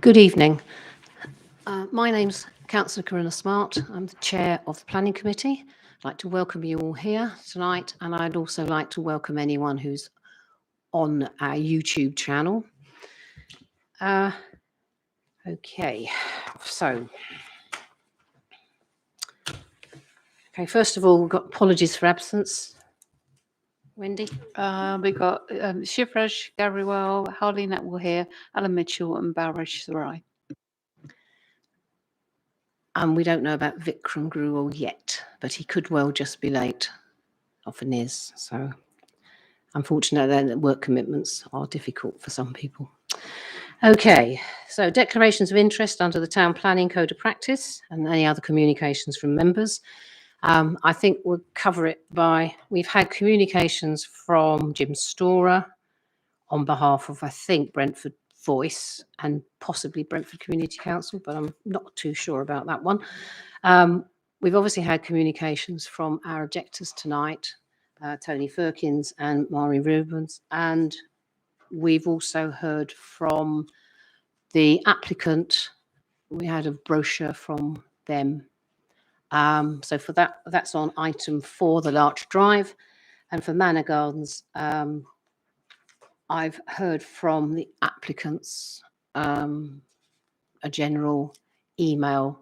Good evening. My name's Councillor Corinna Smart. I'm the Chair of the Planning Committee. I'd like to welcome you all here tonight, and I'd also like to welcome anyone who's on our YouTube channel. Okay, first of all, we've got apologies for absence. Wendy? We got Shivraj, Gabriel, Harley Netwell here, Alan Mitchell and Barish Sarai. And we don't know about Vikram Gruel yet, but he could well just be late, often is. So unfortunately, work commitments are difficult for some people. Okay, so declarations of interest under the Town Planning Code of Practice and any other communications from members. I think we'll cover it by, we've had communications from Jim Storer on behalf of, I think, Brentford Voice and possibly Brentford Community Council, but I'm not too sure about that one. We've obviously had communications from our objectors tonight, Tony Firkins and Mari Rubens, and we've also heard from the applicant. We had a brochure from them. So for that, that's on item 4, the Larch Drive. And for Manor Gardens, I've heard from the applicants a general email,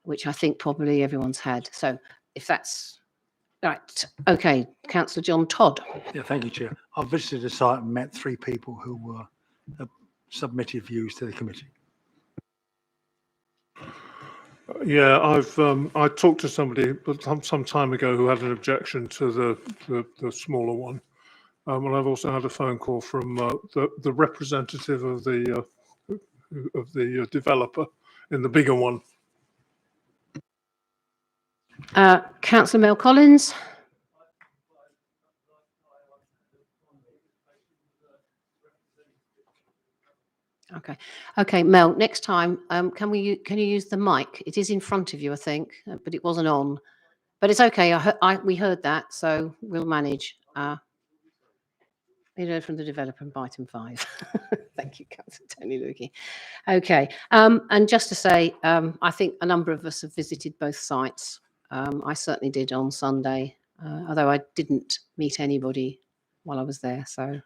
which I think probably everyone's had. So if that's right, okay, Councillor John Todd. Yeah, thank you, Chair. I've visited the site and met 3 people who submitted views to the committee. Yeah, I talked to somebody some time ago who had an objection to the smaller one, and I've also had a phone call from the representative of the developer in the bigger one. Councillor Mel Collins. Okay, Mel. Next time, can you use the mic? It is in front of you, I think, but it wasn't on. But it's okay. We heard that, so we'll manage. We heard from the developer in item 5. Thank you, Councillor Tony Lukey. Okay, and just to say, I think a number of us have visited both sites. I certainly did on Sunday, although I didn't meet anybody while I was there. So,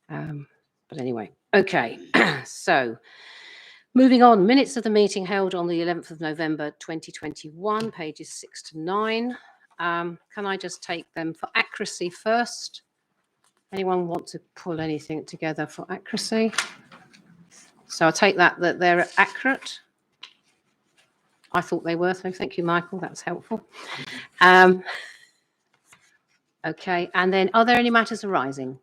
but anyway, okay. So, moving on, minutes of the meeting held on the 11th of November 2021, pages 6 to 9. Can I just take them for accuracy first? Anyone want to pull anything together for accuracy? So I take that they're accurate. I thought they were, so thank you, Michael. That's helpful. Okay, and then are there any matters arising?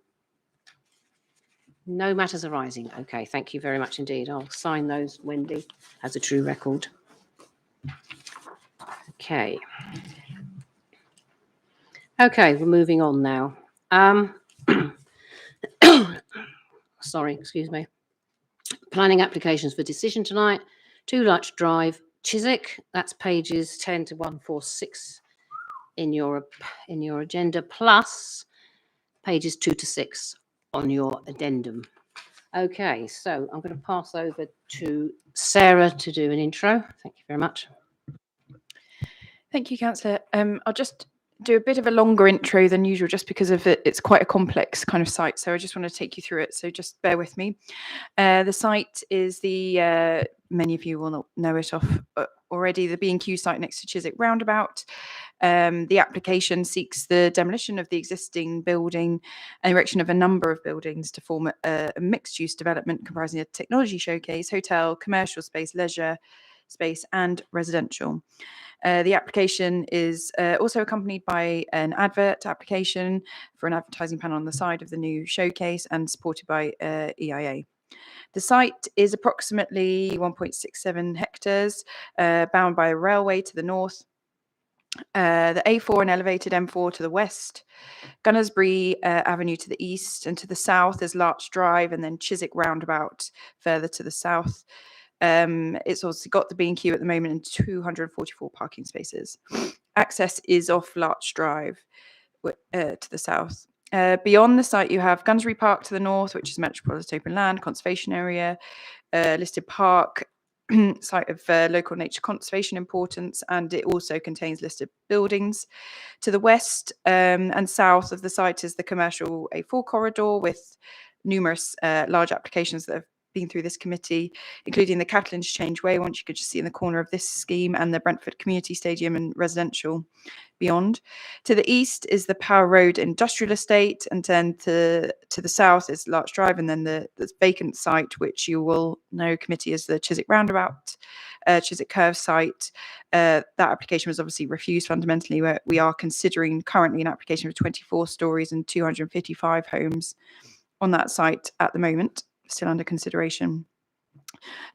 No matters arising. Okay, thank you very much indeed. I'll sign those, Wendy, as a true record. Okay. Okay, we're moving on now. Sorry, excuse me. Planning applications for decision tonight. 2 Larch Drive, Chiswick. That's pages 10 to 146 in your agenda, plus pages 2 to 6 on your addendum. Okay, so I'm going to pass over to Sarah to do an intro. Thank you very much. Thank you, Councillor. I'll just do a bit of a longer intro than usual just because of it's quite a complex kind of site, so I just want to take you through it, so just bear with me. The site is the many of you will not know it off already, the B&Q site next to Chiswick Roundabout. The application seeks the demolition of the existing building and erection of a number of buildings to form a mixed-use development comprising a technology showcase, hotel, commercial space, leisure space and residential. The application is also accompanied by an advert application for an advertising panel on the side of the new showcase and supported by EIA. The site is approximately 1.67 hectares, bound by a railway to the north, the A4 and elevated M4 to the west, Gunnersbury Avenue to the east, and to the south is Larch Drive and then Chiswick Roundabout further to the south. It's also got the B&Q at the moment and 244 parking spaces. Access is off Larch Drive to the south. Beyond the site, you have Gunnersbury Park to the north, which is Metropolitan Open Land, Conservation Area, listed park, site of local nature conservation importance, and it also contains listed buildings. To the west and south of the site is the commercial A4 corridor with numerous large applications that have been through this committee, including the Cattle Interchange Way, once you could just see in the corner of this scheme, and the Brentford Community Stadium and residential beyond. To the east is the Power Road Industrial Estate, and then to the south is Larch Drive, and then the vacant site, which you will know, committee, is the Chiswick Roundabout, Chiswick Curve site. That application was obviously refused fundamentally. We are considering currently an application of 24 stories and 255 homes on that site at the moment, still under consideration.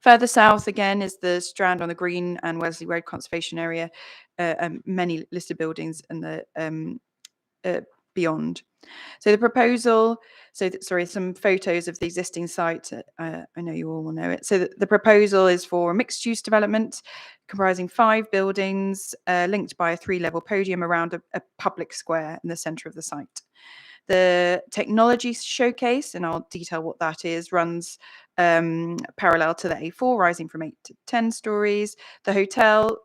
Further south again is the Strand on the Green and Wesley Road Conservation Area, and many listed buildings and the beyond. So the proposal, some photos of the existing site. I know you all will know it. So the proposal is for a mixed-use development comprising 5 buildings linked by a 3-level podium around a public square in the centre of the site. The technology showcase, and I'll detail what that is, runs parallel to the A4, rising from 8 to 10 stories. The hotel,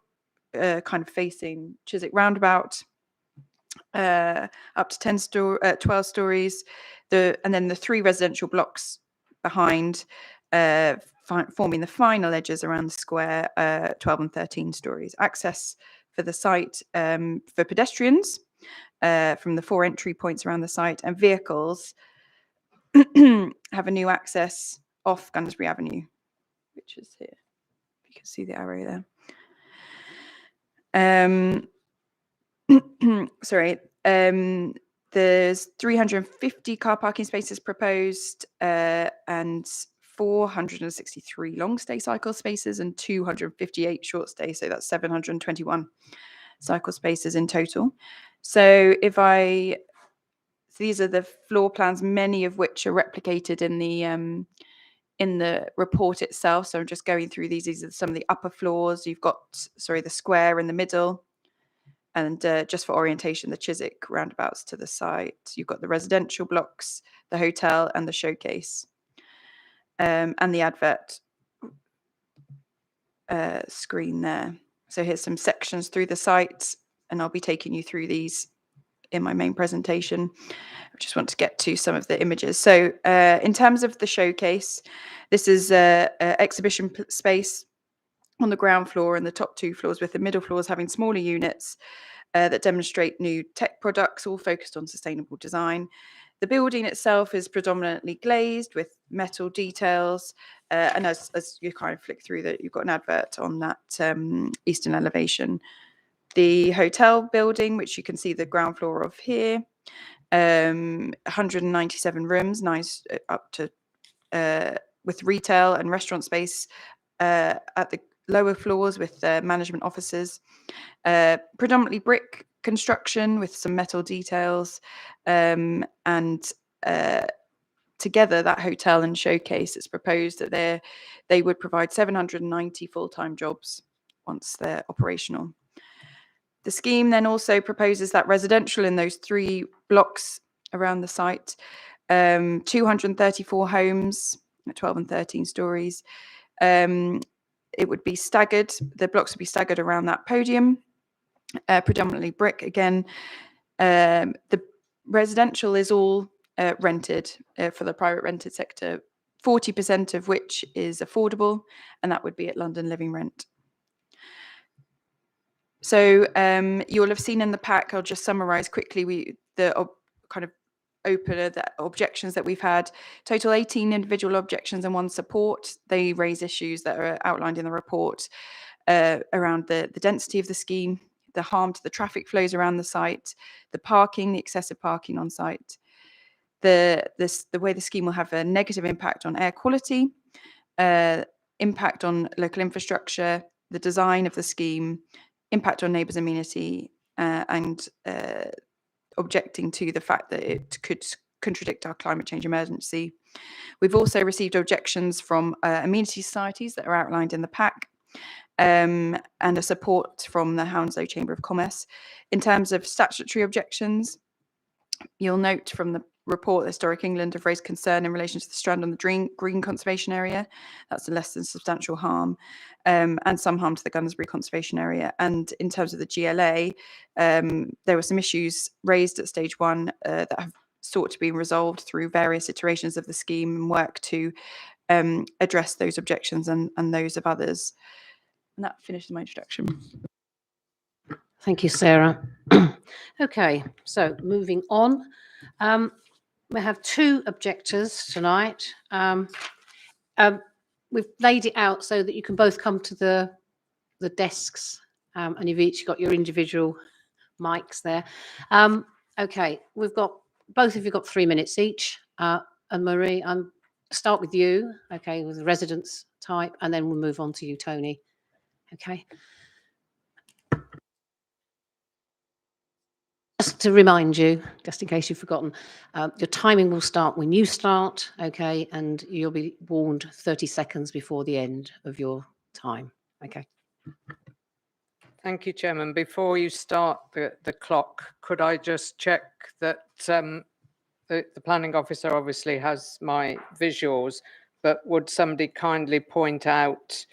kind of facing Chiswick Roundabout, up to 12 stories. And then the 3 residential blocks behind, forming the final edges around the square, 12 and 13 stories. Access for the site for pedestrians from the 4 entry points around the site, and vehicles have a new access off Gunnersbury Avenue, which is here. You can see the arrow there. Sorry. There's 350 car parking spaces proposed, and 463 long stay cycle spaces and 258 short stay. So that's 721 cycle spaces in total. So these are the floor plans, many of which are replicated in the report itself. So I'm just going through these. These are some of the upper floors. You've got, the square in the middle. And just for orientation, the Chiswick roundabouts to the site. You've got the residential blocks, the hotel, and the showcase, and the advert screen there. So here's some sections through the site, and I'll be taking you through these in my main presentation. I just want to get to some of the images. So in terms of the showcase, this is exhibition space on the ground floor and the top 2 floors, with the middle floors having smaller units that demonstrate new tech products, all focused on sustainable design. The building itself is predominantly glazed with metal details, and as you kind of flick through that, you've got an advert on that eastern elevation. The hotel building, which you can see the ground floor of here, 197 rooms, nice up to with retail and restaurant space at the lower floors with management offices, predominantly brick construction with some metal details, and together that hotel and showcase, it's proposed that they would provide 790 full-time jobs once they're operational. The scheme then also proposes that residential in those 3 blocks around the site, 234 homes at 12 and 13 stories. It would be staggered. The blocks would be staggered around that podium, predominantly brick again. The residential is all rented for the private rented sector, 40% of which is affordable, and that would be at London Living Rent. So you'll have seen in the pack, I'll just summarise quickly, the kind of opener, the objections that we've had. Total 18 individual objections and 1 support. They raise issues that are outlined in the report around the density of the scheme, the harm to the traffic flows around the site, the parking, the excessive parking on site, the way the scheme will have a negative impact on air quality, impact on local infrastructure, the design of the scheme, impact on neighbours' amenity, and objecting to the fact that it could contradict our climate change emergency. We've also received objections from amenity societies that are outlined in the pack, and a support from the Hounslow Chamber of Commerce. In terms of statutory objections, you'll note from the report, Historic England have raised concern in relation to the strand on the green conservation area. That's a less than substantial harm, and some harm to the Gunnersbury conservation area. And in terms of the GLA, there were some issues raised at stage 1 that have sought to be resolved through various iterations of the scheme and work to address those objections and those of others. And that finishes my introduction. Thank you, Sarah. Okay, so moving on. We have 2 objectors tonight. We've laid it out so that you can both come to the desks, and you've each got your individual mics there. Okay, we've got, both of you got 3 minutes each. And Marie, I'll start with you, okay, with the residence type, and then we'll move on to you, Tony. Okay. Just to remind you, just in case you've forgotten, your timing will start when you start, okay, and you'll be warned 30 seconds before the end of your time, okay. Thank you, Chairman. Before you start the clock, could I just check that the planning officer obviously has my visuals, but would somebody kindly point out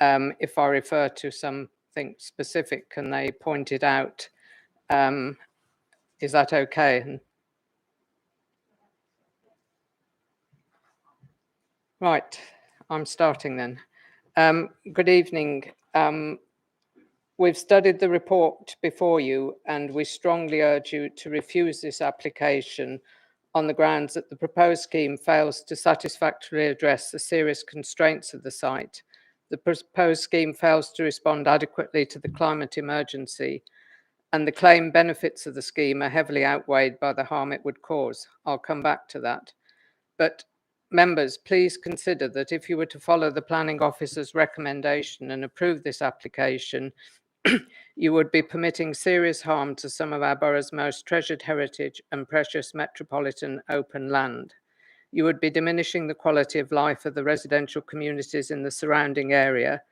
if I refer to something specific, can they point it out? Is that okay? Right, I'm starting then. Good evening. We've studied the report before you, and we strongly urge you to refuse this application on the grounds that the proposed scheme fails to satisfactorily address the serious constraints of the site. The proposed scheme fails to respond adequately to the climate emergency, and the claimed benefits of the scheme are heavily outweighed by the harm it would cause. I'll come back to that. But members, please consider that if you were to follow the planning officer's recommendation and approve this application, you would be permitting serious harm to some of our borough's most treasured heritage and precious metropolitan open land. You would be diminishing the quality of life of the residential communities in the surrounding area,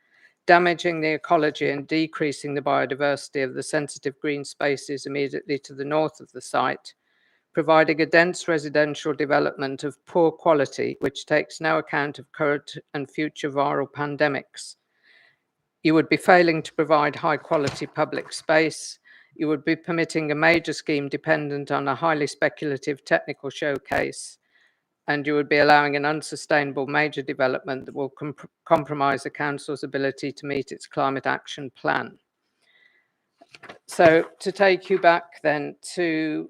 damaging the ecology and decreasing the biodiversity of the sensitive green spaces immediately to the north of the site, providing a dense residential development of poor quality, which takes no account of current and future viral pandemics. You would be failing to provide high quality public space. You would be permitting a major scheme dependent on a highly speculative technical showcase. And you would be allowing an unsustainable major development that will compromise the council's ability to meet its climate action plan. So to take you back then to,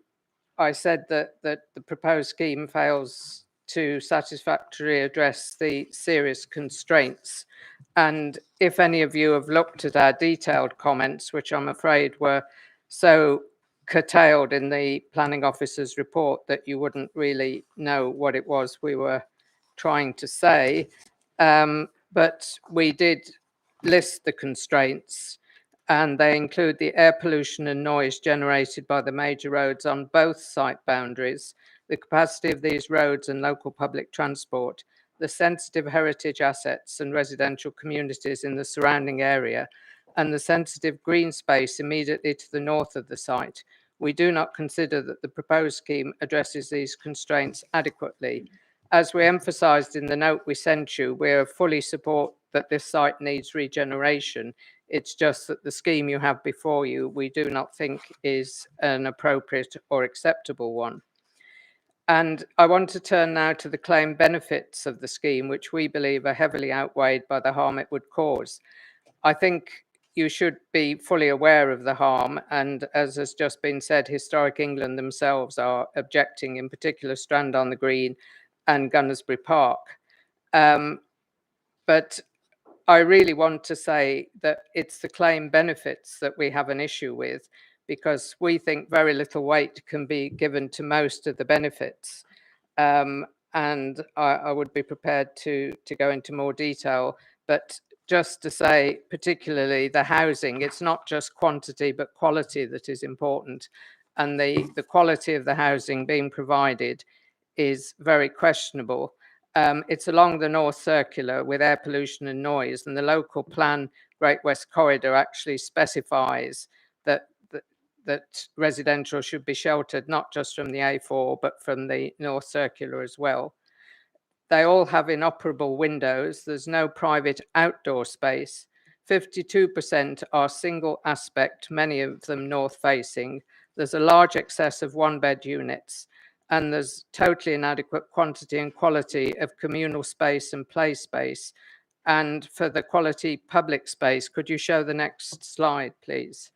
I said that the proposed scheme fails to satisfactorily address the serious constraints. And if any of you have looked at our detailed comments, which I'm afraid were so curtailed in the planning officer's report that you wouldn't really know what it was we were trying to say, but we did list the constraints, and they include the air pollution and noise generated by the major roads on both site boundaries, the capacity of these roads and local public transport, the sensitive heritage assets and residential communities in the surrounding area, and the sensitive green space immediately to the north of the site. We do not consider that the proposed scheme addresses these constraints adequately. As we emphasised in the note we sent you, we fully support that this site needs regeneration. It's just that the scheme you have before you, we do not think is an appropriate or acceptable one. And I want to turn now to the claimed benefits of the scheme, which we believe are heavily outweighed by the harm it would cause. I think you should be fully aware of the harm, and as has just been said, Historic England themselves are objecting, in particular Strand on the Green and Gunnersbury Park. But I really want to say that it's the claimed benefits that we have an issue with, because we think very little weight can be given to most of the benefits. And I would be prepared to go into more detail, but just to say, particularly the housing, it's not just quantity, but quality that is important. And the quality of the housing being provided is very questionable. It's along the North Circular with air pollution and noise, and the local plan Great West Corridor actually specifies that that residential should be sheltered not just from the A4 but from the North Circular as well. They all have inoperable windows. There's no private outdoor space. 52% are single aspect, many of them north facing. There's a large excess of one-bed units, and there's totally inadequate quantity and quality of communal space and play space. And for the quality public space, could you show the next slide, please?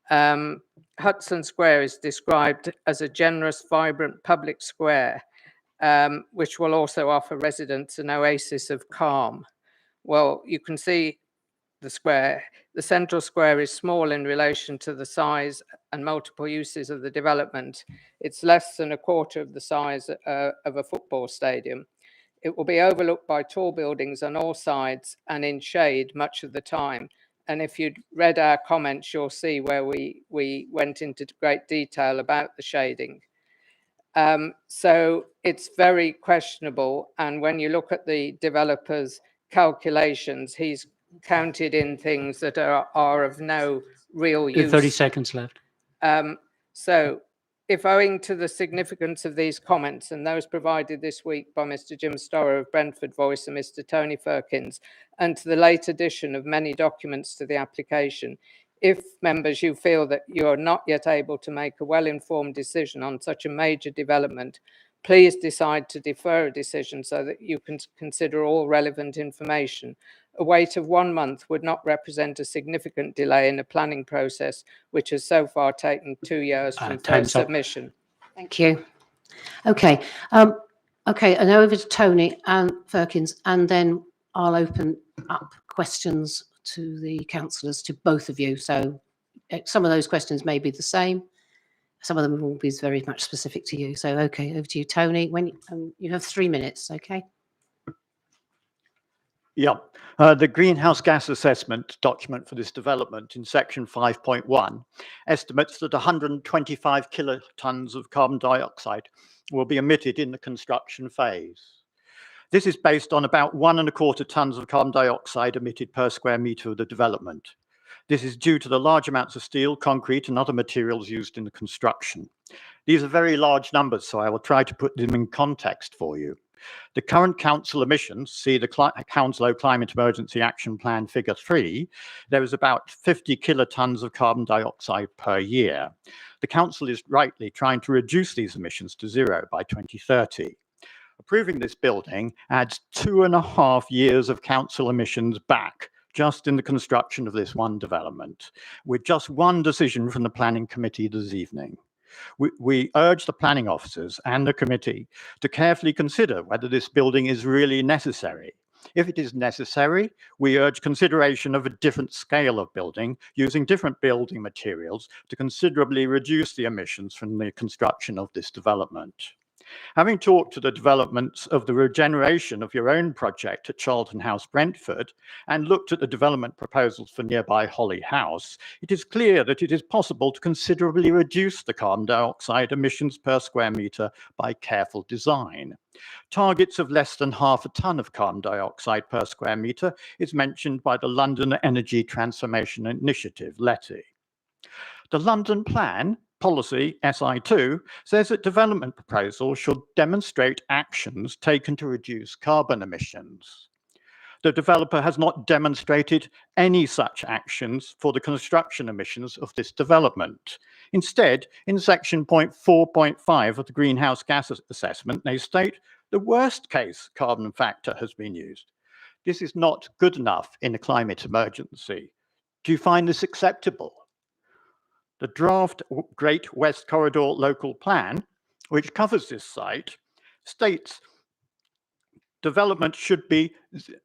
Hudson Square is described as a generous, vibrant public square, which will also offer residents an oasis of calm. Well, you can see the square. The central square is small in relation to the size and multiple uses of the development. It's less than a quarter of the size of a football stadium. It will be overlooked by tall buildings on all sides and in shade much of the time. And if you'd read our comments, you'll see where we went into great detail about the shading. So it's very questionable. And when you look at the developer's calculations, he's counted in things that are of no real use. 30 seconds left. So if owing to the significance of these comments and those provided this week by Mr. Jim Storrow of Brentford Voice and Mr. Tony Firkins, and to the late addition of many documents to the application, if members you feel that you are not yet able to make a well-informed decision on such a major development, please decide to defer a decision so that you can consider all relevant information. A wait of 1 month would not represent a significant delay in the planning process, which has so far taken 2 years from first submission. Thank you. Okay. Okay, and over to Tony and Firkins, and then I'll open up questions to the councillors, to both of you. So some of those questions may be the same. Some of them will be very much specific to you. So, okay, over to you, Tony. When you have 3 minutes, okay? Yeah, the greenhouse gas assessment document for this development in section 5.1 estimates that 125 kilotons of carbon dioxide will be emitted in the construction phase. This is based on about 1.25 tons of carbon dioxide emitted per square metre of the development. This is due to the large amounts of steel, concrete and other materials used in the construction. These are very large numbers, so I will try to put them in context for you. The current council emissions, see the Hounslow Climate Emergency Action Plan figure 3, there is about 50 kilotons of carbon dioxide per year. The council is rightly trying to reduce these emissions to zero by 2030. Approving this building adds 2.5 years of council emissions back just in the construction of this one development, with just one decision from the planning committee this evening. We urge the planning officers and the committee to carefully consider whether this building is really necessary. If it is necessary, we urge consideration of a different scale of building using different building materials to considerably reduce the emissions from the construction of this development. Having talked to the developments of the regeneration of your own project at Charlton House, Brentford, and looked at the development proposals for nearby Holly House, it is clear that it is possible to considerably reduce the carbon dioxide emissions per square metre by careful design. Targets of less than 0.5 ton of carbon dioxide per square metre is mentioned by the London Energy Transformation Initiative, LETI. The London Plan Policy, SI2, says that development proposals should demonstrate actions taken to reduce carbon emissions. The developer has not demonstrated any such actions for the construction emissions of this development. Instead, in section 4.5 of the greenhouse gas assessment, they state the worst case carbon factor has been used. This is not good enough in a climate emergency. Do you find this acceptable? The draft Great West Corridor Local Plan, which covers this site, states development should be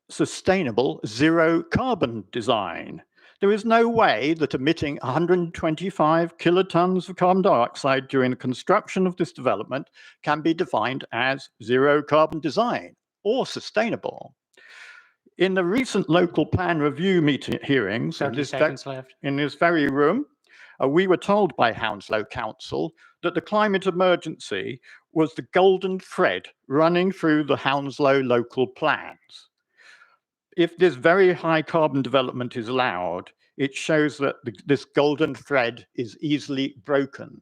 sustainable, zero carbon design. There is no way that emitting 125 kilotons of carbon dioxide during the construction of this development can be defined as zero carbon design or sustainable. In the recent local plan review hearings in this very room, we were told by Hounslow Council that the climate emergency was the golden thread running through the Hounslow local plans. if this very high carbon development is allowed, it shows that this golden thread is easily broken.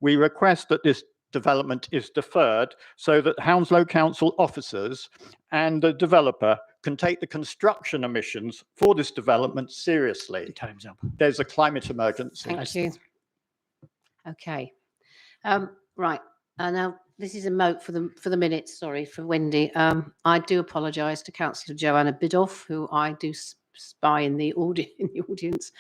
We request that this development is deferred so that Hounslow Council officers and the developer can take the construction emissions for this development seriously. Time's up. There's a climate emergency. Thank you. Okay. Right. Now this is a note for the minutes. Sorry for Wendy. I do apologise to Councillor Joanna Bidoff, who I do spy in the audience.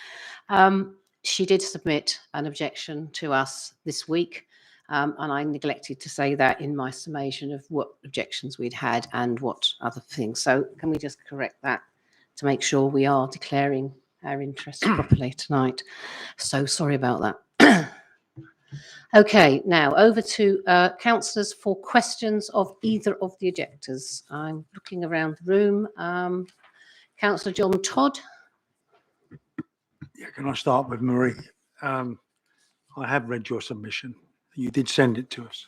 She did submit an objection to us this week, and I neglected to say that in my summation of what objections we'd had and what other things. So can we just correct that to make sure we are declaring our interests properly tonight? So sorry about that. Okay, now over to councillors for questions of either of the objectors. I'm looking around the room. Councillor John Todd. Yeah, can I start with Marie? I have read your submission. You did send it to us.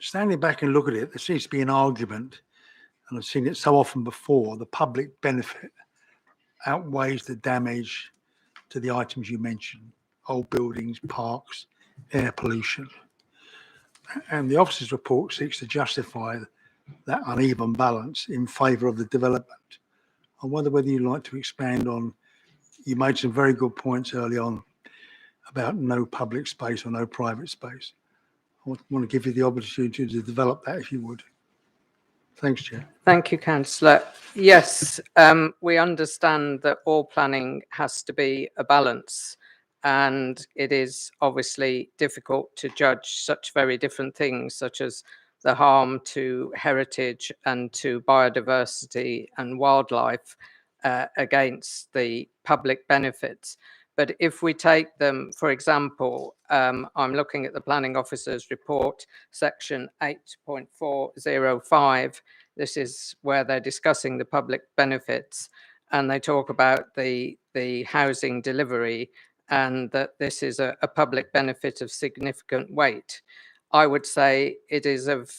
Standing back and look at it, there seems to be an argument, and I've seen it so often before, the public benefit outweighs the damage to the items you mentioned: old buildings, parks, air pollution. And the officer's report seeks to justify that uneven balance in favour of the development. I wonder whether you'd like to expand on, you made some very good points early on about no public space or no private space. I want to give you the opportunity to develop that if you would. Thanks, Chair. Thank you, Councillor. Yes, we understand that all planning has to be a balance, and it is obviously difficult to judge such very different things, such as the harm to heritage and to biodiversity and wildlife against the public benefits. But if we take them, for example, I'm looking at the Planning Officer's report, section 8.405. This is where they're discussing the public benefits, and they talk about the housing delivery and that this is a public benefit of significant weight. I would say it is of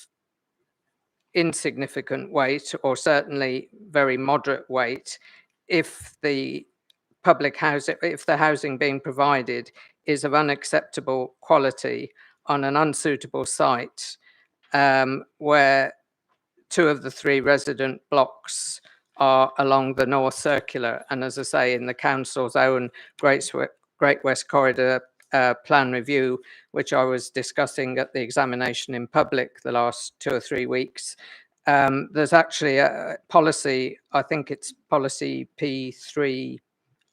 insignificant weight, or certainly very moderate weight, if the public housing, if the housing being provided is of unacceptable quality on an unsuitable site, where 2 of the 3 resident blocks are along the North Circular, and as I say, in the council's own Great West Corridor plan review, which I was discussing at the examination in public the last 2 or 3 weeks. There's actually a policy, I think it's policy P3,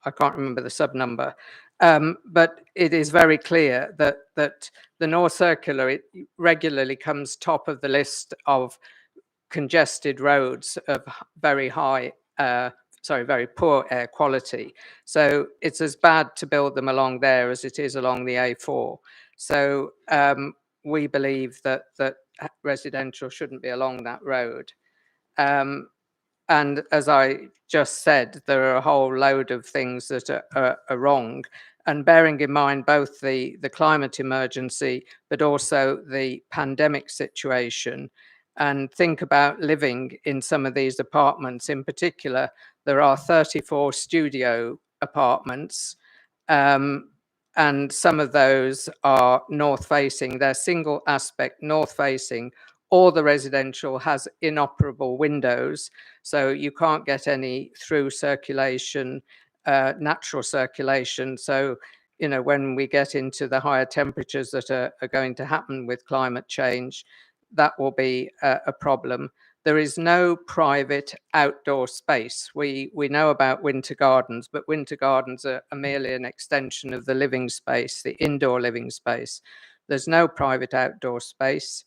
I can't remember the sub number, but it is very clear that the North Circular, it regularly comes top of the list of congested roads of very poor air quality. So it's as bad to build them along there as it is along the A4. So we believe that residential shouldn't be along that road. And as I just said, there are a whole load of things that are wrong. And bearing in mind both the climate emergency, but also the pandemic situation, and think about living in some of these apartments. In particular, there are 34 studio apartments, and some of those are north-facing. They're single aspect north-facing, or the residential has inoperable windows, so you can't get any through circulation, natural circulation. So, you know, when we get into the higher temperatures that are going to happen with climate change, that will be a problem. There is no private outdoor space. We know about winter gardens, but winter gardens are merely an extension of the living space, the indoor living space. There's no private outdoor space.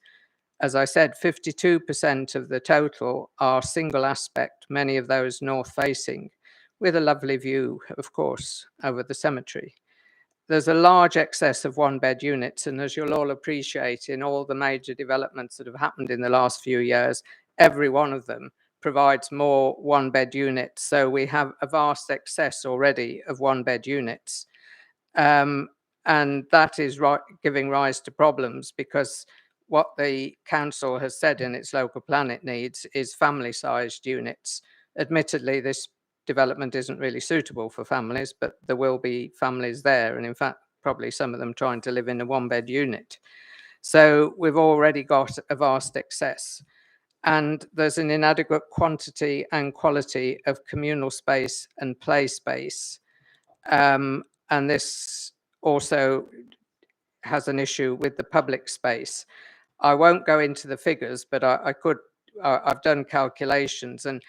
As I said, 52% of the total are single aspect, many of those north facing, with a lovely view, of course, over the cemetery. There's a large excess of 1-bed units, and as you'll all appreciate, in all the major developments that have happened in the last few years, every one of them provides more 1-bed units. So we have a vast excess already of 1-bed units. And that is giving rise to problems, because what the council has said in its local plan it needs is family-sized units. Admittedly, this development isn't really suitable for families, but there will be families there, and in fact, probably some of them trying to live in a one-bed unit. So we've already got a vast excess, and there's an inadequate quantity and quality of communal space and play space. And this also has an issue with the public space. I won't go into the figures, but I've done calculations, and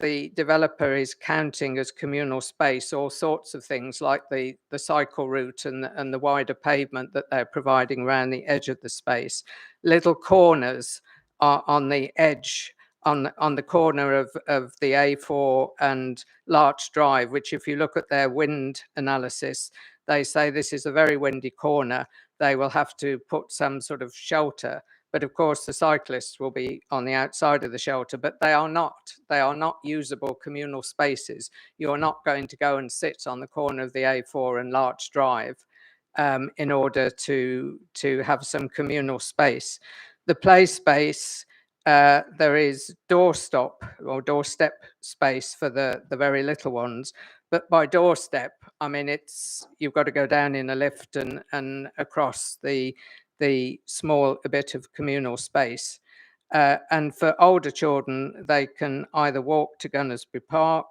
the developer is counting as communal space all sorts of things like the cycle route and the wider pavement that they're providing around the edge of the space. Little corners are on the edge, on the corner of the A4 and Larch Drive, which if you look at their wind analysis, they say this is a very windy corner. They will have to put some sort of shelter. But of course, the cyclists will be on the outside of the shelter, but they are not usable communal spaces. You're not going to go and sit on the corner of the A4 and Larch Drive in order to have some communal space. The play space, there is doorstep space for the very little ones. But by doorstep, I mean, you've got to go down in a lift and across the small bit of communal space. And for older children, they can either walk to Gunnersbury Park,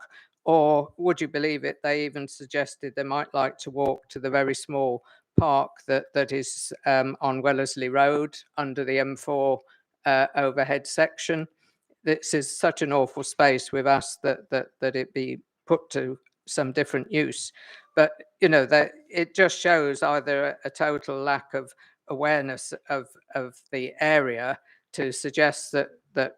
or would you believe it, they even suggested they might like to walk to the very small park that is on Wellesley Road under the M4 overhead section. This is such an awful space. We've asked that it be put to some different use, but you know that it just shows either a total lack of awareness of the area to suggest that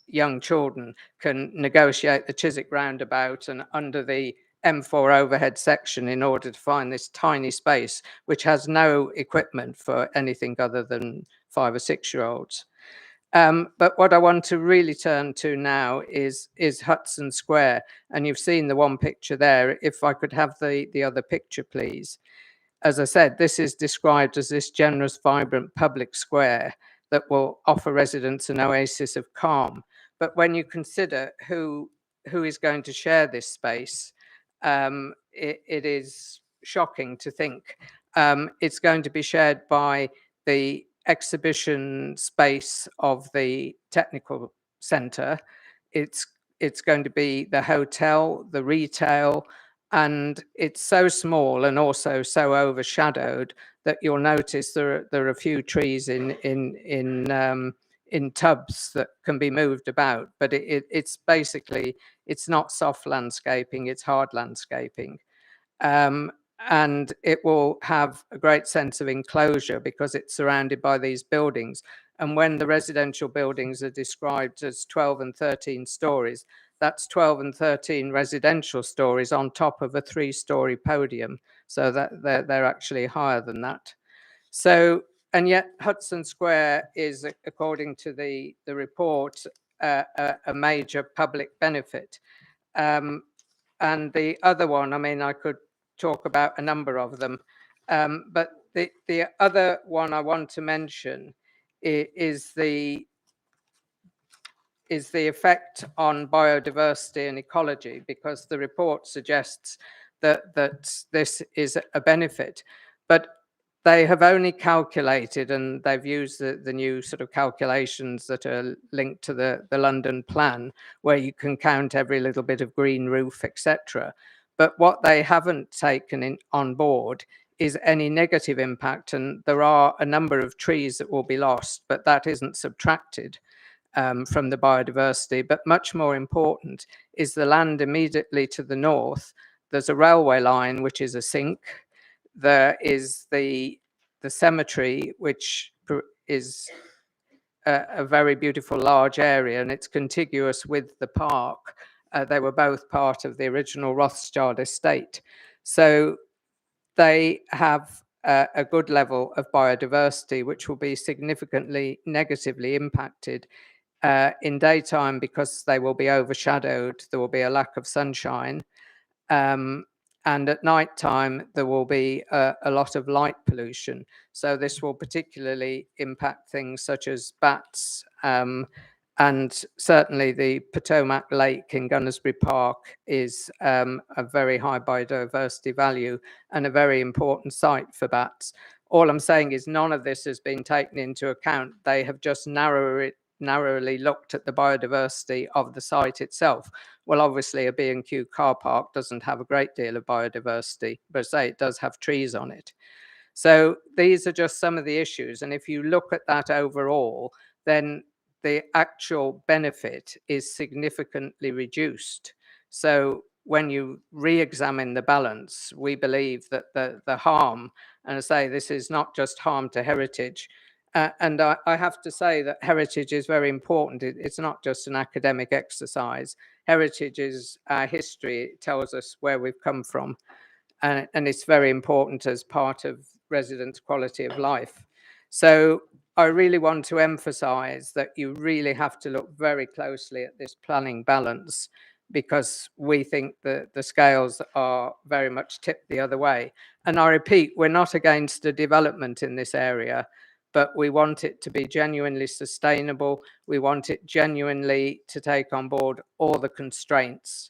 young children can negotiate the Chiswick roundabout and under the M4 overhead section in order to find this tiny space which has no equipment for anything other than 5 or 6 year olds. But what I want to really turn to now is Hudson Square. And you've seen the one picture there. If I could have the other picture, please. As I said, this is described as this generous, vibrant public square that will offer residents an oasis of calm. But when you consider who is going to share this space, it is shocking to think. It's going to be shared by the exhibition space of the technical centre. It's going to be the hotel, the retail, and it's so small and also so overshadowed that you'll notice there are a few trees in tubs that can be moved about. But it's basically, it's not soft landscaping, it's hard landscaping. And it will have a great sense of enclosure because it's surrounded by these buildings. And when the residential buildings are described as 12 and 13 stories, that's 12 and 13 residential stories on top of a 3-story podium. So that they're actually higher than that. So, and yet Hudson Square is, according to the report, a major public benefit. And the other one, I mean, I could talk about a number of them. But the other one I want to mention is the effect on biodiversity and ecology, because the report suggests that this is a benefit. But they have only calculated, and they've used the new sort of calculations that are linked to the London plan, where you can count every little bit of green roof, etc. But what they haven't taken on board is any negative impact. And there are a number of trees that will be lost, but that isn't subtracted from the biodiversity. But much more important is the land immediately to the north. There's a railway line, which is a sink. There is the cemetery, which is a very beautiful large area, and it's contiguous with the park. They were both part of the original Rothschild estate. So they have a good level of biodiversity, which will be significantly negatively impacted in daytime because they will be overshadowed. There will be a lack of sunshine. And at night time, there will be a lot of light pollution. So this will particularly impact things such as bats, and certainly the Potomac Lake in Gunnersbury Park is a very high biodiversity value and a very important site for bats. All I'm saying is none of this has been taken into account. They have just narrowly looked at the biodiversity of the site itself. Well, obviously a B&Q car park doesn't have a great deal of biodiversity, but say it does have trees on it. So these are just some of the issues. And if you look at that overall, then the actual benefit is significantly reduced. So when you re-examine the balance, we believe that the harm, and I say this is not just harm to heritage, and I have to say that heritage is very important. It's not just an academic exercise. Heritage is our history. It tells us where we've come from. And it's very important as part of residents' quality of life. So I really want to emphasize that you really have to look very closely at this planning balance, because we think that the scales are very much tipped the other way. And I repeat, we're not against a development in this area, but we want it to be genuinely sustainable. We want it genuinely to take on board all the constraints.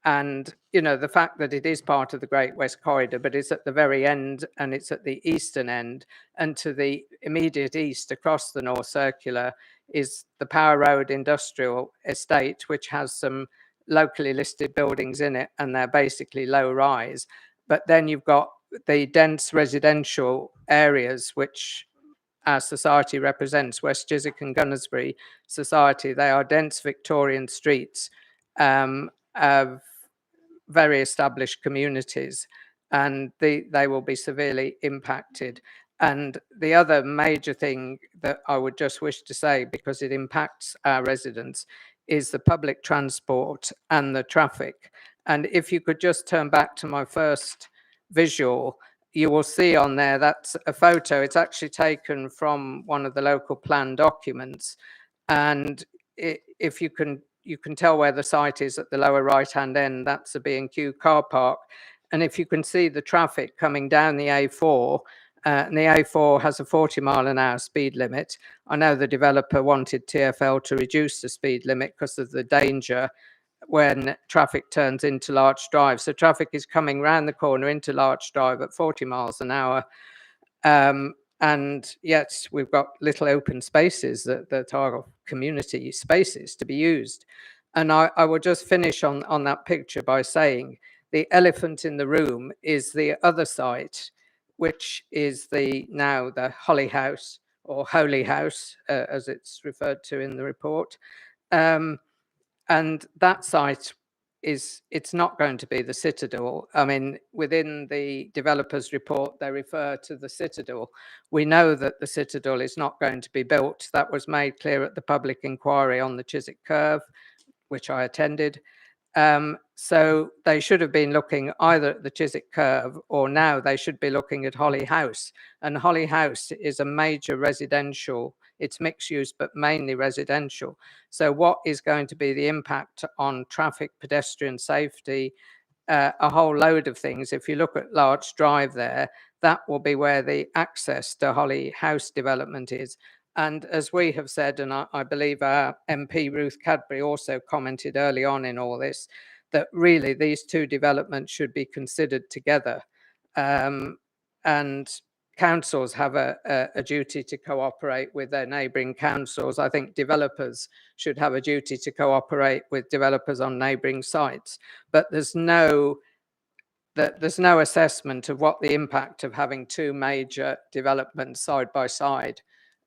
And, you know, the fact that it is part of the Great West Corridor, but it's at the very end and it's at the eastern end, and to the immediate east across the North Circular is the Power Road Industrial Estate, which has some locally listed buildings in it, and they're basically low rise. But then you've got the dense residential areas, which our society represents, West Chiswick and Gunnersbury Society. They are dense Victorian streets of very established communities, and they will be severely impacted. And the other major thing that I would just wish to say, because it impacts our residents, is the public transport and the traffic. And if you could just turn back to my first visual, you will see on there, that's a photo. It's actually taken from one of the local plan documents. And if you can tell where the site is at the lower right-hand end. That's a B&Q car park. And if you can see the traffic coming down the A4, and the A4 has a 40-mile-an-hour speed limit. I know the developer wanted TfL to reduce the speed limit because of the danger when traffic turns into Larch Drive. So traffic is coming round the corner into Larch Drive at 40 miles an hour. And yet we've got little open spaces that are community spaces to be used. And I will just finish on that picture by saying the elephant in the room is the other site, which is now the Holly House, or Holy House, as it's referred to in the report. And that site it's not going to be the Citadel. I mean, within the developer's report, they refer to the Citadel. We know that the Citadel is not going to be built. That was made clear at the public inquiry on the Chiswick Curve, which I attended. So they should have been looking either at the Chiswick Curve, or now they should be looking at Holly House. And Holly House is a major residential. It's mixed use, but mainly residential. So what is going to be the impact on traffic, pedestrian safety, a whole load of things? If you look at Larch Drive there, that will be where the access to Holly House development is. And as we have said, and I believe our MP Ruth Cadbury also commented early on in all this, that really these two developments should be considered together. And councils have a duty to cooperate with their neighbouring councils. I think developers should have a duty to cooperate with developers on neighbouring sites. But there's no assessment of what the impact of having two major developments side by side,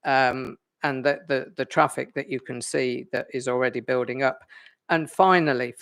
and the traffic that you can see that is already building up. And finally,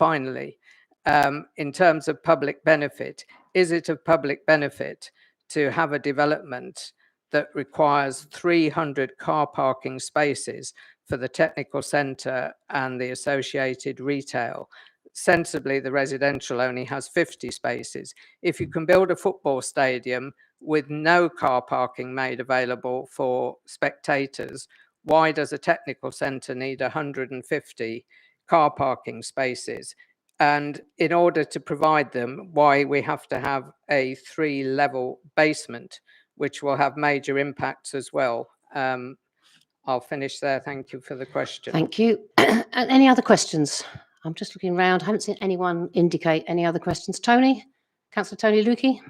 in terms of public benefit, is it of public benefit to have a development that requires 300 car parking spaces for the technical centre and the associated retail? Sensibly, the residential only has 50 spaces. If you can build a football stadium with no car parking made available for spectators, why does a technical centre need 150 car parking spaces? And in order to provide them, why we have to have a 3-level basement, which will have major impacts as well. I'll finish there. Thank you for the question. Thank you. And any other questions? I'm just looking around. I haven't seen anyone indicate any other questions. Tony? Councillor Tony Lukey?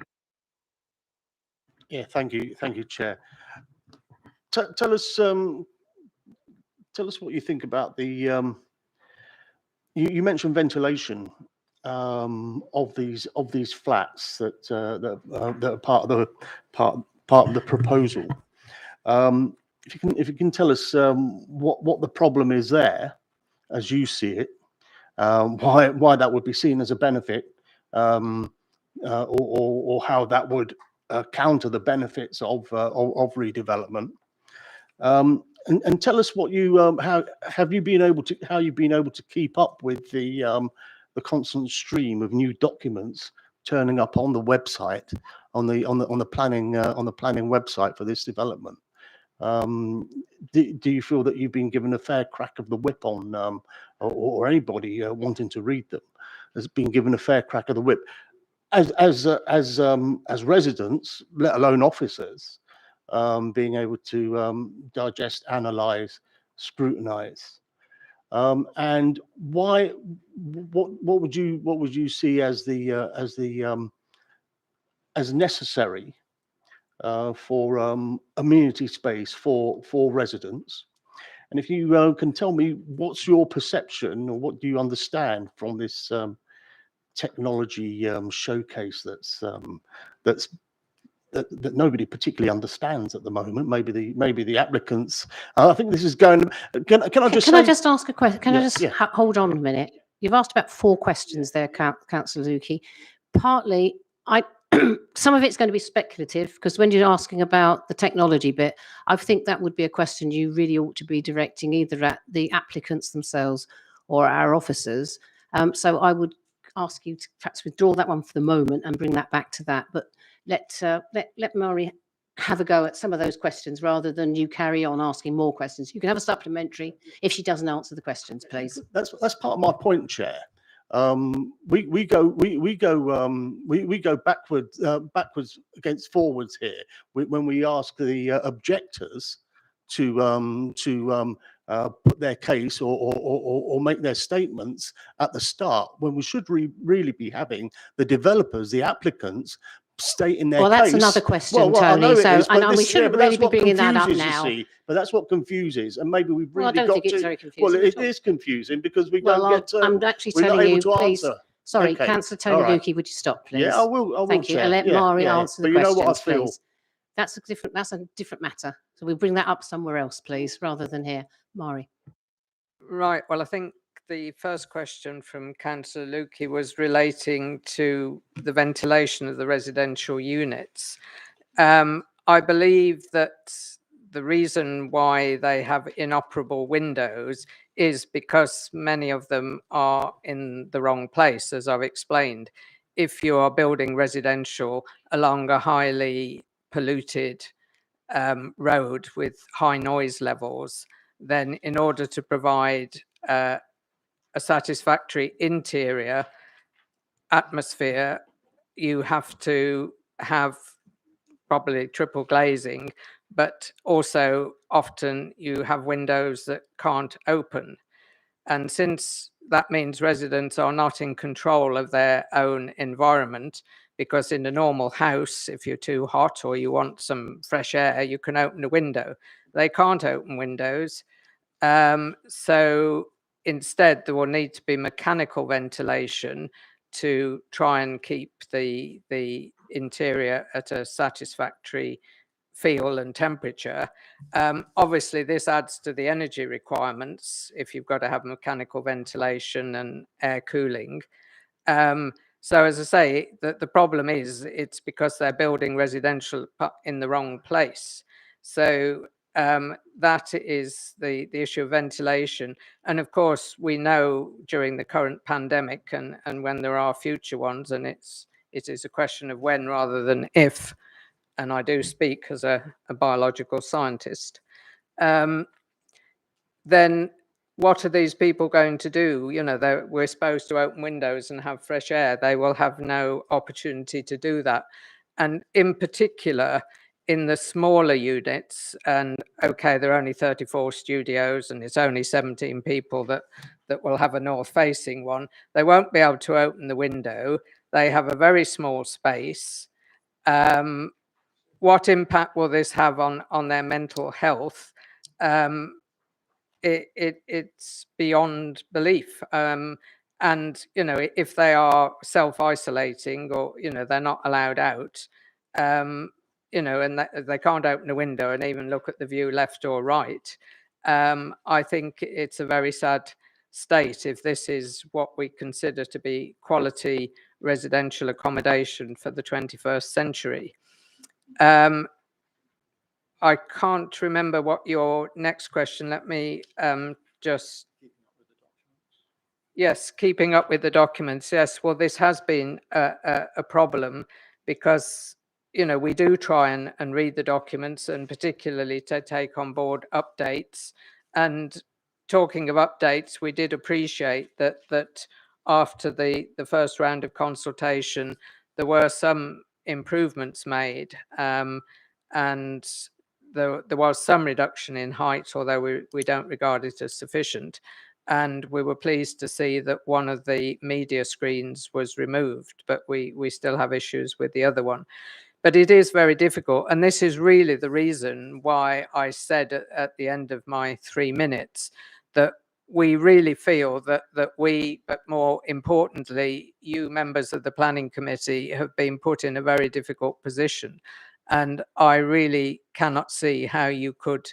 Yeah, thank you, Chair. Tell us what you think about the. You mentioned ventilation of these flats that are part of the proposal. If you can tell us what the problem is there, as you see it, why that would be seen as a benefit, or how that would counter the benefits of redevelopment, and tell us what you how you've been able to keep up with the constant stream of new documents turning up on the website, on the planning website for this development. Do you feel that you've been given a fair crack of the whip on, or anybody wanting to read them has been given a fair crack of the whip as residents, let alone officers, being able to digest, analyze, scrutinize, and why? What would you see as necessary for amenity space for residents? And if you can tell me what's your perception, or what do you understand from this technology showcase that nobody particularly understands at the moment? Maybe the applicants. I think this is going. Can I just ask a question? Can I just yeah. hold on a minute? You've asked about 4 questions there, Councillor Lukey. Partly, some of it's going to be speculative, because when you're asking about the technology bit, I think that would be a question you really ought to be directing either at the applicants themselves or our officers. So I would ask you to perhaps withdraw that one for the moment and bring that back to that. But let Maury have a go at some of those questions rather than you carry on asking more questions. You can have a supplementary if she doesn't answer the questions, please. That's part of my point, Chair. We go backwards against forwards here when we ask the objectors to put their case or make their statements at the start, when we should really be having the developers, the applicants, stating their case. Well, that's another question, Tony. We shouldn't really be bringing that up now. But that's what confuses, and maybe we've really I don't think it's very confusing. Well, it is confusing because we don't get to. I'm actually we're not telling able you, to please. answer. Sorry, Okay. Councillor Tony All right. Lukey, would you stop, please? Yeah, I will. Thank you. Chair. And let Maury answer the But you know questions, what I feel. please. That's a different matter. So we'll bring that up somewhere else, please, rather than here. Maury. Right. Well, I think the first question from Councillor Lukey was relating to the ventilation of the residential units. I believe that the reason why they have inoperable windows is because many of them are in the wrong place, as I've explained. If you are building residential along a highly polluted road with high noise levels, then in order to provide a satisfactory interior atmosphere, you have to have probably triple glazing, but also often you have windows that can't open. And since that means residents are not in control of their own environment, because in a normal house, if you're too hot or you want some fresh air, you can open a window. They can't open windows. So instead, there will need to be mechanical ventilation to try and keep the interior at a satisfactory feel and temperature. Obviously, this adds to the energy requirements if you've got to have mechanical ventilation and air cooling. So as I say, the problem is it's because they're building residential in the wrong place. So that is the issue of ventilation. And of course, we know during the current pandemic and when there are future ones, and it is a question of when rather than if, and I do speak as a biological scientist, then what are these people going to do? You know, we're supposed to open windows and have fresh air. They will have no opportunity to do that. And in particular, in the smaller units, and okay, there are only 34 studios and it's only 17 people that will have a north-facing one. They won't be able to open the window. They have a very small space. What impact will this have on their mental health? It's beyond belief. And, you know, if they are self-isolating or, you know, they're not allowed out, you know, and they can't open a window and even look at the view left or right, I think it's a very sad state if this is what we consider to be quality residential accommodation for the 21st century. I can't remember what your next question. Let me just... Yes, keeping up with the documents. Yes, well, this has been a problem because, you know, we do try and read the documents and particularly to take on board updates. And talking of updates, we did appreciate that after the first round of consultation, there were some improvements made. And there was some reduction in height, although we don't regard it as sufficient. And we were pleased to see that one of the media screens was removed, but we still have issues with the other one. But it is very difficult. And this is really the reason why I said at the end of my 3 minutes that we really feel that we, but more importantly, you members of the planning committee have been put in a very difficult position. And I really cannot see how you could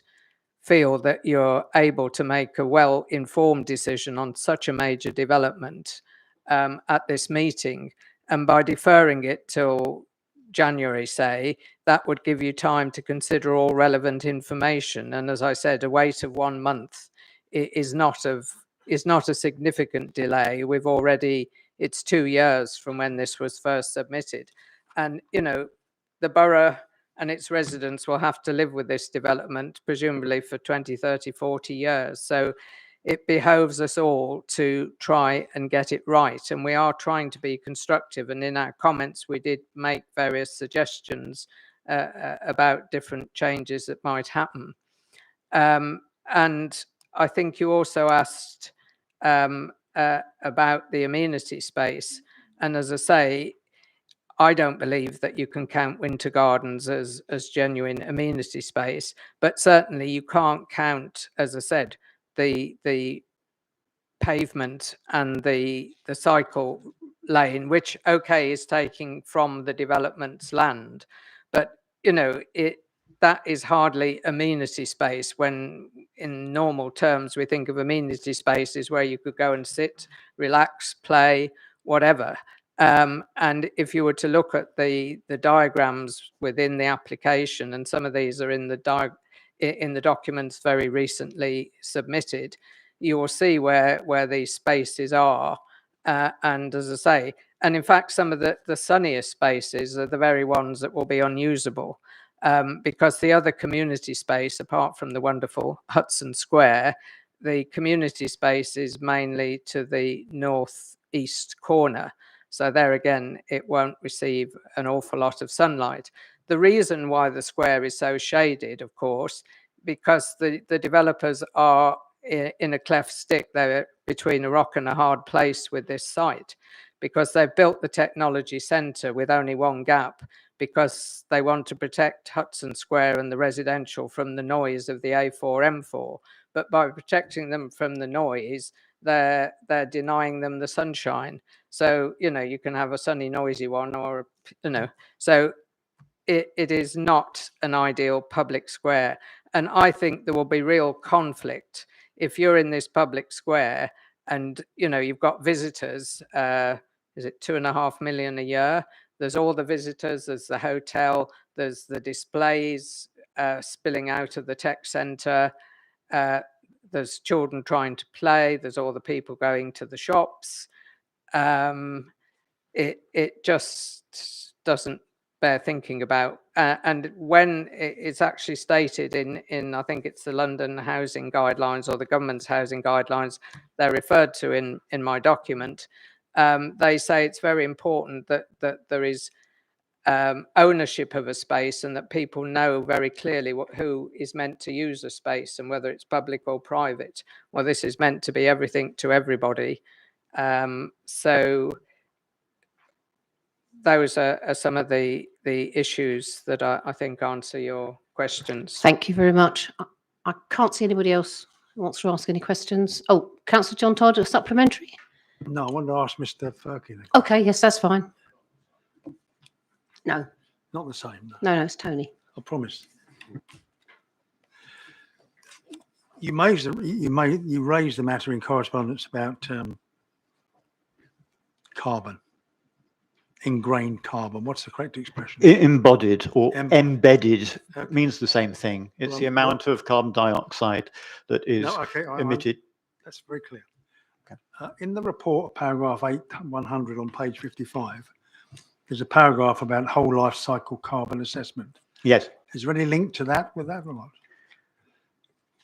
feel that you're able to make a well-informed decision on such a major development at this meeting. And by deferring it till January, say, that would give you time to consider all relevant information. And as I said, a wait of 1 month is not a significant delay. We've already, it's 2 years from when this was first submitted. And, you know, the borough and its residents will have to live with this development, presumably for 20, 30, 40 years. So it behoves us all to try and get it right. And we are trying to be constructive. And in our comments, we did make various suggestions about different changes that might happen. And I think you also asked about the amenity space. And as I say, I don't believe that you can count winter gardens as genuine amenity space, but certainly you can't count, as I said, the pavement and the cycle lane, which okay is taking from the development's land, but you know that is hardly amenity space. When in normal terms we think of amenity spaces where you could go and sit, relax, play, whatever. And if you were to look at the diagrams within the application, and some of these are in the documents very recently submitted, you will see where these spaces are. And as I say, and in fact, some of the sunniest spaces are the very ones that will be unusable. Because the other community space, apart from the wonderful Hudson Square, the community space is mainly to the northeast corner. So there again, it won't receive an awful lot of sunlight. The reason why the square is so shaded, of course, because the developers are in a cleft stick. They're between a rock and a hard place with this site, because they've built the technology centre with only one gap, because they want to protect Hudson Square and the residential from the noise of the A4, M4. But by protecting them from the noise, they're denying them the sunshine. So, you know, you can have a sunny, noisy one, or, you know, so it is not an ideal public square. And I think there will be real conflict if you're in this public square and, you know, you've got visitors, is it 2.5 million a year? There's all the visitors, there's the hotel, there's the displays spilling out of the tech centre, there's children trying to play, there's all the people going to the shops. It just doesn't bear thinking about. And when it's actually stated in I think it's the London Housing Guidelines or the government's housing guidelines, they're referred to in my document. They say it's very important that there is ownership of a space and that people know very clearly who is meant to use a space and whether it's public or private. Well, this is meant to be everything to everybody. So those are some of the issues that I think answer your questions. Thank you very much. I can't see anybody else who wants to ask any questions. Oh, Councillor John Todd, a supplementary? No, I wanted to ask Mr. Firkin. Okay, yes, that's fine. No, Not the same. No, no, it's Tony. I promise. You raised the matter in correspondence about carbon, ingrained carbon. What's the correct expression? Embodied or embedded Okay. means the same thing. It's Well, the amount of carbon dioxide that is No, okay, emitted. that's very clear. Okay. In the report, paragraph 100 on page 55, there's a paragraph about whole life cycle carbon assessment. Yes. Is there any link to that with that or not?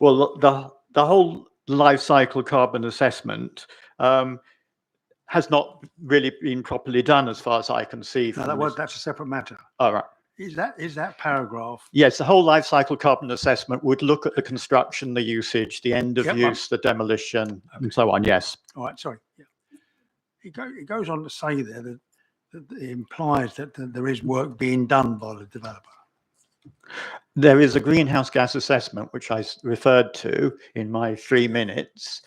Well, the whole life cycle carbon assessment has not really been properly done as far as I can see. No, that's a separate matter. All right. Is that paragraph? Yes, the whole life cycle carbon assessment would look at the construction, the usage, the end of Yep, use, the demolition, and so on. Yes. All right, sorry. Yeah. It goes on to say there that it implies that there is work being done by the developer. There is a greenhouse gas assessment, which I referred to in my 3 minutes,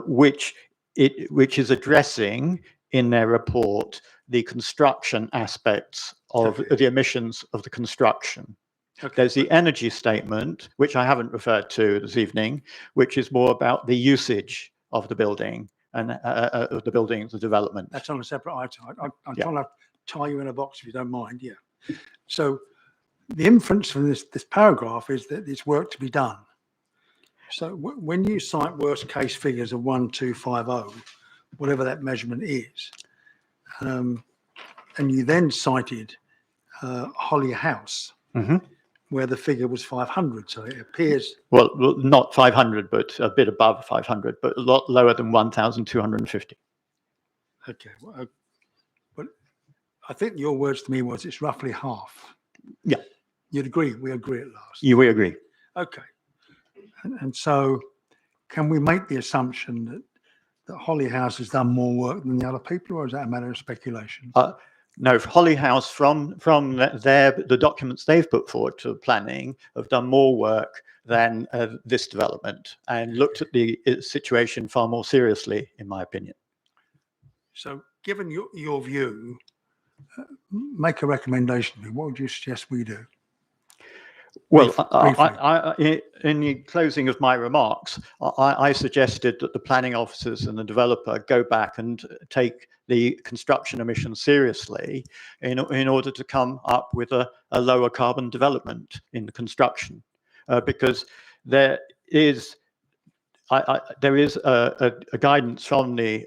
which is addressing in their report the construction aspects of the emissions of the construction. Okay. There's the energy statement, which I haven't referred to this evening, which is more about the usage of the building and of the building, the development. That's on a separate item. I'm Yeah. trying to tie you in a box if you don't mind. Yeah. So the inference from this paragraph is that it's work to be done. So when you cite worst case figures of 1250, whatever that measurement is, and you then cited Holly House, where the figure was 500. So it appears. Well, not 500, but a bit above 500, but a lot lower than 1,250. Okay. Well, but I think your words to me was it's roughly half. Yeah. You'd agree. We agree at last. We agree. Okay. And so can we make the assumption that Holly House has done more work than the other people, or is that a matter of speculation? No, Holly House, from the documents they've put forward to planning, have done more work than this development and looked at the situation far more seriously, in my opinion. So given your view, make a recommendation to me. What would you suggest we do? Well, Briefly. in the closing of my remarks, I suggested that the planning officers and the developer go back and take the construction emissions seriously in order to come up with a lower carbon development in the construction, because there is a guidance from the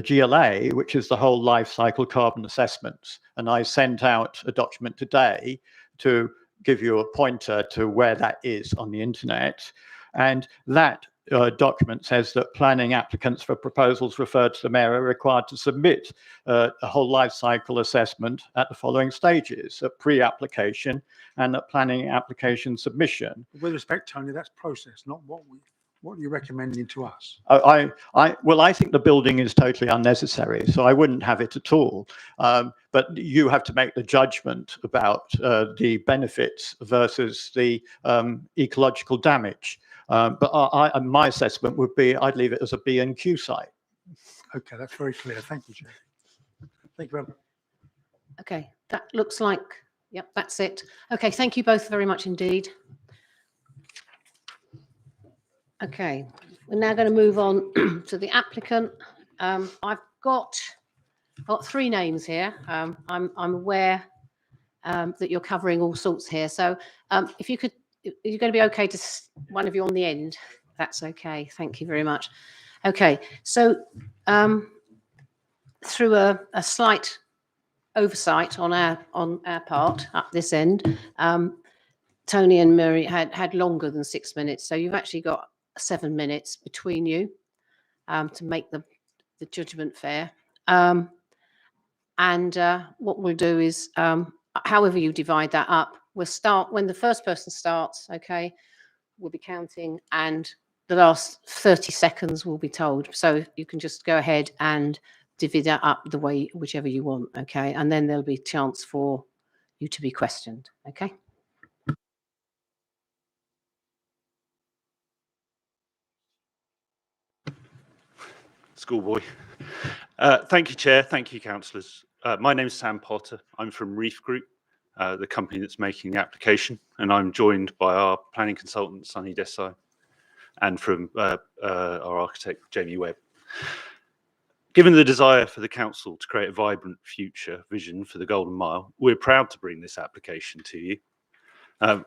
GLA, which is the whole life cycle carbon assessments, and I sent out a document today to give you a pointer to where that is on the internet. And that document says that planning applicants for proposals referred to the mayor are required to submit a whole life cycle assessment at the following stages: a pre-application and a planning application submission. With respect, Tony, that's process, not what are you recommending to us? Well, I think the building is totally unnecessary, so I wouldn't have it at all. But you have to make the judgment about the benefits versus the ecological damage. But my assessment would be I'd leave it as a B&Q site. Okay, that's very clear. Thank you, Chair. Thank you very much. Okay, that looks like, yep, that's it. Okay, thank you both very much indeed. Okay, we're now going to move on to the applicant. I've got 3 names here. I'm aware that you're covering all sorts here. So if you're going to be okay to one of you on the end, that's okay. Thank you very much. Okay, so through a slight oversight on our part up this end. Tony and Mary had longer than 6 minutes, so you've actually got 7 minutes between you to make the judgment fair. And what we'll do is, however you divide that up, we'll start when the first person starts. Okay, we'll be counting, and the last 30 seconds will be told. So you can just go ahead and divvy that up the way, whichever you want. Okay, and then there'll be a chance for you to be questioned. Okay. Schoolboy. Thank you, Chair. Thank you, councillors. My name is Sam Potter. I'm from Reef Group, the company that's making the application, and I'm joined by our planning consultant, Sunny Desai, and from our architect, Jamie Webb. Given the desire for the council to create a vibrant future vision for the Golden Mile, we're proud to bring this application to you.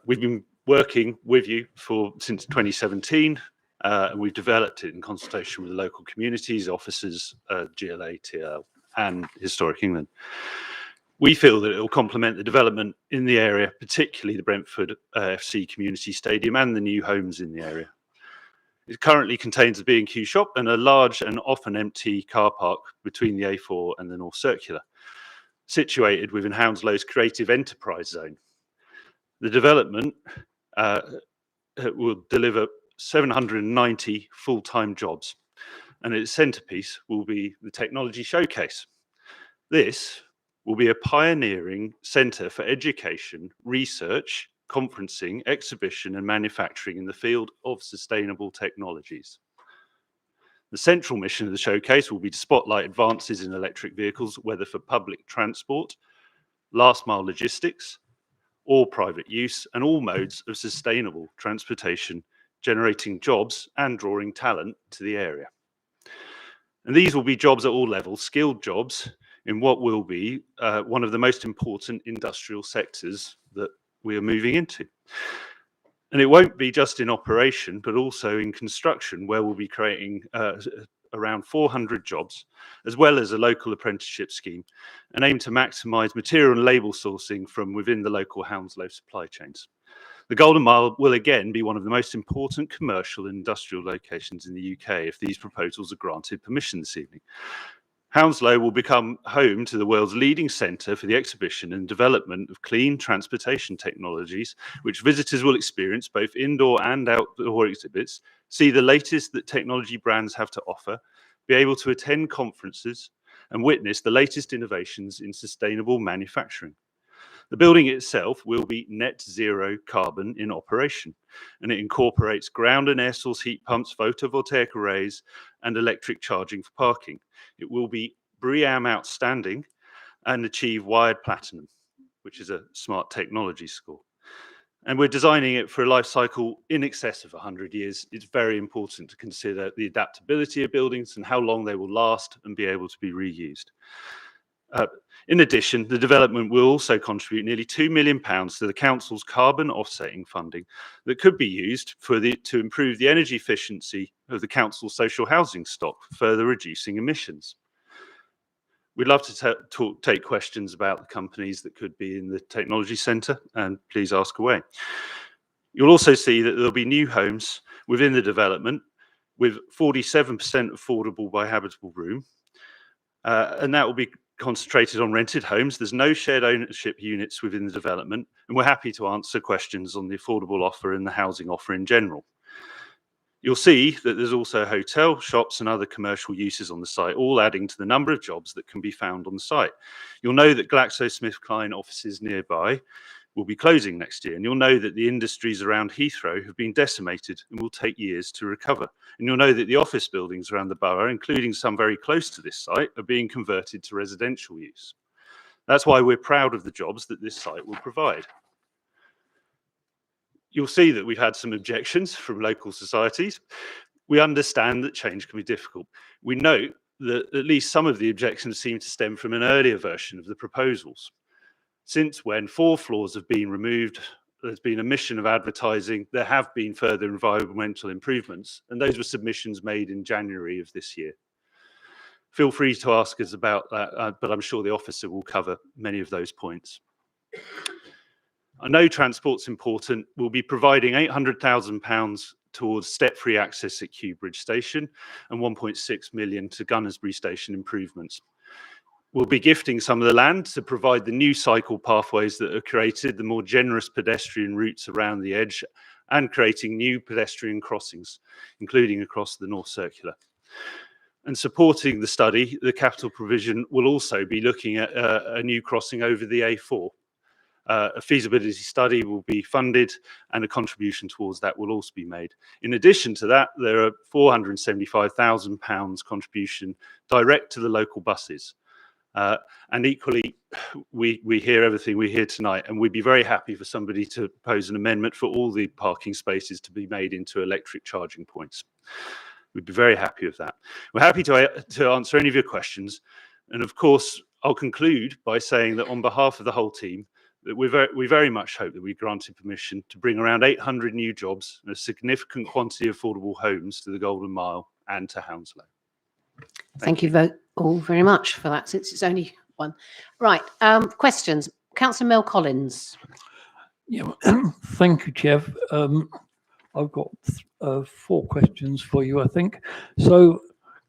We've been working with you since 2017. We've developed it in consultation with the local communities, officers, GLA, TL, and Historic England. We feel that it will complement the development in the area, particularly the Brentford FC Community Stadium and the new homes in the area. It currently contains a B&Q shop and a large and often empty car park between the A4 and the North Circular, situated within Hounslow's creative enterprise zone. The development will deliver 790 full-time jobs, and its centrepiece will be the technology showcase. This will be a pioneering centre for education, research, conferencing, exhibition and manufacturing in the field of sustainable technologies. The central mission of the showcase will be to spotlight advances in electric vehicles, whether for public transport, last mile logistics, or private use, and all modes of sustainable transportation, generating jobs and drawing talent to the area. And these will be jobs at all levels, skilled jobs in what will be one of the most important industrial sectors that we are moving into. And it won't be just in operation, but also in construction, where we'll be creating around 400 jobs, as well as a local apprenticeship scheme, and aim to maximise material and label sourcing from within the local Hounslow supply chains. The Golden Mile will again be one of the most important commercial and industrial locations in the UK if these proposals are granted permission this evening. Hounslow will become home to the world's leading centre for the exhibition and development of clean transportation technologies, which visitors will experience both indoor and outdoor exhibits, see the latest that technology brands have to offer, be able to attend conferences and witness the latest innovations in sustainable manufacturing. The building itself will be net zero carbon in operation, and it incorporates ground and air source heat pumps, photovoltaic arrays, and electric charging for parking. It will be BREEAM outstanding and achieve wired platinum, which is a smart technology score. And we're designing it for a life cycle in excess of 100 years. It's very important to consider the adaptability of buildings and how long they will last and be able to be reused. In addition, the development will also contribute nearly £2 million to the council's carbon offsetting funding that could be used to improve the energy efficiency of the council's social housing stock, further reducing emissions. We'd love to take questions about the companies that could be in the technology centre, and please ask away. You'll also see that there'll be new homes within the development with 47% affordable by habitable room, and that will be concentrated on rented homes. There's no shared ownership units within the development, and we're happy to answer questions on the affordable offer and the housing offer in general. You'll see that there's also a hotel, shops and other commercial uses on the site, all adding to the number of jobs that can be found on the site. You'll know that GlaxoSmithKline offices nearby will be closing next year, and you'll know that the industries around Heathrow have been decimated and will take years to recover. And you'll know that the office buildings around the borough, including some very close to this site, are being converted to residential use. That's why we're proud of the jobs that this site will provide. You'll see that we've had some objections from local societies. We understand that change can be difficult. We note that at least some of the objections seem to stem from an earlier version of the proposals. Since when 4 floors have been removed, there's been omission of advertising, there have been further environmental improvements, and those were submissions made in January of this year. Feel free to ask us about that, but I'm sure the officer will cover many of those points. I know transport's important. We'll be providing £800,000 towards step-free access at Kew Bridge Station and 1.6 million to Gunnersbury Station improvements. We'll be gifting some of the land to provide the new cycle pathways that are created, the more generous pedestrian routes around the edge, and creating new pedestrian crossings, including across the North Circular. And supporting the study, the capital provision will also be looking at a new crossing over the A4. A feasibility study will be funded and a contribution towards that will also be made. In addition to that, there are £475,000 contribution direct to the local buses. And equally, we hear everything we hear tonight, and we'd be very happy for somebody to propose an amendment for all the parking spaces to be made into electric charging points. We'd be very happy with that. We're happy to answer any of your questions. And of course, I'll conclude by saying that on behalf of the whole team, that we very much hope that we granted permission to bring around 800 new jobs and a significant quantity of affordable homes to the Golden Mile and to Hounslow. Thank you all very much for that, since it's only one. Right, questions. Councillor Mel Collins. Yeah, thank you, Chair. I've got 4 questions for you, I think. So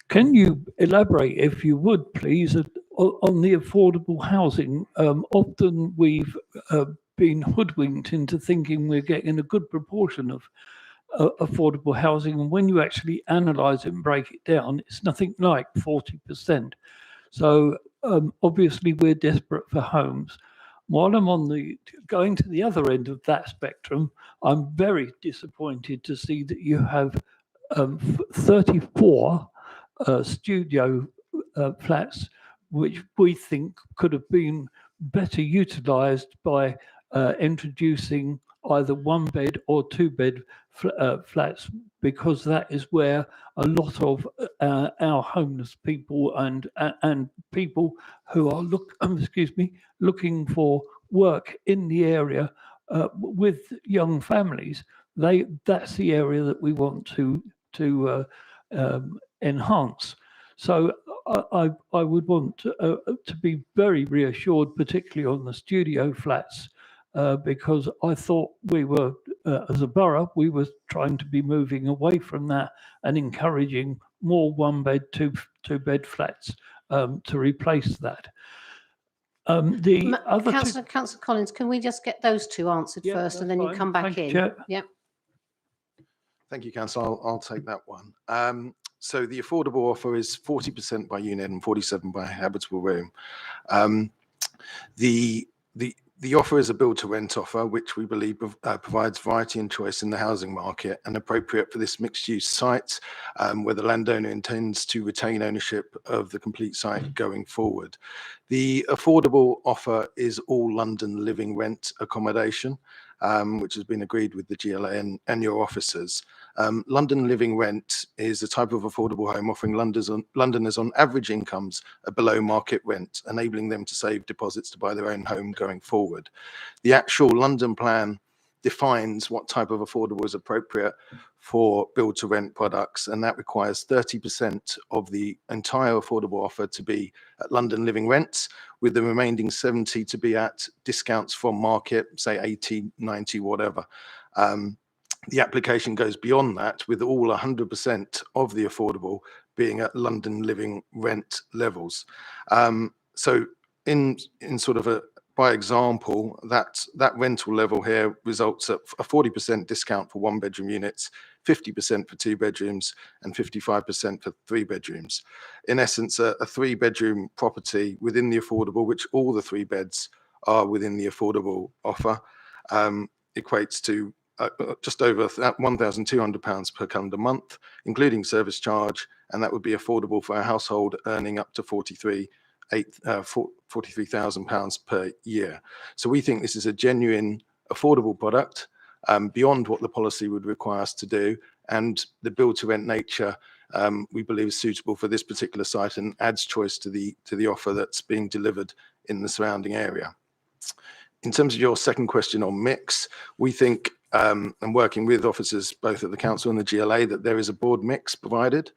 can you elaborate, if you would, please, on the affordable housing? Often we've been hoodwinked into thinking we're getting a good proportion of affordable housing, and when you actually analyse it and break it down, it's nothing like 40%. So obviously we're desperate for homes. While I'm going to the other end of that spectrum, I'm very disappointed to see that you have 34 studio flats, which we think could have been better utilised by introducing either 1-bed or 2-bed flats, because that is where a lot of our homeless people and people who are looking for work in the area with young families, that's the area that we want to enhance. So I would want to be very reassured, particularly on the studio flats, because I thought we were, as a borough, we were trying to be moving away from that and encouraging more 1-bed, 2-bed flats to replace that. Councillor Collins, can we just get those 2 answered first, and then you come back in? Yep. Thank you, Councillor. I'll take that one. So the affordable offer is 40% by unit and 47% by habitable room. The offer is a build-to-rent offer, which we believe provides variety and choice in the housing market and appropriate for this mixed-use site, where the landowner intends to retain ownership of the complete site going forward. The affordable offer is all London living rent accommodation, which has been agreed with the GLA and your officers. London living rent is a type of affordable home offering Londoners on average incomes a below market rent, enabling them to save deposits to buy their own home going forward. The actual London plan defines what type of affordable is appropriate for build to rent products, and that requires 30% of the entire affordable offer to be at London living rents, with the remaining 70 to be at discounts from market, say 80, 90, whatever. The application goes beyond that, with all 100% of the affordable being at London living rent levels. So in sort of by example, that rental level here results at a 40% discount for 1-bedroom units, 50% for 2 bedrooms, and 55% for 3 bedrooms. In essence, a 3-bedroom property within the affordable, which all the 3 beds are within the affordable offer, equates to just over £1,200 per calendar month, including service charge, and that would be affordable for a household earning up to £43,000 per year. So we think this is a genuine affordable product, beyond what the policy would require us to do, and the build to rent nature we believe is suitable for this particular site and adds choice to the offer that's being delivered in the surrounding area. In terms of your second question on mix, we think, and working with officers both at the council and the GLA, that there is a broad mix provided.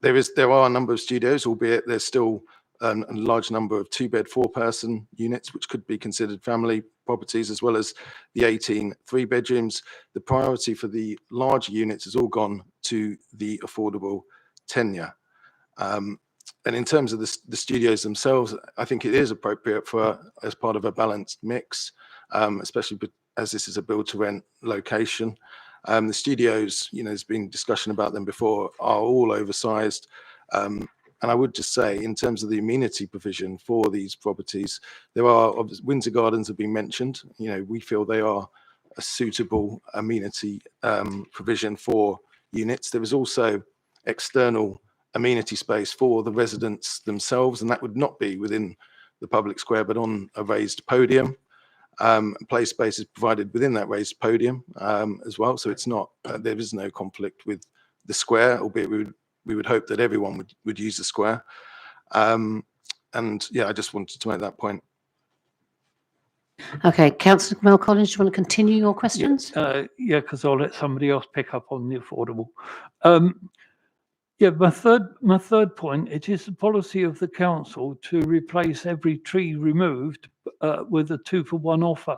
there are a number of studios, albeit there's still a large number of 2-bed, 4-person units, which could be considered family properties, as well as the 18 3-bedrooms. The priority for the larger units has all gone to the affordable tenure. And in terms of the studios themselves, I think it is appropriate for as part of a balanced mix, especially as this is a build-to-rent location. The studios, there's been discussion about them before, are all oversized. And I would just say, in terms of the amenity provision for these properties, Windsor Gardens have been mentioned. We feel they are a suitable amenity provision for units. There is also external amenity space for the residents themselves, and that would not be within the public square, but on a raised podium. Play space is provided within that raised podium as well, so it's not there is no conflict with the square, albeit we would hope that everyone would use the square. And yeah, I just wanted to make that point. Okay, Councillor Mel Collins, do you want to continue your questions? Yeah, because I'll let somebody else pick up on the affordable. Yeah, my third point, it is the policy of the council to replace every tree removed with a 2-for-1 offer.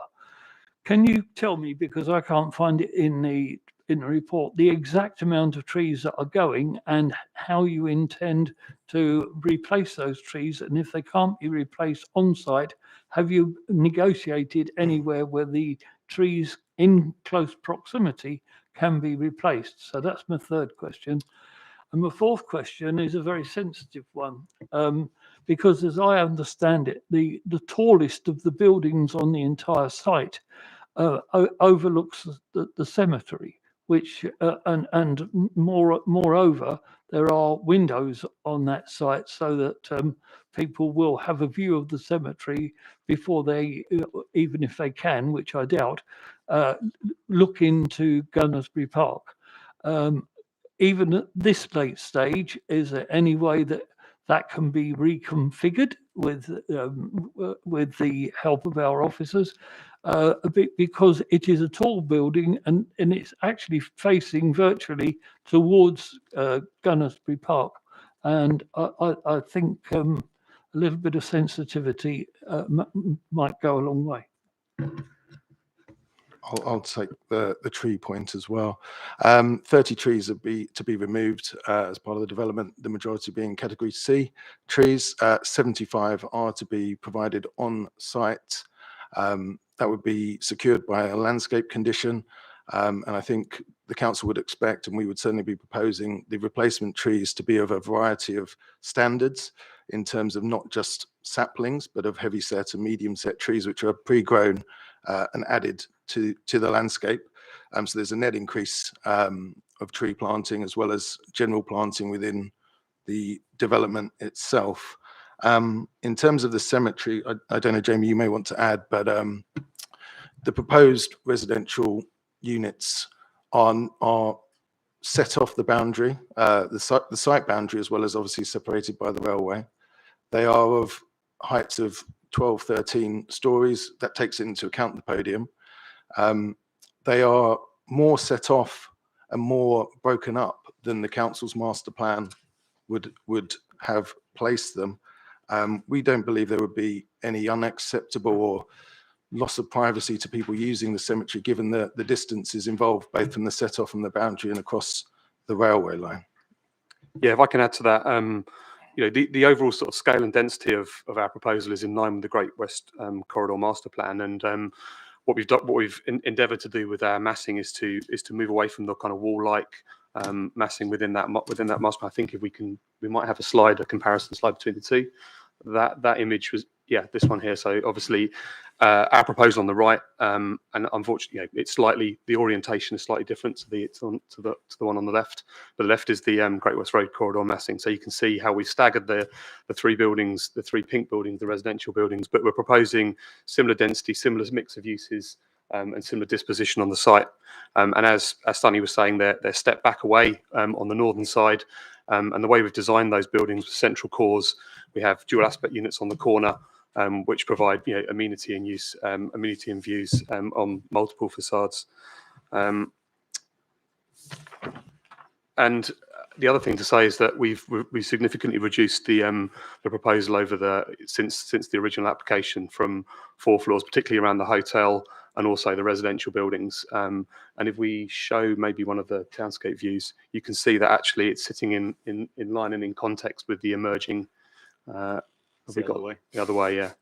Can you tell me, because I can't find it in the report, the exact amount of trees that are going and how you intend to replace those trees? And if they can't be replaced on site, have you negotiated anywhere where the trees in close proximity can be replaced? So that's my third question. And my fourth question is a very sensitive one, because as I understand it, the tallest of the buildings on the entire site overlooks the cemetery, which and moreover, there are windows on that site so that people will have a view of the cemetery before they, even if they can, which I doubt, look into Gunnersbury Park. Even at this late stage, is there any way that can be reconfigured with the help of our officers? Because it is a tall building and it's actually facing virtually towards Gunnersbury Park. And I think a little bit of sensitivity might go a long way. I'll take the tree point as well. 30 trees to be removed as part of the development, the majority being category C trees. 75 are to be provided on site. That would be secured by a landscape condition. And I think the council would expect, and we would certainly be proposing, the replacement trees to be of a variety of standards in terms of not just saplings, but of heavy set and medium set trees, which are pre-grown and added to the landscape. So there's a net increase of tree planting as well as general planting within the development itself. In terms of the cemetery, I don't know, Jamie, you may want to add, but the proposed residential units are set off the boundary, the site boundary, as well as obviously separated by the railway. They are of heights of 12, 13 stories. That takes into account the podium. They are more set off and more broken up than the council's master plan would have placed them. We don't believe there would be any unacceptable or loss of privacy to people using the cemetery, given the distances involved, both from the set off and the boundary and across the railway line. Yeah, if I can add to that, the overall sort of scale and density of our proposal is in line with the Great West Corridor Master Plan, and what we've endeavoured to do with our massing is to move away from the kind of wall-like massing within that master plan. I think if we might have a comparison slide between the two. That image was, yeah, this one here. So obviously our proposal on the right, and unfortunately, it's slightly, the orientation is slightly different to the one on the left. But the left is the Great West Road Corridor massing. So you can see how we staggered the three buildings, the three pink buildings, the residential buildings. But we're proposing similar density, similar mix of uses, and similar disposition on the site. And as Sunny was saying, they're stepped back away on the northern side. And the way we've designed those buildings with central cores, we have dual aspect units on the corner, which provide amenity and use, amenity and views on multiple facades. And The other thing to say is that we've significantly reduced the proposal over since the original application from 4 floors, particularly around the hotel and also the residential buildings. And if we show maybe one of the townscape views, you can see that actually it's sitting in line and in context with the emerging. Have we got the other way? Yeah.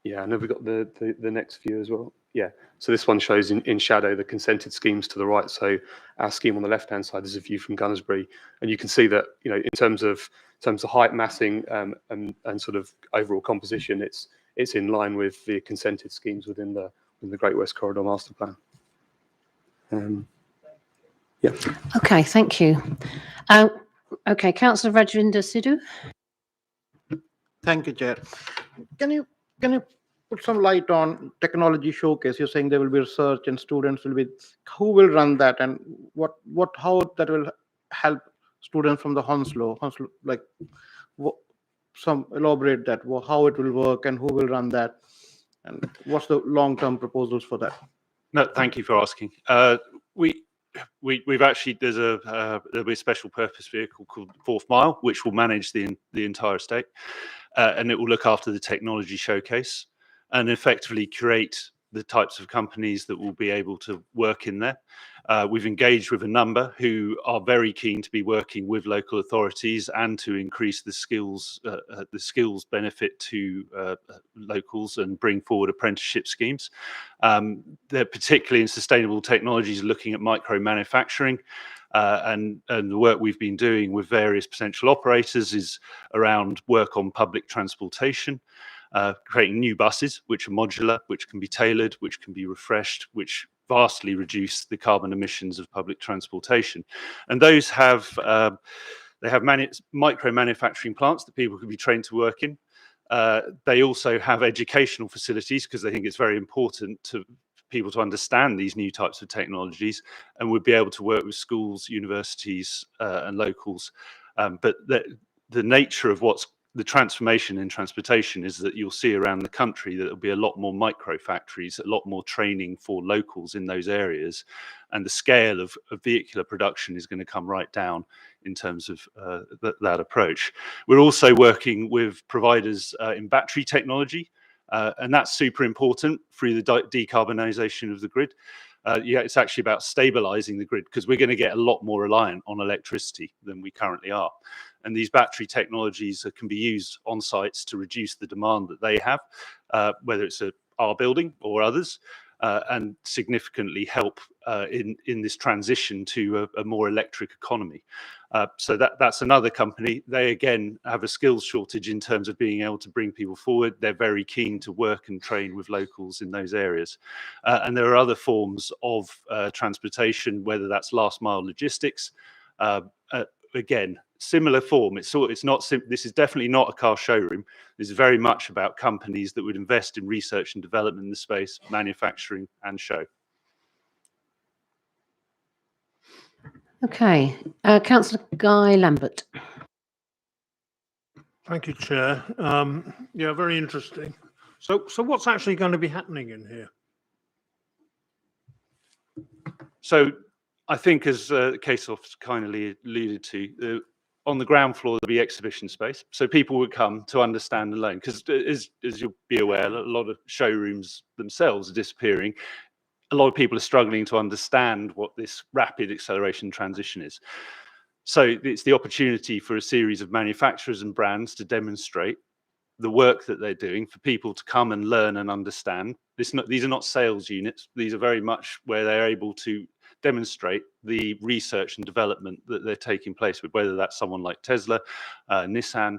Yeah, and have we got the next view as well? Yeah. So this one shows in shadow the consented schemes to the right. So our scheme on the left-hand side is a view from Gunnersbury, and you can see that in terms of height, massing, and sort of overall composition, it's in line with the consented schemes within the Great West Corridor Master Plan. Yeah. Okay, thank you. Okay, Councillor Rajvinder Sidhu. Thank you, Chair. Can you put some light on technology showcase? You're saying there will be research and students will be. Who will run that, and how that will help students from the Hounslow? Like, elaborate that. How it will work and who will run that, and what's the long-term proposals for that? No, thank you for asking. We've actually there'll be a special purpose vehicle called Fourth Mile, which will manage the entire estate, and it will look after the technology showcase and effectively create the types of companies that will be able to work in there. We've engaged with a number who are very keen to be working with local authorities and to increase the skills benefit to locals and bring forward apprenticeship schemes. They're particularly in sustainable technologies, looking at micro manufacturing. And the work we've been doing with various potential operators is around work on public transportation, creating new buses which are modular, which can be tailored, which can be refreshed, which vastly reduce the carbon emissions of public transportation. And those have micro manufacturing plants that people can be trained to work in. They also have educational facilities because they think it's very important to people to understand these new types of technologies, and would be able to work with schools, universities, and locals. But the nature of what's the transformation in transportation is that you'll see around the country that there'll be a lot more micro factories, a lot more training for locals in those areas, and the scale of vehicular production is going to come right down in terms of that approach. We're also working with providers in battery technology, and that's super important through the decarbonisation of the grid. It's actually about stabilising the grid, because we're going to get a lot more reliant on electricity than we currently are. And these battery technologies can be used on sites to reduce the demand that they have, whether it's our building or others, and significantly help in this transition to a more electric economy. So that's another company. They again have a skills shortage in terms of being able to bring people forward. They're very keen to work and train with locals in those areas. And there are other forms of transportation, whether that's last mile logistics. Again, similar form. This is definitely not a car showroom. This is very much about companies that would invest in research and development in the space, manufacturing and show. Okay, Councillor Guy Lambert. Thank you, Chair. Yeah, very interesting. So what's actually going to be happening in here? So I think, as Kasoff kindly alluded to, on the ground floor there'll be exhibition space, so people would come to understand and learn, because as you'll be aware, a lot of showrooms themselves are disappearing. A lot of people are struggling to understand what this rapid acceleration transition is. So it's the opportunity for a series of manufacturers and brands to demonstrate the work that they're doing, for people to come and learn and understand. These are not sales units. These are very much where they're able to demonstrate the research and development that they're taking place with, whether that's someone like Tesla, Nissan,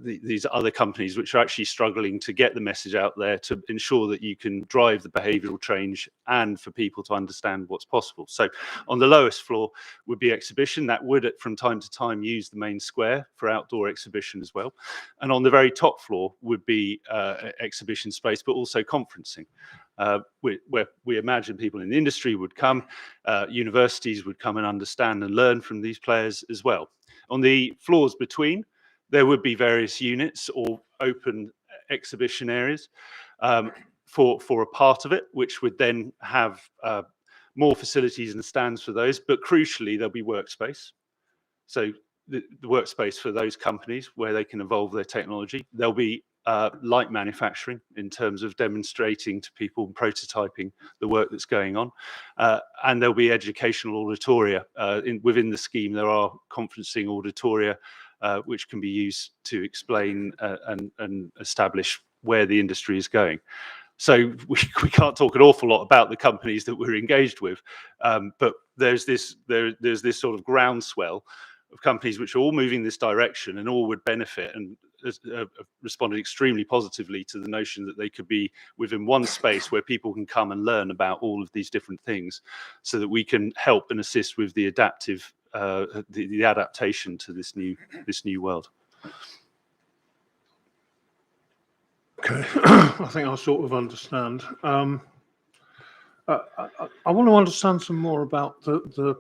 these other companies which are actually struggling to get the message out there to ensure that you can drive the behavioural change and for people to understand what's possible. So on the lowest floor would be exhibition. That would from time to time use the main square for outdoor exhibition as well. And on the very top floor would be exhibition space, but also conferencing. Where we imagine people in the industry would come, universities would come and understand and learn from these players as well. On the floors between, there would be various units or open exhibition areas for a part of it, which would then have more facilities and stands for those, but crucially, there'll be workspace. So the workspace for those companies where they can evolve their technology. There'll be light manufacturing in terms of demonstrating to people and prototyping the work that's going on. And there'll be educational auditoria. Within the scheme, there are conferencing auditoria which can be used to explain and establish where the industry is going. So we can't talk an awful lot about the companies that we're engaged with, but there's this sort of groundswell of companies which are all moving this direction and all would benefit and responded extremely positively to the notion that they could be within one space where people can come and learn about all of these different things, so that we can help and assist with the adaptive the adaptation to this new world. Okay, I think I sort of understand. I want to understand some more about the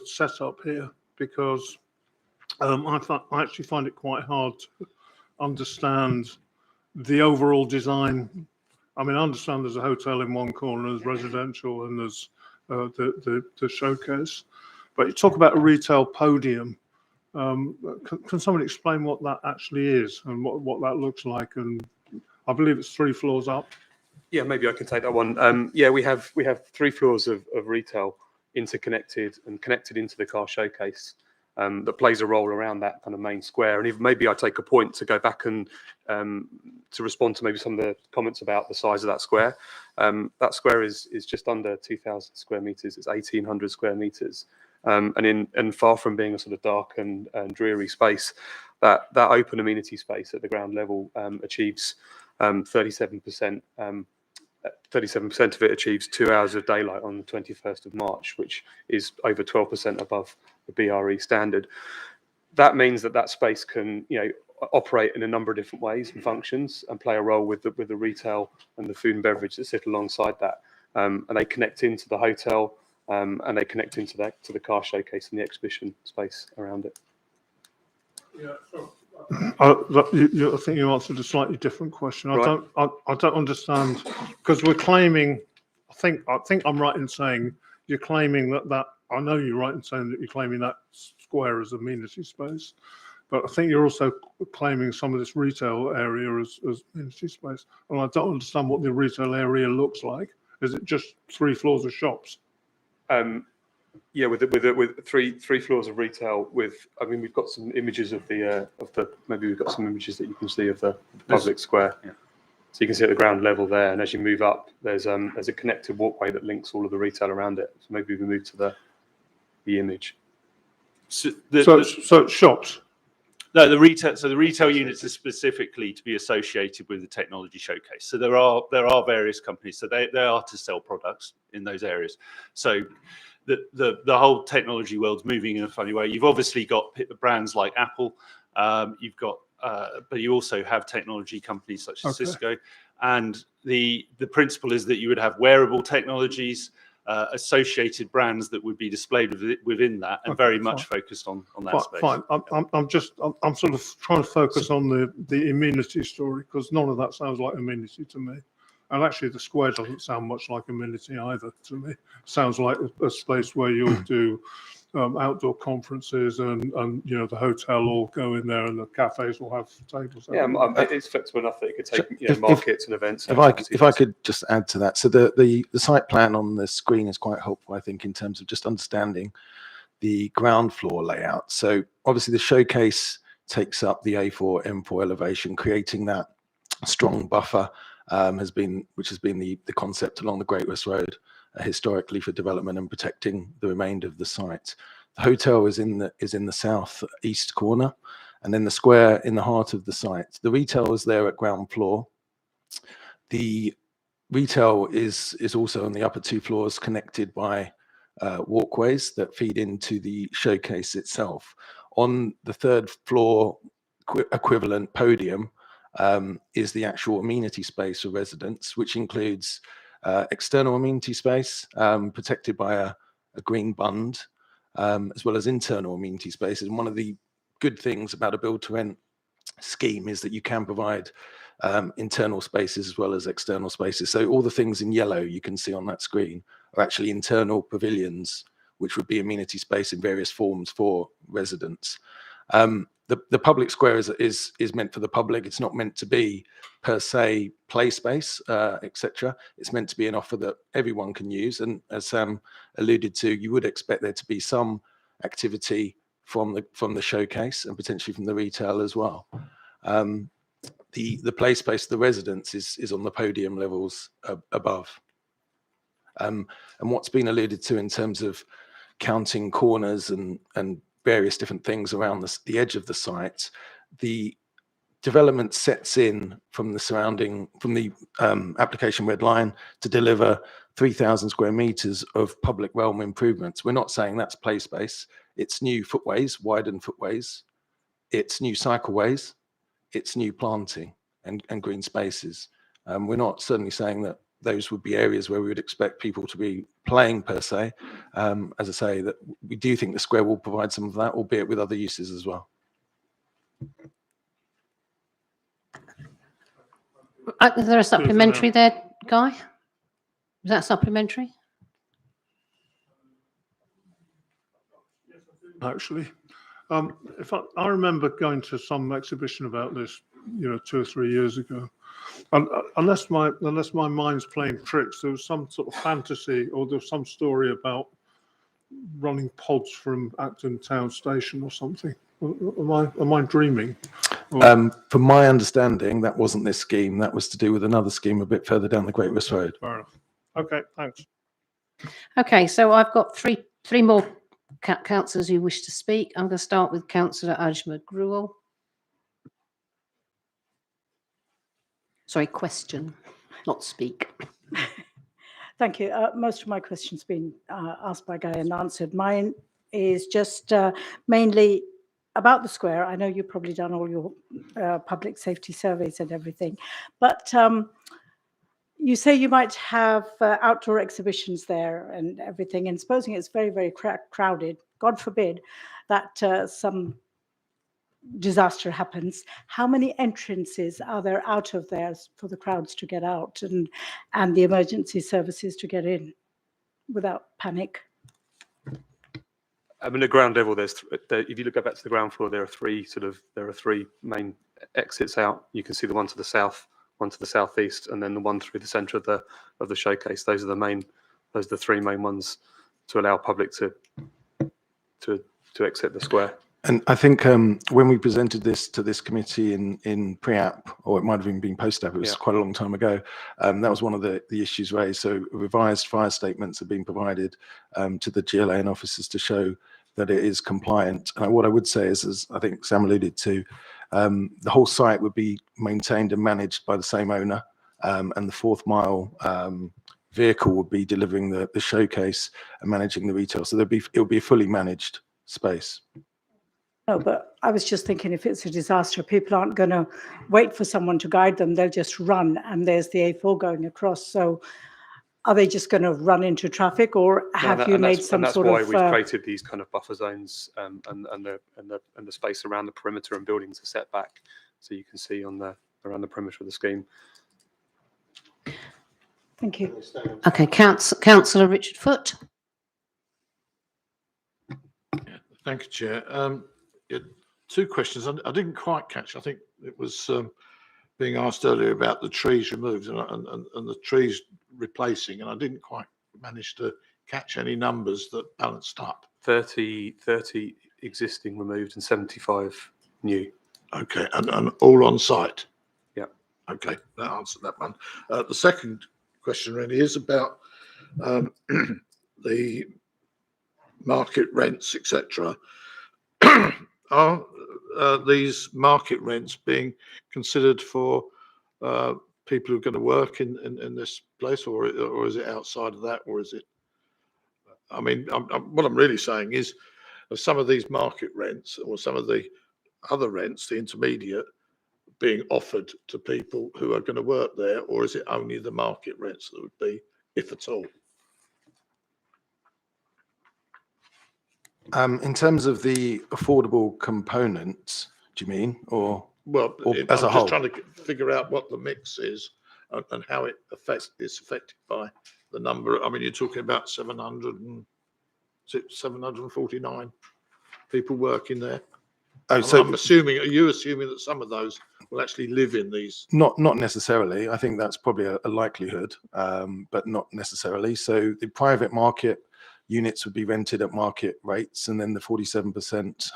setup here, because I actually find it quite hard to understand the overall design. I mean, I understand there's a hotel in one corner, there's residential, and there's the showcase. But you talk about a retail podium. Can somebody explain what that actually is and what that looks like? And I believe it's 3 floors up. Yeah, maybe I can take that one. Yeah, we have 3 floors of retail interconnected and connected into the car showcase. That plays a role around that kind of main square. And even maybe I take a point to go back and to respond to maybe some of the comments about the size of that square. That square is just under 2,000 square meters. It's 1,800 square meters. And far from being a sort of dark and dreary space, that open amenity space at the ground level achieves 37%. 37% of it achieves 2 hours of daylight on the 21st of March, which is over 12% above the BRE standard. That means that space can, operate in a number of different ways and functions and play a role with the retail and the food and beverage that sit alongside that. And they connect into the hotel and they connect into the car showcase and the exhibition space around it. Yeah, sure. I think you answered a slightly different question. Right. I don't understand, because we're claiming. I think I'm right in saying you're claiming that. I know you're right in saying that you're claiming that square as amenity space, but I think you're also claiming some of this retail area as amenity space. And I don't understand what the retail area looks like. Is it just 3 floors of shops? Yeah, with 3 floors of retail. We've got some images of maybe we've got some images that you can see of the public square. Yeah. So you can see at the ground level there, and as you move up, there's a connected walkway that links all of the retail around it. So maybe we can move to the image. So it's shops. No, the retail units are specifically to be associated with the technology showcase. So there are various companies. So they are to sell products in those areas. So the whole technology world's moving in a funny way. You've obviously got brands like Apple. You've got, but you also have technology companies such as Cisco. And the principle is that you would have wearable technologies, associated brands that would be displayed within that, and very much focused on that space. Fine. I'm sort of trying to focus on the amenity story, because none of that sounds like amenity to me. And actually, the square doesn't sound much like amenity either to me. It sounds like a space where you'll do outdoor conferences, and the hotel will go in there, and the cafes will have tables. Yeah, it's flexible enough that it could take markets and events. If I could just add to that, so the site plan on the screen is quite helpful, I think, in terms of just understanding the ground floor layout. So obviously, the showcase takes up the A4, M4 elevation, creating that strong buffer. Which has been the concept along the Great West Road historically for development and protecting the remainder of the site. The hotel is in the south east corner, and then the square in the heart of the site. The retail is there at ground floor. The retail is also on the upper 2 floors, connected by walkways that feed into the showcase itself. On the 3rd floor equivalent podium is the actual amenity space for residents, which includes external amenity space protected by a green bund, as well as internal amenity spaces. And one of the good things about a build-to-rent scheme is that you can provide internal spaces as well as external spaces. So all the things in yellow you can see on that screen are actually internal pavilions, which would be amenity space in various forms for residents. The public square is meant for the public. It's not meant to be per se play space, etc. It's meant to be an offer that everyone can use. And as Sam alluded to, you would expect there to be some activity from the showcase and potentially from the retail as well. The play space of the residents is on the podium levels above. And what's been alluded to in terms of counting corners and various different things around the edge of the site, the development sets in from the application red line to deliver 3,000 square meters of public realm improvements. We're not saying that's play space. It's new footways, widened footways. It's new cycleways. It's new planting and green spaces. We're not certainly saying that those would be areas where we would expect people to be playing per se. As I say, that we do think the square will provide some of that, albeit with other uses as well. Is there a supplementary there, Guy? Is that supplementary? Actually, if I remember going to some exhibition about this, 2 or 3 years ago, and unless my mind's playing tricks, there was some sort of fantasy, or there was some story about running pods from Acton Town Station or something. Am I dreaming? From my understanding, that wasn't this scheme. That was to do with another scheme a bit further down the Great West Road. Fair enough. Okay, thanks. Okay, so I've got three more councillors who wish to speak. I'm going to start with Councillor Ajmer-Gruel. Sorry, question, not speak. Thank you. Most of my questions have been asked by Guy and answered. Mine is just mainly about the square. I know you've probably done all your public safety surveys and everything, but you say you might have outdoor exhibitions there and everything, and supposing it's very, very crowded, God forbid that some disaster happens, how many entrances are there out of there for the crowds to get out and the emergency services to get in without panic? I mean, at ground level, if you look back to the ground floor, there are three main exits out. You can see the one to the south, one to the southeast, and then the one through the centre of the showcase. Those are the three main ones to allow public to exit the square. And I think when we presented this to this committee in pre-app, or it might have even been post-app, it was quite a long time ago, that was one of the issues raised. So revised fire statements have been provided to the GLA and officers to show that it is compliant. And what I would say is, as I think Sam alluded to, the whole site would be maintained and managed by the same owner, and the fourth mile vehicle would be delivering the showcase and managing the retail. So it would be a fully managed space. No, but I was just thinking, if it's a disaster, people aren't going to wait for someone to guide them. They'll just run, and there's the A4 going across. So are they just going to run into traffic, or have you made some sort of... And that's why we've created these kind of buffer zones, and the space around the perimeter and buildings are set back, so you can see around the perimeter of the scheme. Thank you. Okay, Councillor Richard Foote. Thank you, Chair. Two questions. I didn't quite catch. I think it was being asked earlier about the trees removed and the trees replacing, and I didn't quite manage to catch any numbers that balanced up. 30 existing removed and 75 new. Okay, and all on site? Yeah. Okay, that answered that one. The second question really is about the market rents, etc. Are these market rents being considered for people who are going to work in this place, or is it outside of that, or is it? I mean, what I'm really saying is, of some of these market rents or some of the other rents, the intermediate, being offered to people who are going to work there, or is it only the market rents that would be, if at all? In terms of the affordable components, do you mean, or as a whole? I'm just trying to figure out what the mix is and how it is affected by the number. I mean, you're talking about 749 people working there. Oh, so I'm assuming, are you assuming that some of those will actually live in these? not necessarily. I think that's probably a likelihood, but not necessarily. So the private market units would be rented at market rates, and then the 47%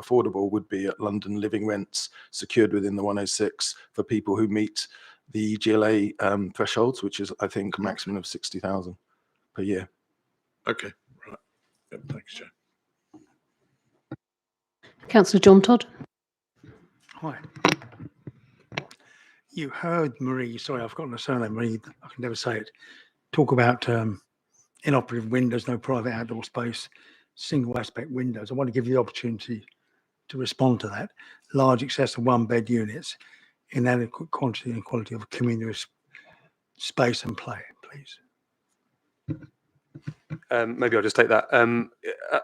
affordable would be at London living rents secured within the 106 for people who meet the GLA thresholds, which is, I think, a maximum of 60,000 per year. Okay, right. Yep, thanks, Chair. Councillor John Todd. Hi. You heard Marie, sorry, I've forgotten her surname, Marie, I can never say it, talk about inoperative windows, no private outdoor space, single aspect windows. I want to give you the opportunity to respond to that. Large excess of 1-bed units, inadequate quantity and quality of communal space and play, please. Maybe I'll just take that.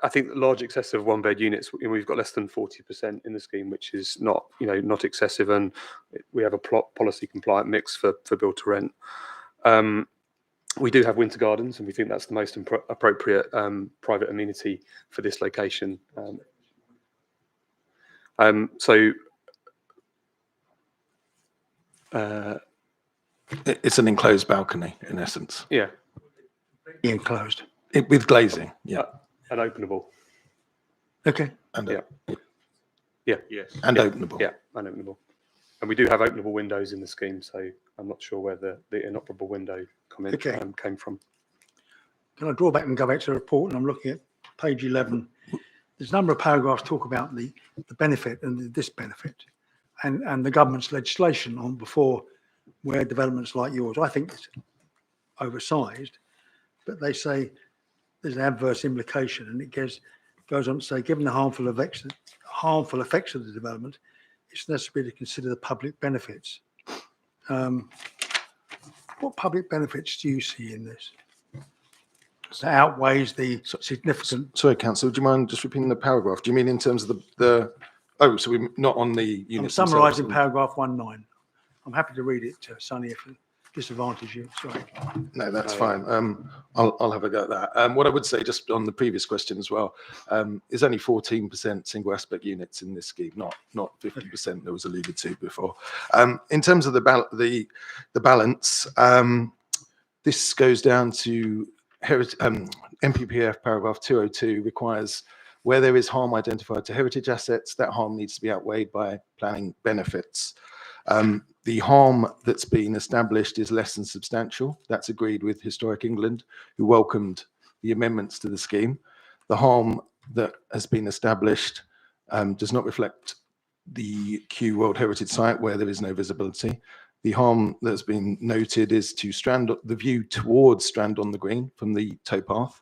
I think large excessive 1-bed units, we've got less than 40% in the scheme, which is not, not excessive, and we have a policy compliant mix for build to rent. We do have winter gardens, and we think that's the most appropriate private amenity for this location. It's an enclosed balcony, in essence. Yeah. Enclosed. With glazing, yeah. And openable. Okay. And yeah. Yes. And openable. Yeah, and openable. And we do have openable windows in the scheme, so I'm not sure where the inoperable window comment came from. Can I draw back and go back to the report? And I'm looking at page 11. There's a number of paragraphs talk about the benefit and the disbenefit, and the government's legislation on before where developments like yours, I think it's oversized, but they say there's an adverse implication, and it goes on to say, given the harmful effects of the development, it's necessary to consider the public benefits. What public benefits do you see in this? That outweighs the significant. Sorry, Councillor, do you mind just repeating the paragraph? Do you mean in terms of the oh, so we're not on the units? I'm summarising paragraph 1.9. I'm happy to read it, Sonny, if it disadvantages you. Sorry. No, that's fine. I'll have a go at that. What I would say, just on the previous question as well, is only 14% single aspect units in this scheme, not 50% that was alluded to before. In terms of the balance, this goes down to MPPF paragraph 202 requires where there is harm identified to heritage assets, that harm needs to be outweighed by planning benefits. The harm that's been established is less than substantial. That's agreed with Historic England, who welcomed the amendments to the scheme. The harm that has been established does not reflect the Kew World Heritage Site where there is no visibility. The harm that's been noted is to the view towards Strand on the Green from the towpath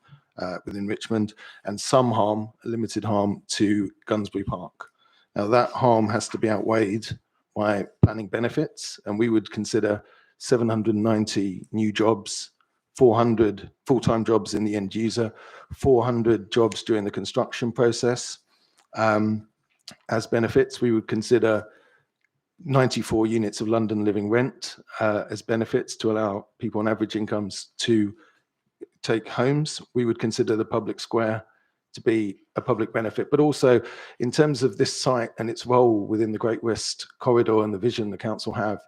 within Richmond, and some harm, limited harm, to Gunsbury Park. Now that harm has to be outweighed by planning benefits, and we would consider 790 new jobs, 400 full-time jobs in the end user, 400 jobs during the construction process. As benefits, we would consider 94 units of London living rent as benefits to allow people on average incomes to take homes. We would consider the public square to be a public benefit, but also in terms of this site and its role within the Great West Corridor and the vision the council have,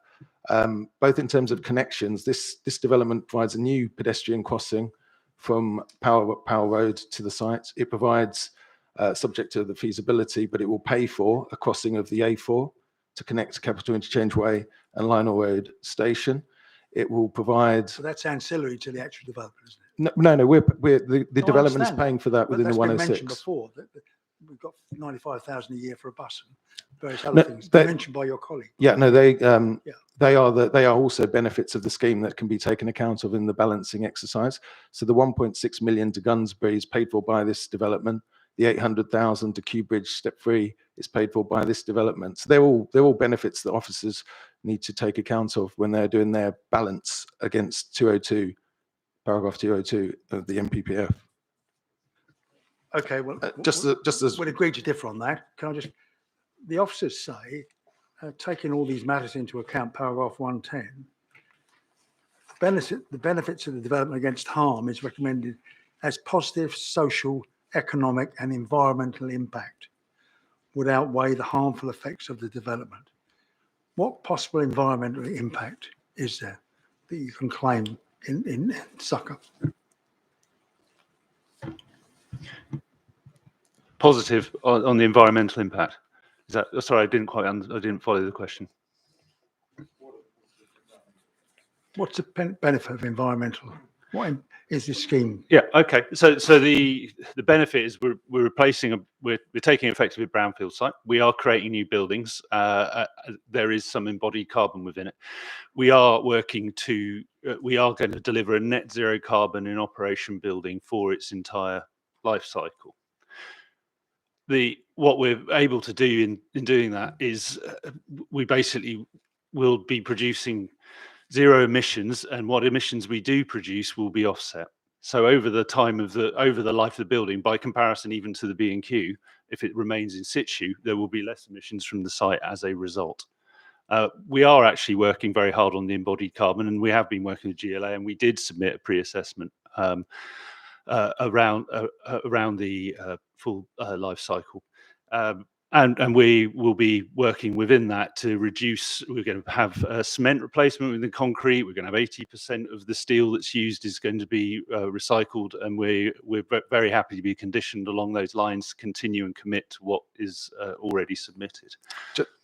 both in terms of connections, this development provides a new pedestrian crossing from Power Road to the site. It provides, subject to the feasibility, but it will pay for a crossing of the A4 to connect Capital Interchange Way and Lionel Road Station. It will provide. So that's ancillary to the actual development, isn't it? No. The development is paying for that within the 106. Been mentioned before that we've got 95,000 a year for a bus and various other things mentioned by your colleague. Yeah, no, they are also benefits of the scheme that can be taken account of in the balancing exercise. So the 1.6 million to Gunsbury is paid for by this development. The 800,000 to Kew Bridge Step 3 is paid for by this development. So they're all benefits that officers need to take account of when they're doing their balance against 202, paragraph 202 of the MPPF. Okay, well, just as we'll agree to differ on that. Can I just? The officers say, taking all these matters into account, paragraph 110, the benefits of the development against harm is recommended as positive social, economic and environmental impact would outweigh the harmful effects of the development. What possible environmental impact is there that you can claim in Sucker? Positive on the environmental impact. Is that, sorry, I didn't follow the question. What's the benefit of environmental? What is this scheme? Yeah. Okay. So the benefit is we're replacing we're taking effectively a brownfield site. We are creating new buildings. There is some embodied carbon within it. We are working to we are going to deliver a net zero carbon in operation building for its entire life cycle. What we're able to do in doing that is we basically will be producing zero emissions, and what emissions we do produce will be offset. So over the time of over the life of the building, by comparison even to the B&Q, if it remains in situ, there will be less emissions from the site as a result. We are actually working very hard on the embodied carbon, and we have been working with GLA, and we did submit a pre-assessment around the full life cycle. And we will be working within that to reduce. We're going to have cement replacement with the concrete. We're going to have 80% of the steel that's used is going to be recycled, and we're very happy to be conditioned along those lines to continue and commit to what is already submitted.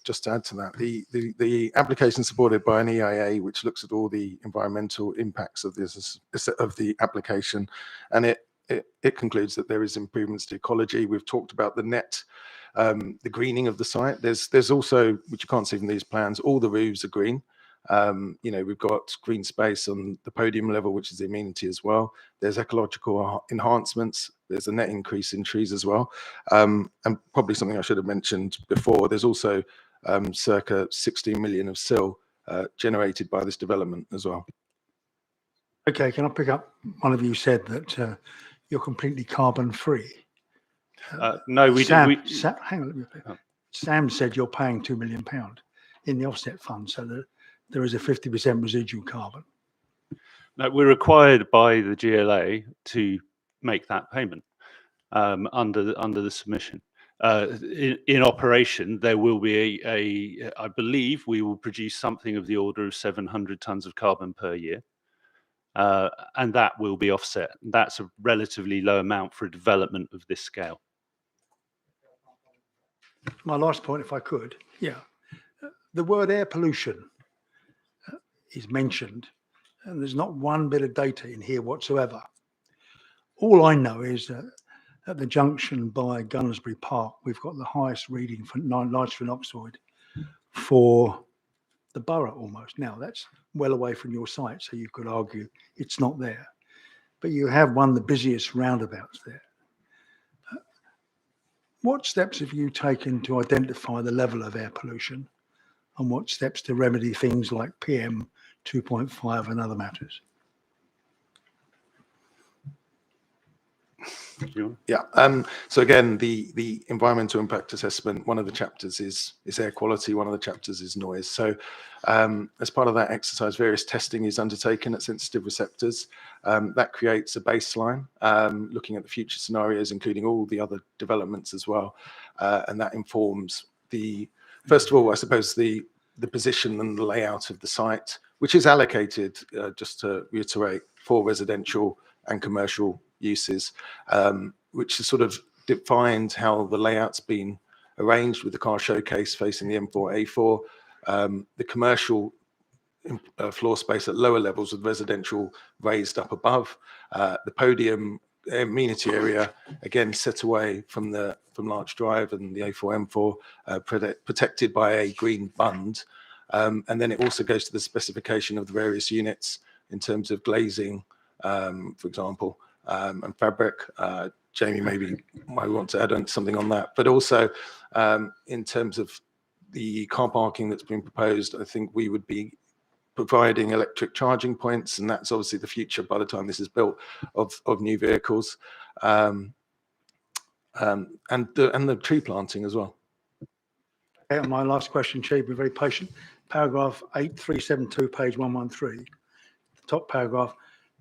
Just to add to that, the application supported by an EIA, which looks at all the environmental impacts of the application, and it concludes that there is improvements to ecology. We've talked about the net. The greening of the site. There's also, which you can't see from these plans, all the roofs are green. We've got green space on the podium level, which is the amenity as well. There's ecological enhancements. There's a net increase in trees as well. And probably something I should have mentioned before, there's also circa 16 million of SIL generated by this development as well. Okay, can I pick up? One of you said that you're completely carbon free. No, we Sam, did. hang on. Sam said you're paying £2 million in the offset fund, so that there is a 50% residual carbon. No, we're required by the GLA to make that payment under the submission. In operation, there will be I believe we will produce something of the order of 700 tons of carbon per year. And that will be offset. That's a relatively low amount for a development of this scale. My last point, if I could, the word air pollution is mentioned, and there's not one bit of data in here whatsoever. All I know is that at the junction by Gunnersbury Park, we've got the highest reading for nitrogen oxide for the borough almost. Now, that's well away from your site, so you could argue it's not there. But you have one of the busiest roundabouts there. What steps have you taken to identify the level of air pollution, and what steps to remedy things like PM 2.5 and other matters? Yeah. So again, the environmental impact assessment, one of the chapters is air quality, one of the chapters is noise. So as part of that exercise, various testing is undertaken at sensitive receptors. That creates a baseline, looking at the future scenarios, including all the other developments as well. And that informs first of all, I suppose, the position and the layout of the site, which is allocated, just to reiterate, for residential and commercial uses, which is sort of defined how the layout's been arranged with the car showcase facing the M4, A4, the commercial floor space at lower levels with residential raised up above, the podium amenity area, again, set away from Larch Drive and the A4, M4, protected by a green bund. And then it also goes to the specification of the various units in terms of glazing, for example, and fabric. Jamie maybe might want to add on something on that, but also in terms of the car parking that's been proposed, I think we would be providing electric charging points, and that's obviously the future by the time this is built of new vehicles, and the tree planting as well. Okay, and my last question, Chief, be very patient. Paragraph 8372, page 113. top paragraph,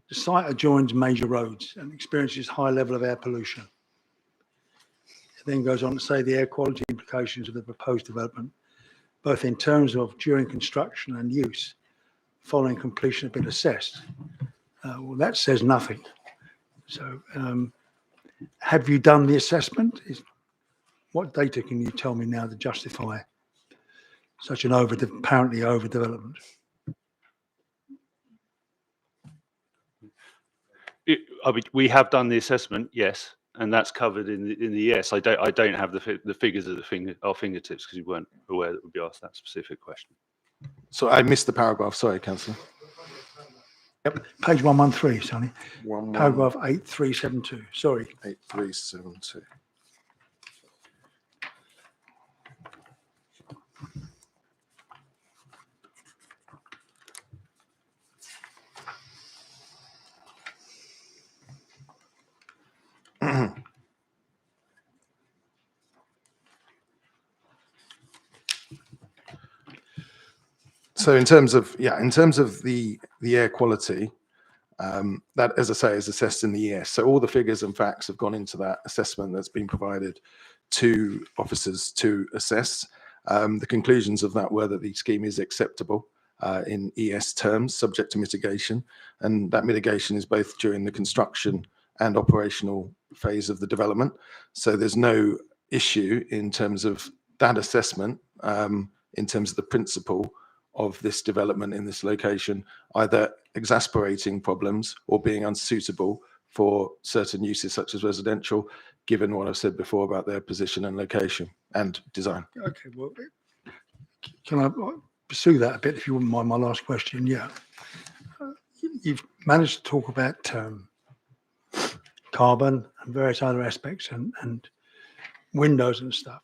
the site adjoins major roads and experiences high level of air pollution. It then goes on to say the air quality implications of the proposed development, both in terms of during construction and use, following completion have been assessed. Well, that says nothing. So have you done the assessment? What data can you tell me now to justify such an apparently overdevelopment? We have done the assessment, yes, and that's covered in the yes. I don't have the figures at our fingertips because you weren't aware that we'd be asked that specific question. So I missed the paragraph. Sorry, Councillor. Yep, page 113, Sonny. 11 Paragraph 8372. Sorry. 8372. So in terms of the air quality, that, as I say, is assessed in the ES. So all the figures and facts have gone into that assessment that's been provided to officers to assess. The conclusions of that were that the scheme is acceptable in ES terms, subject to mitigation, and that mitigation is both during the construction and operational phase of the development. So there's no issue in terms of that assessment, in terms of the principle of this development in this location, either exasperating problems or being unsuitable for certain uses such as residential, given what I've said before about their position and location and design. Okay, well, can I pursue that a bit, if you wouldn't mind, my last question? Yeah. You've managed to talk about carbon and various other aspects and windows and stuff,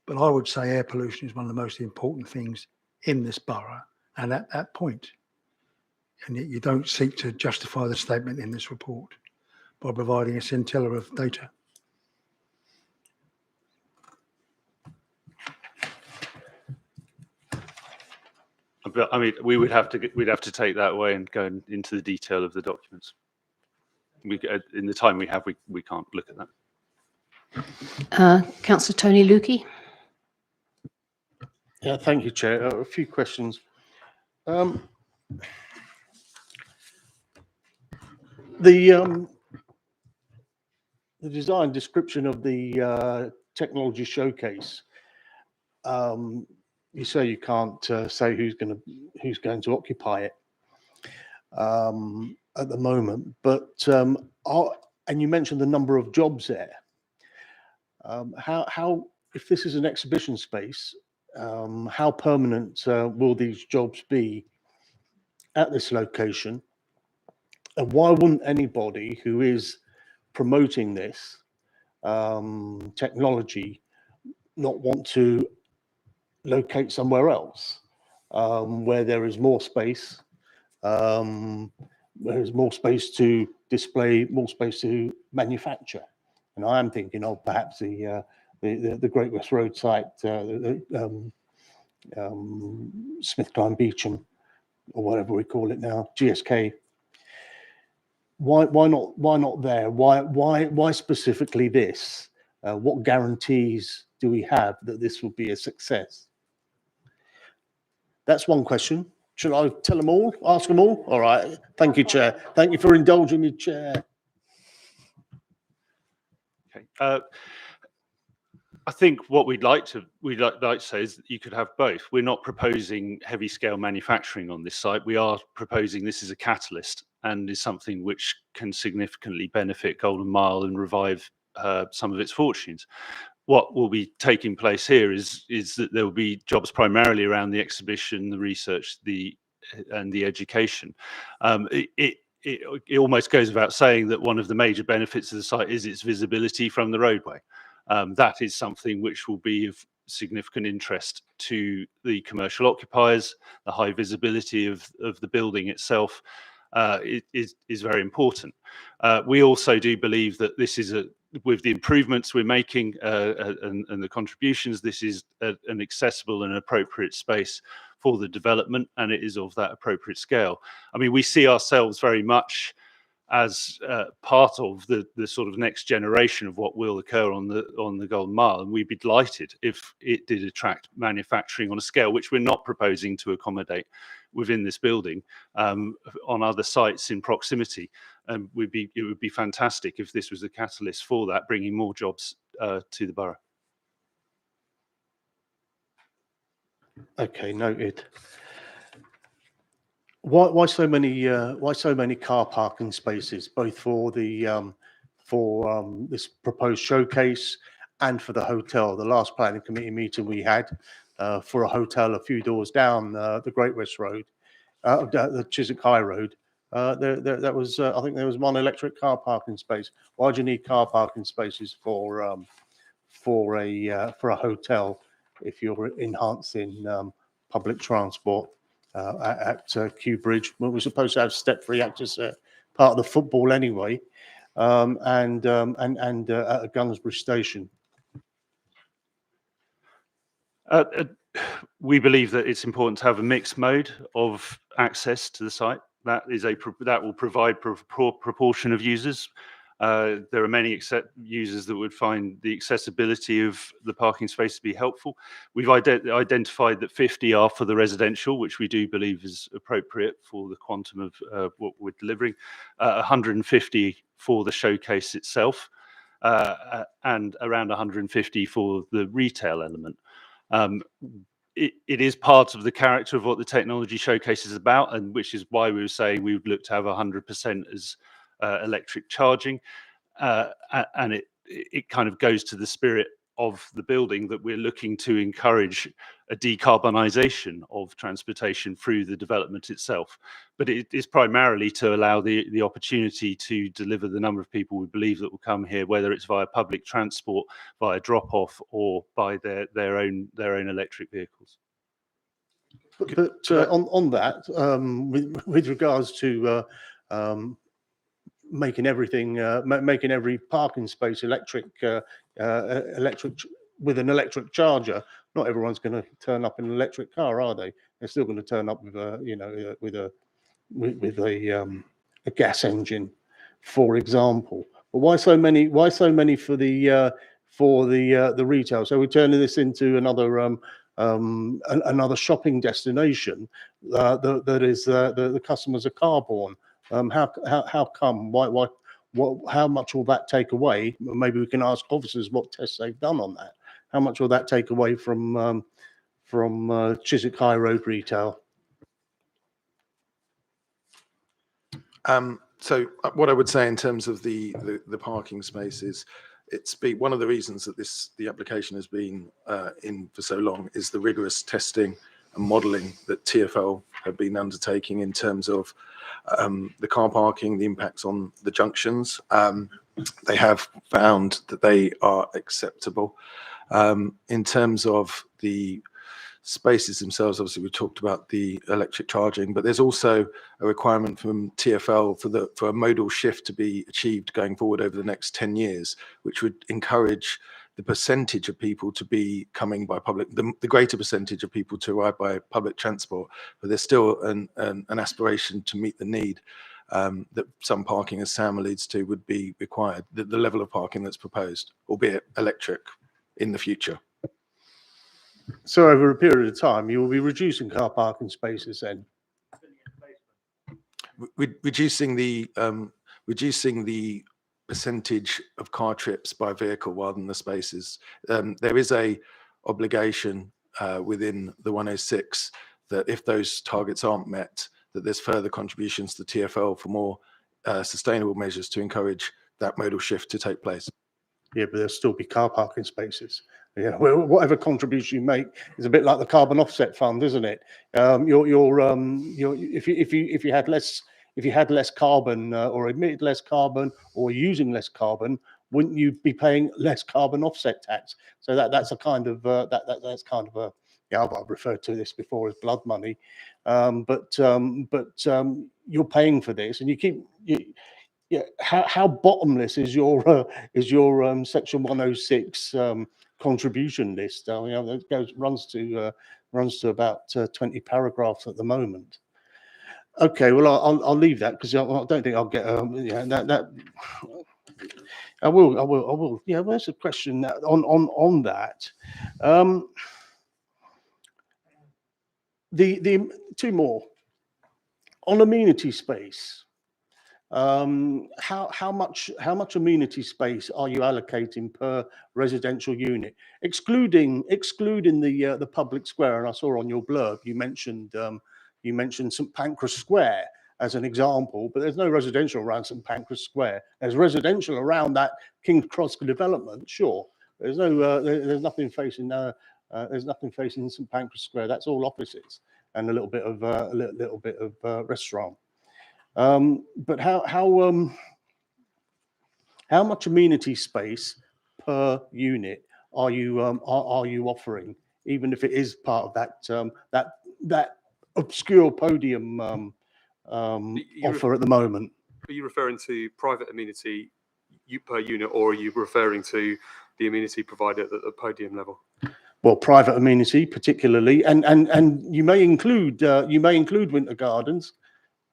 but I would say air pollution is one of the most important things in this borough and at that point. And yet you don't seek to justify the statement in this report by providing a scintilla of data. But I mean, we'd have to take that away and go into the detail of the documents. In the time we have, we can't look at that. Councillor Tony Lukey. Yeah, thank you, Chair. A few questions. The design description of the technology showcase. You say you can't say who's going to occupy it at the moment, but and you mentioned the number of jobs there. How if this is an exhibition space, how permanent will these jobs be at this location? And why wouldn't anybody who is promoting this technology not want to locate somewhere else where there is more space, there is more space to display, more space to manufacture? And I am thinking of perhaps the Great West Road site, Smith Klein Beecham, or whatever we call it now, GSK. Why not there? Why specifically this? What guarantees do we have that this will be a success? That's one question. Should I tell them all? Ask them all? All right. Thank you, Chair. Thank you for indulging me, Chair. Okay. I think what we'd like to say is that you could have both. We're not proposing heavy scale manufacturing on this site. We are proposing this as a catalyst and is something which can significantly benefit Golden Mile and revive some of its fortunes. What will be taking place here is that there will be jobs primarily around the exhibition, the research, and the education. It almost goes without saying that one of the major benefits of the site is its visibility from the roadway. That is something which will be of significant interest to the commercial occupiers. The high visibility of the building itself is very important. We also do believe that this is with the improvements we're making and the contributions, this is an accessible and appropriate space for the development, and it is of that appropriate scale. I mean, we see ourselves very much as part of the sort of next generation of what will occur on the Golden Mile, and we'd be delighted if it did attract manufacturing on a scale which we're not proposing to accommodate within this building, on other sites in proximity. And it would be fantastic if this was a catalyst for that, bringing more jobs to the borough. Okay, noted. Why so many car parking spaces, both for the this proposed showcase and for the hotel? The last planning committee meeting we had for a hotel a few doors down the Great West Road, the Chiswick High Road, that was I think there was one electric car parking space. Why do you need car parking spaces for a hotel if you're enhancing public transport at Kew Bridge? Well, we're supposed to have step-free access part of the football anyway, and at Gunnersbury Station. We believe that it's important to have a mixed mode of access to the site. That will provide proportion of users. There are many users that would find the accessibility of the parking space to be helpful. We've identified that 50 are for the residential, which we do believe is appropriate for the quantum of what we're delivering, 150 for the showcase itself, and around 150 for the retail element. It is part of the character of what the technology showcase is about, and which is why we were saying we would look to have 100% as electric charging, and it kind of goes to the spirit of the building that we're looking to encourage a decarbonisation of transportation through the development itself. But it is primarily to allow the opportunity to deliver the number of people we believe that will come here, whether it's via public transport, via drop-off, or by their own electric vehicles. But on that, with regards to making every parking space electric with an electric charger, not everyone's going to turn up in an electric car, are they? They're still going to turn up with a gas engine, for example. But why so many for the retail? So we're turning this into another shopping destination that is the customers are car borne. How come? Why? How much will that take away? Maybe we can ask officers what tests they've done on that. How much will that take away from Chiswick High Road retail? So what I would say in terms of the parking spaces, one of the reasons that the application has been in for so long is the rigorous testing and modelling that TfL have been undertaking in terms of the car parking, the impacts on the junctions. They have found that they are acceptable. In terms of the spaces themselves, obviously we talked about the electric charging, but there's also a requirement from TfL for a modal shift to be achieved going forward over the next 10 years, which would encourage the percentage of people to be coming by the greater percentage of people to arrive by public transport. But there's still an aspiration to meet the need that some parking, as Sam alludes to, would be required, the level of parking that's proposed, albeit electric in the future. So over a period of time, you will be reducing car parking spaces then? Reducing the percentage of car trips by vehicle rather than the spaces. There is a obligation within the 106 that if those targets aren't met, that there's further contributions to TfL for more sustainable measures to encourage that modal shift to take place. Yeah, but there'll still be car parking spaces. Yeah, well, whatever contribution you make is a bit like the carbon offset fund, isn't it? If you had less carbon or emitted less carbon or using less carbon, wouldn't you be paying less carbon offset tax? So that's a kind of that's kind of a, yeah, I've referred to this before as blood money, but you're paying for this, and you keep. Yeah, how bottomless is your Section 106 contribution list? I mean, it runs to runs to about 20 paragraphs at the moment. Okay, well, I'll leave that because I don't think I'll get that. I will. Yeah, there's a question on that. The two more on amenity space. How much amenity space are you allocating per residential unit, excluding the public square? And I saw on your blurb you mentioned St Pancras Square as an example, but there's no residential around St Pancras Square. There's residential around that King's Cross development, sure. There's nothing facing St Pancras Square. That's all offices and a little bit of restaurant. But how much amenity space per unit are you offering, even if it is part of that obscure podium offer at the moment? Are you referring to private amenity per unit, or are you referring to the amenity provided at the podium level? Well, private amenity particularly, and you may include winter gardens,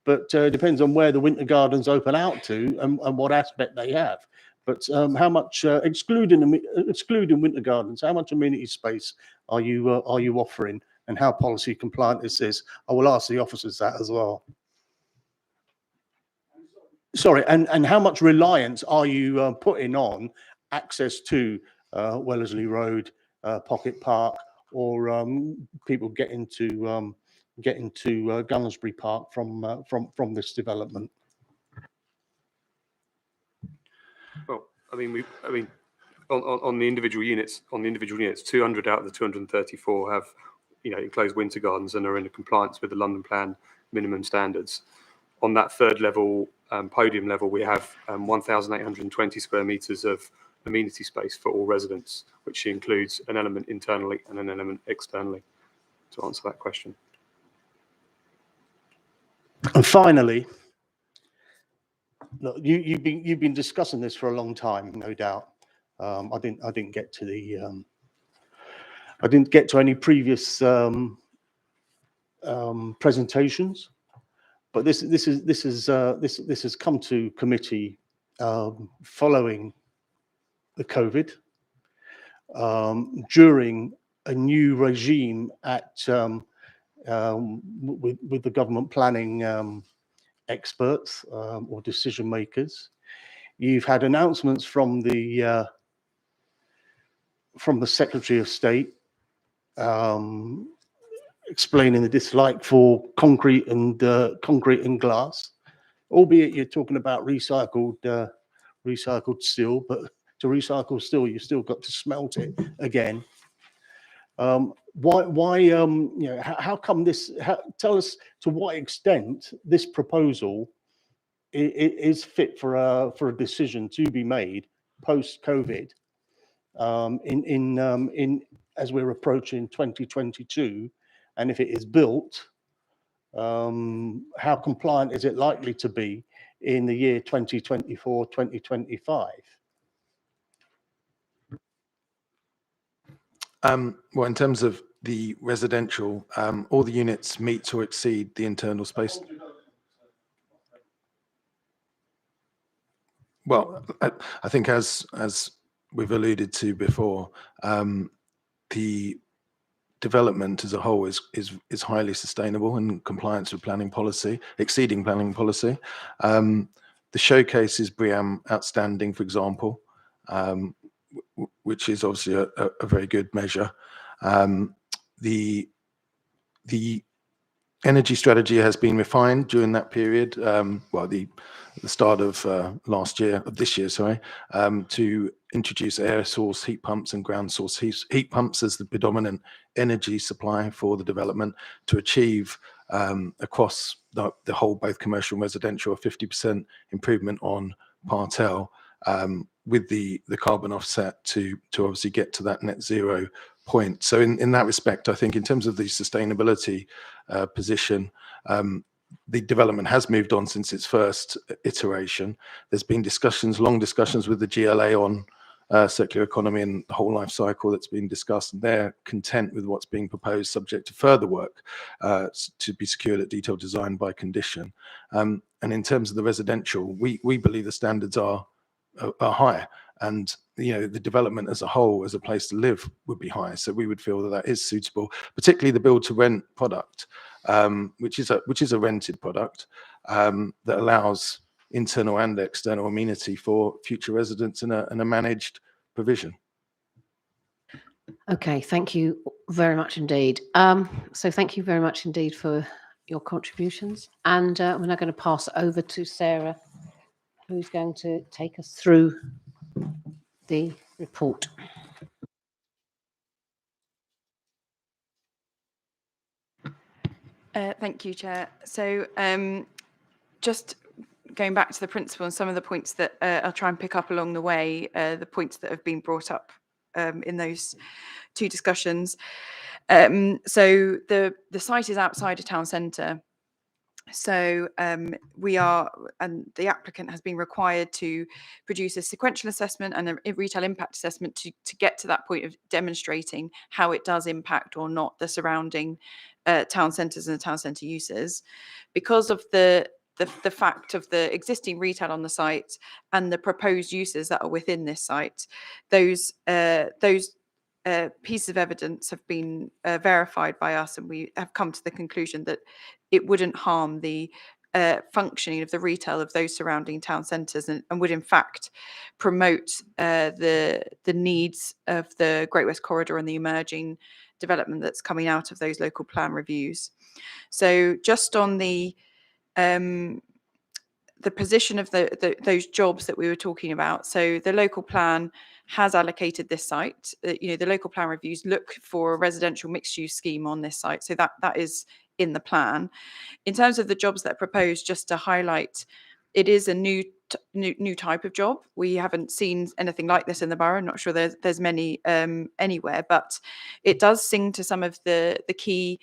but it depends on where the winter gardens open out to and what aspect they have. But how much, excluding winter gardens, how much amenity space are you offering, and how policy compliant is this? I will ask the officers that as well. Sorry, and how much reliance are you putting on access to Wellesley Road, Pocket Park, or people getting to Gunnersbury Park from this development? Well, I mean, on the individual units, 200 out of the 234 have, enclosed winter gardens and are in compliance with the London Plan minimum standards. On that third level, podium level, we have 1,820 square metres of amenity space for all residents, which includes an element internally and an element externally, to answer that question. And finally, look, you've been discussing this for a long time, no doubt. I didn't get to any previous presentations, but this has come to committee following the COVID, during a new regime at with the government planning experts or decision makers. You've had announcements from the Secretary of State explaining the dislike for concrete and glass, albeit you're talking about recycled steel, but to recycle steel, you've still got to smelt it again. Why how come this? Tell us to what extent this proposal is fit for a decision to be made post-COVID, in as we're approaching 2022, and if it is built, how compliant is it likely to be in the year 2024, 2025? Well, in terms of the residential, all the units meet or exceed the internal space. Well, I think as we've alluded to before, the development as a whole is highly sustainable in compliance with planning policy, exceeding planning policy. The showcase is BREEAM outstanding, for example, which is obviously a very good measure. The energy strategy has been refined during that period, the start of this year, to introduce air source heat pumps and ground source heat pumps as the predominant energy supply for the development, to achieve across the whole, both commercial and residential, a 50% improvement on Part L, with the carbon offset to obviously get to that net zero point. So in that respect, I think in terms of the sustainability position, the development has moved on since its first iteration. There's been long discussions with the GLA on circular economy and the whole life cycle that's been discussed, and they're content with what's being proposed, subject to further work to be secured at detailed design by condition. And in terms of the residential, we believe the standards are higher, and the development as a whole, as a place to live, would be higher. So we would feel that that is suitable, particularly the build to rent product, which is a rented product that allows internal and external amenity for future residents in a managed provision. Okay, thank you very much indeed. So thank you very much indeed for your contributions. And we're now going to pass over to Sarah, who's going to take us through the report. Thank you, Chair. So just going back to the principle and some of the points that I'll try and pick up along the way, the points that have been brought up in those two discussions. So the site is outside a town centre. So we are, and the applicant has been required to produce a sequential assessment and a retail impact assessment to get to that point of demonstrating how it does impact or not the surrounding town centres and the town centre uses. Because of the fact of the existing retail on the site and the proposed uses that are within this site, those pieces of evidence have been verified by us, and we have come to the conclusion that it wouldn't harm the functioning of the retail of those surrounding town centres, and would in fact promote the needs of the Great West Corridor and the emerging development that's coming out of those local plan reviews. So just on the position of those jobs that we were talking about. So the local plan has allocated this site. The local plan reviews look for a residential mixed-use scheme on this site. So that is in the plan. In terms of the jobs that are proposed, just to highlight, it is a new type of job. We haven't seen anything like this in the borough. I'm not sure there's many anywhere, but it does sing to some of the key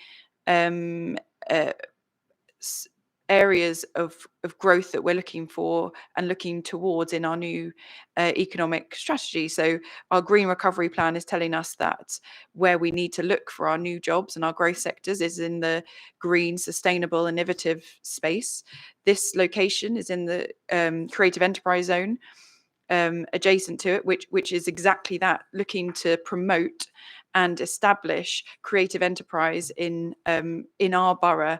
areas of growth that we're looking for and looking towards in our new economic strategy. So our green recovery plan is telling us that where we need to look for our new jobs and our growth sectors is in the green, sustainable, innovative space. This location is in the creative enterprise zone adjacent to it, which is exactly that, looking to promote and establish creative enterprise in our borough.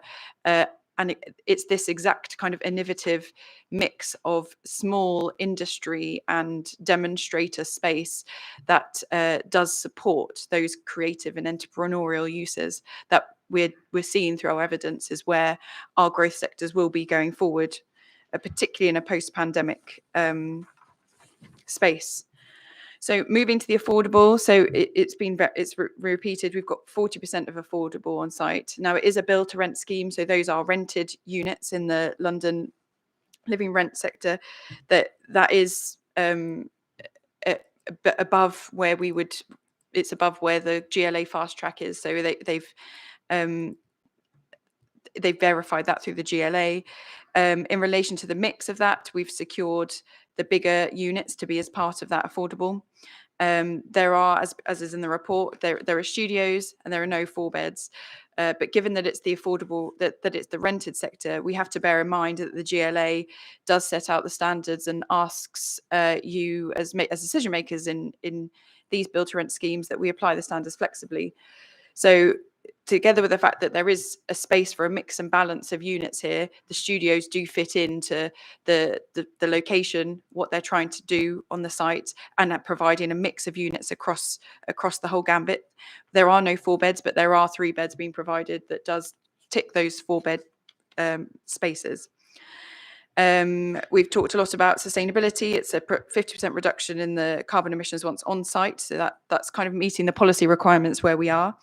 And it's this exact kind of innovative mix of small industry and demonstrator space that does support those creative and entrepreneurial uses that we're seeing through our evidence is where our growth sectors will be going forward, particularly in a post-pandemic space. So moving to the affordable, so it's repeated. We've got 40% of affordable on site. Now it is a build to rent scheme, so those are rented units in the London living rent sector. That is above where we would. It's above where the GLA fast track is. So they've verified that through the GLA. In relation to the mix of that, we've secured the bigger units to be as part of that affordable. There are, as is in the report, there are studios and there are no 4 beds. But given that it's the affordable, that it's the rented sector, we have to bear in mind that the GLA does set out the standards and asks you as decision makers in these build to rent schemes that we apply the standards flexibly. So together with the fact that there is a space for a mix and balance of units here, the studios do fit into the location, what they're trying to do on the site, and at providing a mix of units across the whole gambit. There are no 4 beds, but there are 3 beds being provided that does tick those 4 bed spaces. We've talked a lot about sustainability. It's a 50% reduction in the carbon emissions once on site. So that's kind of meeting the policy requirements where we are.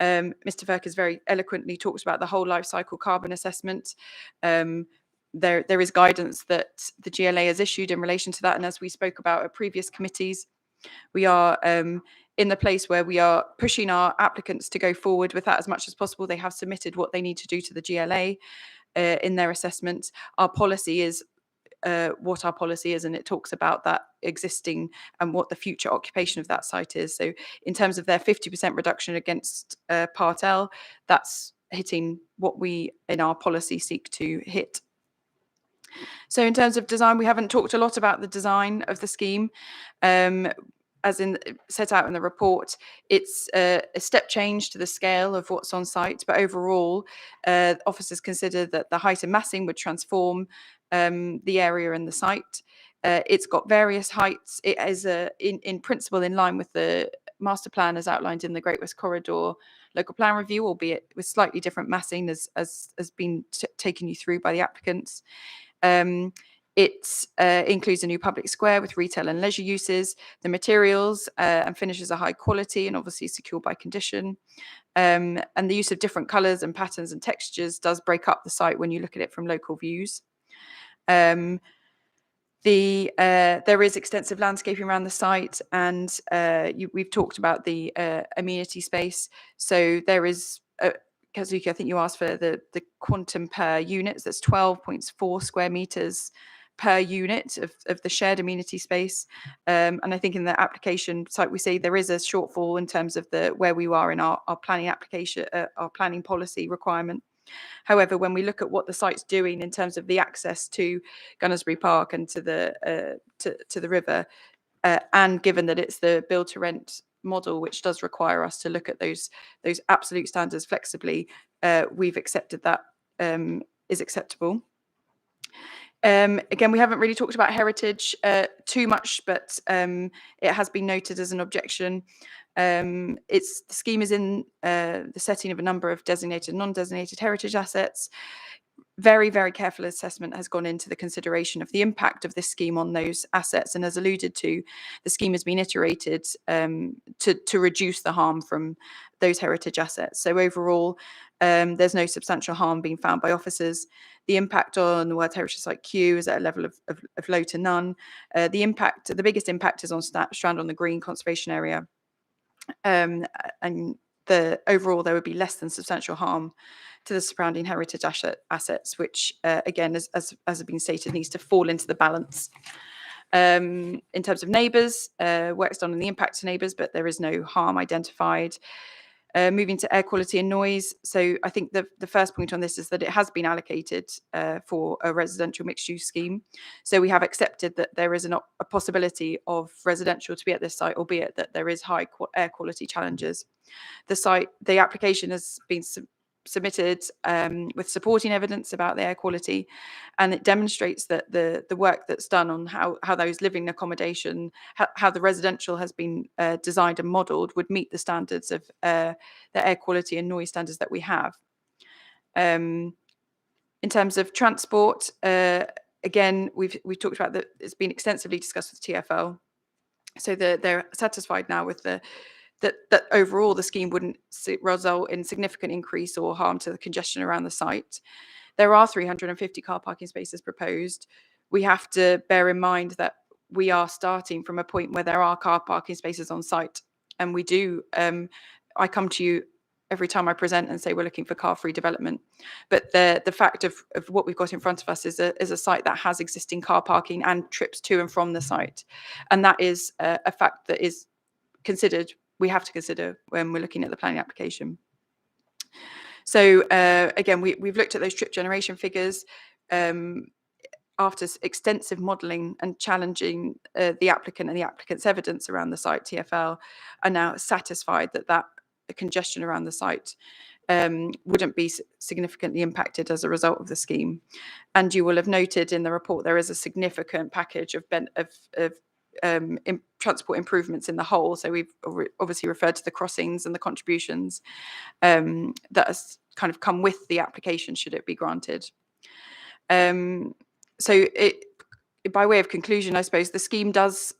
Mr. Firk has very eloquently talked about the whole life cycle carbon assessment. There is guidance that the GLA has issued in relation to that. And as we spoke about at previous committees, we are in the place where we are pushing our applicants to go forward with that as much as possible. They have submitted what they need to do to the GLA in their assessment. Our policy is what our policy is, and it talks about that existing and what the future occupation of that site is. So in terms of their 50% reduction against Part L, that's hitting what we in our policy seek to hit. So in terms of design, we haven't talked a lot about the design of the scheme. As in set out in the report, it's a step change to the scale of what's on site, but overall, officers consider that the height and massing would transform the area and the site. It's got various heights. It is in principle in line with the master plan as outlined in the Great West Corridor local plan review, albeit with slightly different massing as been taken you through by the applicants. It includes a new public square with retail and leisure uses. The materials and finishes are high quality and obviously secured by condition. And the use of different colours and patterns and textures does break up the site when you look at it from local views. There is extensive landscaping around the site, and we've talked about the amenity space. So there is, Kazuki, I think you asked for the quantum per unit. So that's 12.4 square meters per unit of the shared amenity space. And I think in the application site, we say there is a shortfall in terms of where we are in our planning application, our planning policy requirement. However, when we look at what the site's doing in terms of the access to Gunnersbury Park and to the river, and given that it's the build to rent model, which does require us to look at those absolute standards flexibly, we've accepted that is acceptable. Again, we haven't really talked about heritage too much, but it has been noted as an objection. The scheme is in the setting of a number of designated and non-designated heritage assets. Very, very careful assessment has gone into the consideration of the impact of this scheme on those assets. And as alluded to, the scheme has been iterated to reduce the harm from those heritage assets. So overall, there's no substantial harm being found by officers. The impact on the World Heritage Site Q is at a level of low to none. The biggest impact is on Strand on the Green Conservation Area. And overall, there would be less than substantial harm to the surrounding heritage assets, which, again, as has been stated, needs to fall into the balance. In terms of neighbours, work's done on the impact to neighbours, but there is no harm identified. Moving to air quality and noise. So I think the first point on this is that it has been allocated for a residential mixed-use scheme. So we have accepted that there is a possibility of residential to be at this site, albeit that there is high air quality challenges. The application has been submitted with supporting evidence about the air quality, and it demonstrates that the work that's done on how those living accommodation, how the residential has been designed and modelled would meet the standards of the air quality and noise standards that we have. In terms of transport, again, we've talked about that. It's been extensively discussed with TfL, so they're satisfied now with that overall the scheme wouldn't result in significant increase or harm to the congestion around the site. There are 350 car parking spaces proposed. We have to bear in mind that we are starting from a point where there are car parking spaces on site, and we do. I come to you every time I present and say we're looking for car-free development, but the fact of what we've got in front of us is a site that has existing car parking and trips to and from the site, and that is a fact that is considered. We have to consider when we're looking at the planning application. So again, we've looked at those trip generation figures. After extensive modelling and challenging the applicant and the applicant's evidence around the site, TfL are now satisfied that the congestion around the site wouldn't be significantly impacted as a result of the scheme. And you will have noted in the report there is a significant package of transport improvements in the whole. So we've obviously referred to the crossings and the contributions that has kind of come with the application should it be granted. So by way of conclusion, I suppose the scheme does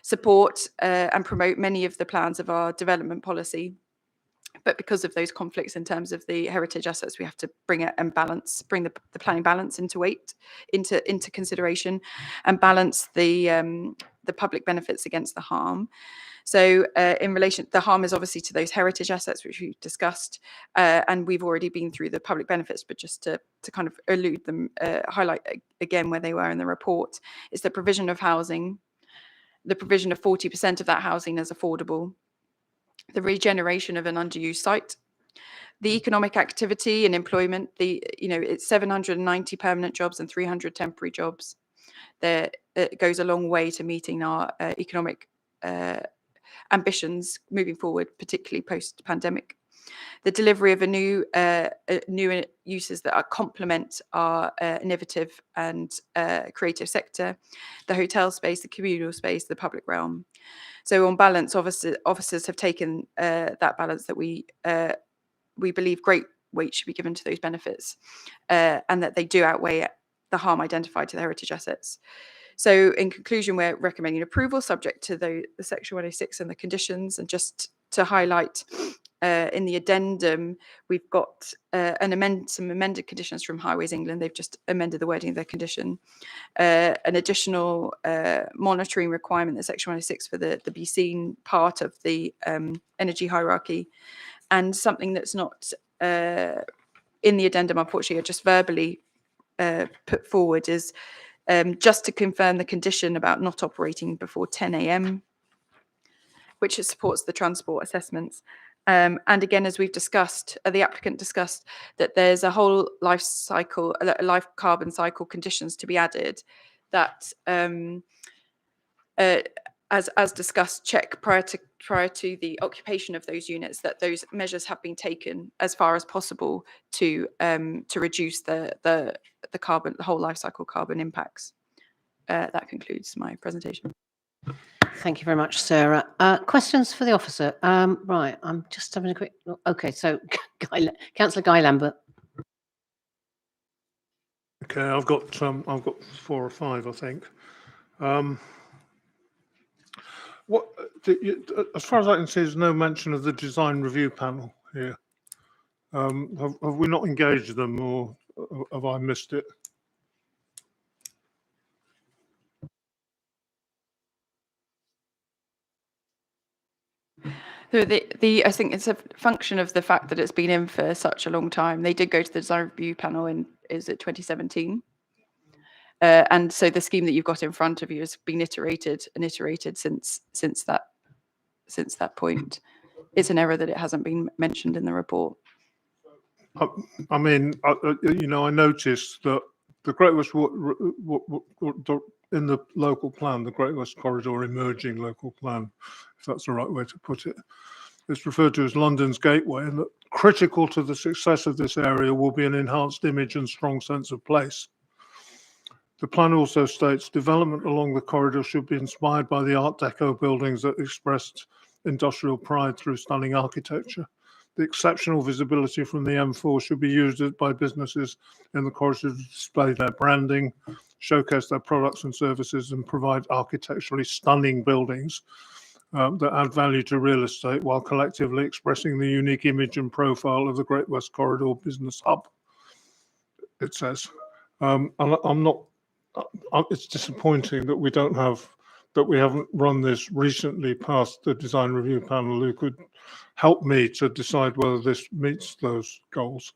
support and promote many of the plans of our development policy. But because of those conflicts in terms of the heritage assets, we have to bring it and bring the planning balance into consideration, and balance the public benefits against the harm. So in relation, the harm is obviously to those heritage assets, which we've discussed, and we've already been through the public benefits, but just to kind of allude them, highlight again where they were in the report, is the provision of housing, the provision of 40% of that housing as affordable, the regeneration of an underused site, the economic activity and employment, it's 790 permanent jobs and 300 temporary jobs. It goes a long way to meeting our economic ambitions moving forward, particularly post-pandemic. The delivery of new uses that complement our innovative and creative sector, the hotel space, the communal space, the public realm. So on balance, officers have taken that balance that we believe great weight should be given to those benefits, and that they do outweigh the harm identified to the heritage assets. So in conclusion, we're recommending approval subject to the Section 106 and the conditions. And just to highlight, in the addendum, we've got some amended conditions from Highways England. They've just amended the wording of their condition. An additional monitoring requirement, the Section 106 for the be seen part of the energy hierarchy, and something that's not in the addendum, unfortunately, or just verbally put forward, is just to confirm the condition about not operating before 10 a.m, which supports the transport assessments. And again, as we've discussed, the applicant discussed that there's a whole life carbon cycle conditions to be added that, as discussed, check prior to the occupation of those units, that those measures have been taken as far as possible to reduce the whole life cycle carbon impacts. That concludes my presentation. Thank you very much, Sarah. Questions for the officer? Right, I'm just having a quick look. Okay, so Councillor Guy Lambert. Okay, I've got 4 or 5, I think. As far as I can see, there's no mention of the design review panel here. Have we not engaged them, or have I missed it? So I think it's a function of the fact that it's been in for such a long time. They did go to the design review panel in 2017. And so the scheme that you've got in front of you has been iterated since that point. It's an error that it hasn't been mentioned in the report. I mean, I noticed that the Great West in the local plan, the Great West Corridor emerging local plan, if that's the right way to put it, it's referred to as London's gateway, and that critical to the success of this area will be an enhanced image and strong sense of place. The plan also states development along the corridor should be inspired by the Art Deco buildings that expressed industrial pride through stunning architecture. The exceptional visibility from the M4 should be used by businesses in the corridor to display their branding, showcase their products and services, and provide architecturally stunning buildings that add value to real estate while collectively expressing the unique image and profile of the Great West Corridor business hub, it says. It's disappointing that we haven't run this recently past the design review panel who could help me to decide whether this meets those goals.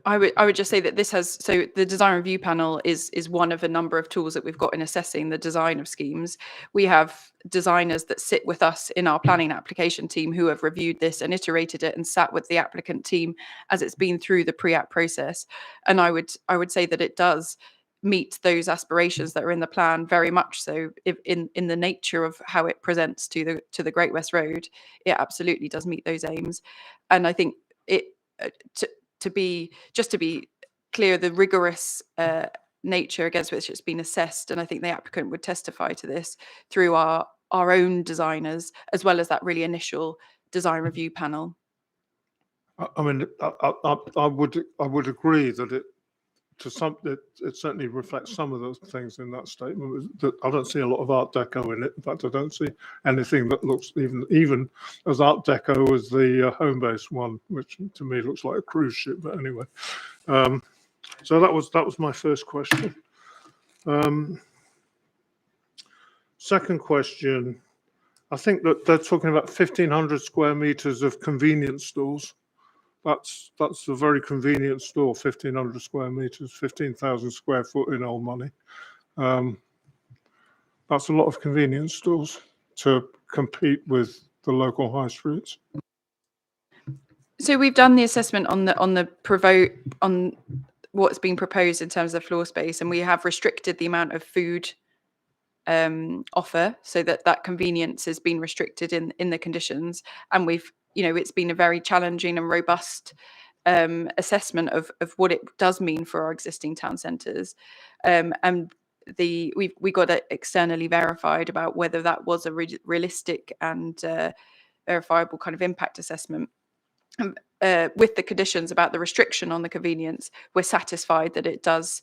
I would just say that the design review panel is one of a number of tools that we've got in assessing the design of schemes. We have designers that sit with us in our planning and application team who have reviewed this and iterated it and sat with the applicant team as it's been through the pre-app process. And I would say that it does meet those aspirations that are in the plan very much so. In the nature of how it presents to the Great West Road, it absolutely does meet those aims. And I think to be clear, the rigorous nature against which it's been assessed, and I think the applicant would testify to this through our own designers, as well as that really initial design review panel. I mean, I would agree that it certainly reflects some of those things in that statement. That I don't see a lot of Art Deco in it. In fact, I don't see anything that looks even as Art Deco as the home base one, which to me looks like a cruise ship. But anyway, so that was my first question. Second question, I think that they're talking about 1,500 square meters of convenience stores. That's a very convenient store, 1,500 square meters, 15,000 square foot in old money. That's a lot of convenience stores to compete with the local high streets. So we've done the assessment on what's being proposed in terms of floor space, and we have restricted the amount of food offer so that convenience has been restricted in the conditions. And we've, it's been a very challenging and robust assessment of what it does mean for our existing town centres. And we got it externally verified about whether that was a realistic and verifiable kind of impact assessment. With the conditions about the restriction on the convenience, we're satisfied that it does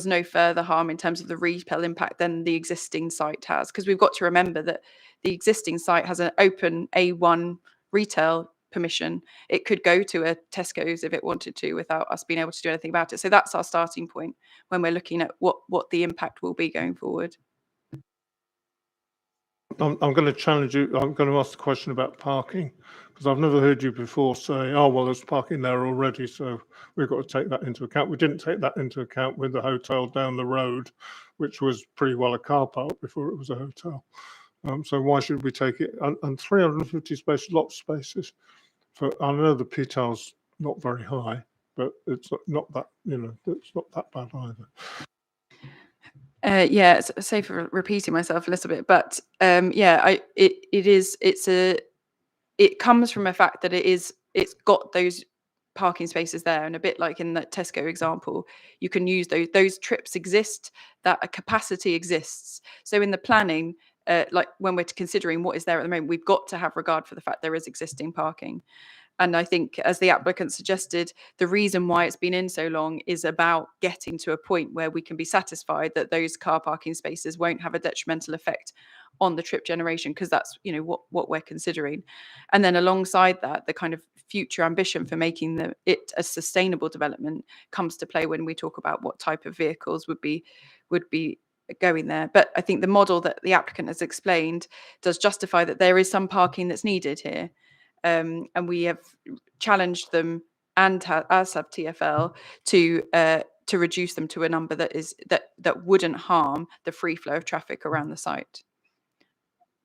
no further harm in terms of the retail impact than the existing site has. Because we've got to remember that the existing site has an open A1 retail permission. It could go to a Tesco's if it wanted to without us being able to do anything about it. So that's our starting point when we're looking at what the impact will be going forward. I'm going to challenge you. I'm going to ask the question about parking, because I've never heard you before say, oh, well, there's parking there already, so we've got to take that into account. We didn't take that into account with the hotel down the road, which was pretty well a car park before it was a hotel. So why should we take it? And 350 spaces, lots of spaces. I know the PTAL's not very high, but it's not that, it's not that bad either. Yeah, sorry for repeating myself a little bit, but it comes from a fact that it's got those parking spaces there, and a bit like in the Tesco example, you can use those trips exist, that a capacity exists. So in the planning, like when we're considering what is there at the moment, we've got to have regard for the fact there is existing parking. And I think, as the applicant suggested, the reason why it's been in so long is about getting to a point where we can be satisfied that those car parking spaces won't have a detrimental effect on the trip generation, because that's what we're considering. And then alongside that, the kind of future ambition for making it a sustainable development comes to play when we talk about what type of vehicles would be going there. But I think the model that the applicant has explained does justify that there is some parking that's needed here. And we have challenged them, and as have TfL, to reduce them to a number that wouldn't harm the free flow of traffic around the site.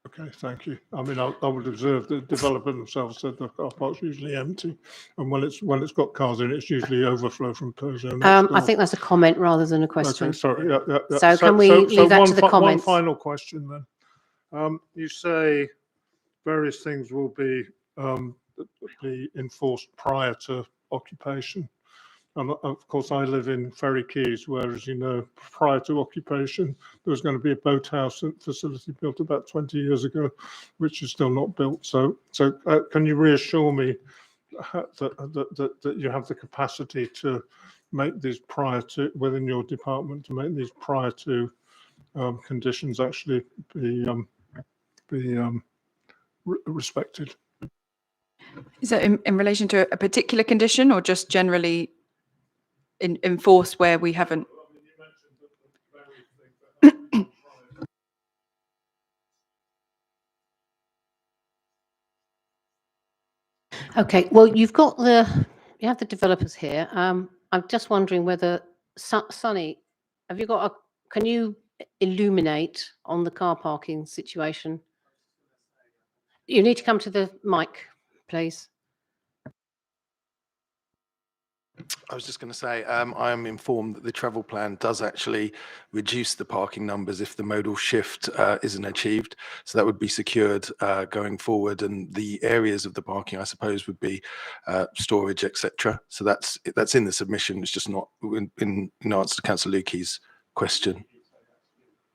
Okay, thank you. I mean, I would observe the developer themselves said the car park's usually empty, and when it's got cars in, it's usually overflow from Peugeot. I think that's a comment rather than a question. Okay, sorry. Yeah. So can we leave that to the comments? One final question then. You say various things will be enforced prior to occupation. And of course, I live in Ferry Quays, where, as you know, prior to occupation, there was going to be a boathouse facility built about 20 years ago, which is still not built. So can you reassure me that you have the capacity to make these within your department, to make these prior to conditions actually be respected? Is that in relation to a particular condition, or just generally enforce where we haven't? Okay, well, you have the developers here. I'm just wondering whether, Sonny, can you illuminate on the car parking situation? You need to come to the mic, please. I was just going to say, I am informed that the travel plan does actually reduce the parking numbers if the modal shift isn't achieved. So that would be secured going forward, and the areas of the parking, I suppose, would be storage, etc. So that's in the submission. It's just not in answer to Councillor Lukey's question.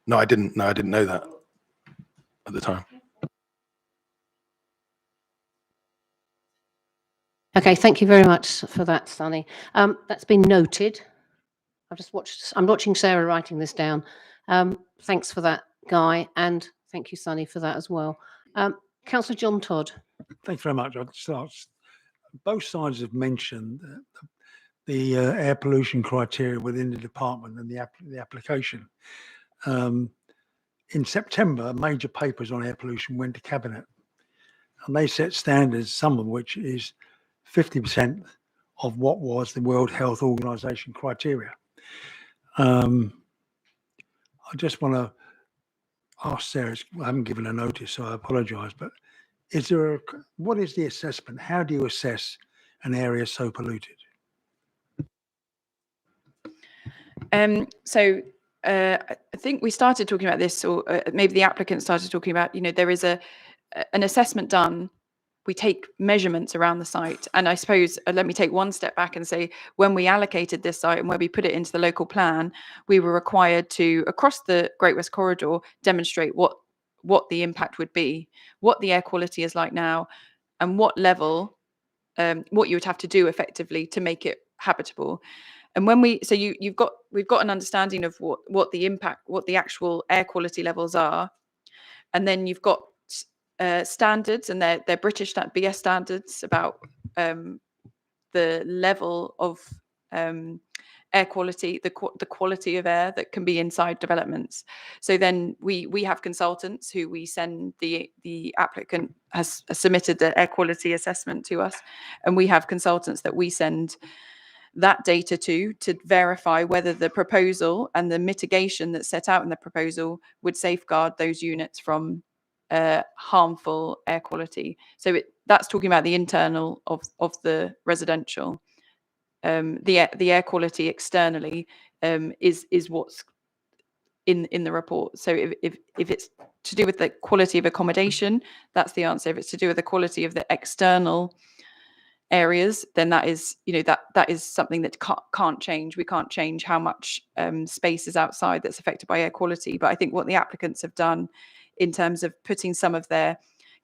No, I didn't know that at the time. Okay, thank you very much for that, Sonny. That's been noted. I'm watching Sarah writing this down. Thanks for that, Guy, and thank you, Sonny, for that as well. Councillor John Todd. Thanks very much. Both sides have mentioned the air pollution criteria within the department and the application. in September, major papers on air pollution went to Cabinet, and they set standards, some of which is 50% of what was the World Health Organization criteria. I just want to ask Sarah, I haven't given a notice, so I apologize, but is there what is the assessment? How do you assess an area so polluted? I think we started talking about this, or maybe the applicant started talking about, there is an assessment done. We take measurements around the site. And I suppose, let me take one step back and say, when we allocated this site and when we put it into the local plan, we were required to, across the Great West Corridor, demonstrate what the impact would be, what the air quality is like now, and what level, what you would have to do effectively to make it habitable. And when we've got an understanding of what the impact, what the actual air quality levels are, and then you've got standards, and they're British BS standards about the level of air quality, the quality of air that can be inside developments. So then we have consultants who we send, the applicant has submitted the air quality assessment to us, and we have consultants that we send that data to verify whether the proposal and the mitigation that's set out in the proposal would safeguard those units from harmful air quality. So that's talking about the internal of the residential. The air quality externally is what's in the report. So if it's to do with the quality of accommodation, that's the answer. If it's to do with the quality of the external areas, then that is that is something that can't change. We can't change how much space is outside that's affected by air quality. But I think what the applicants have done in terms of putting some of their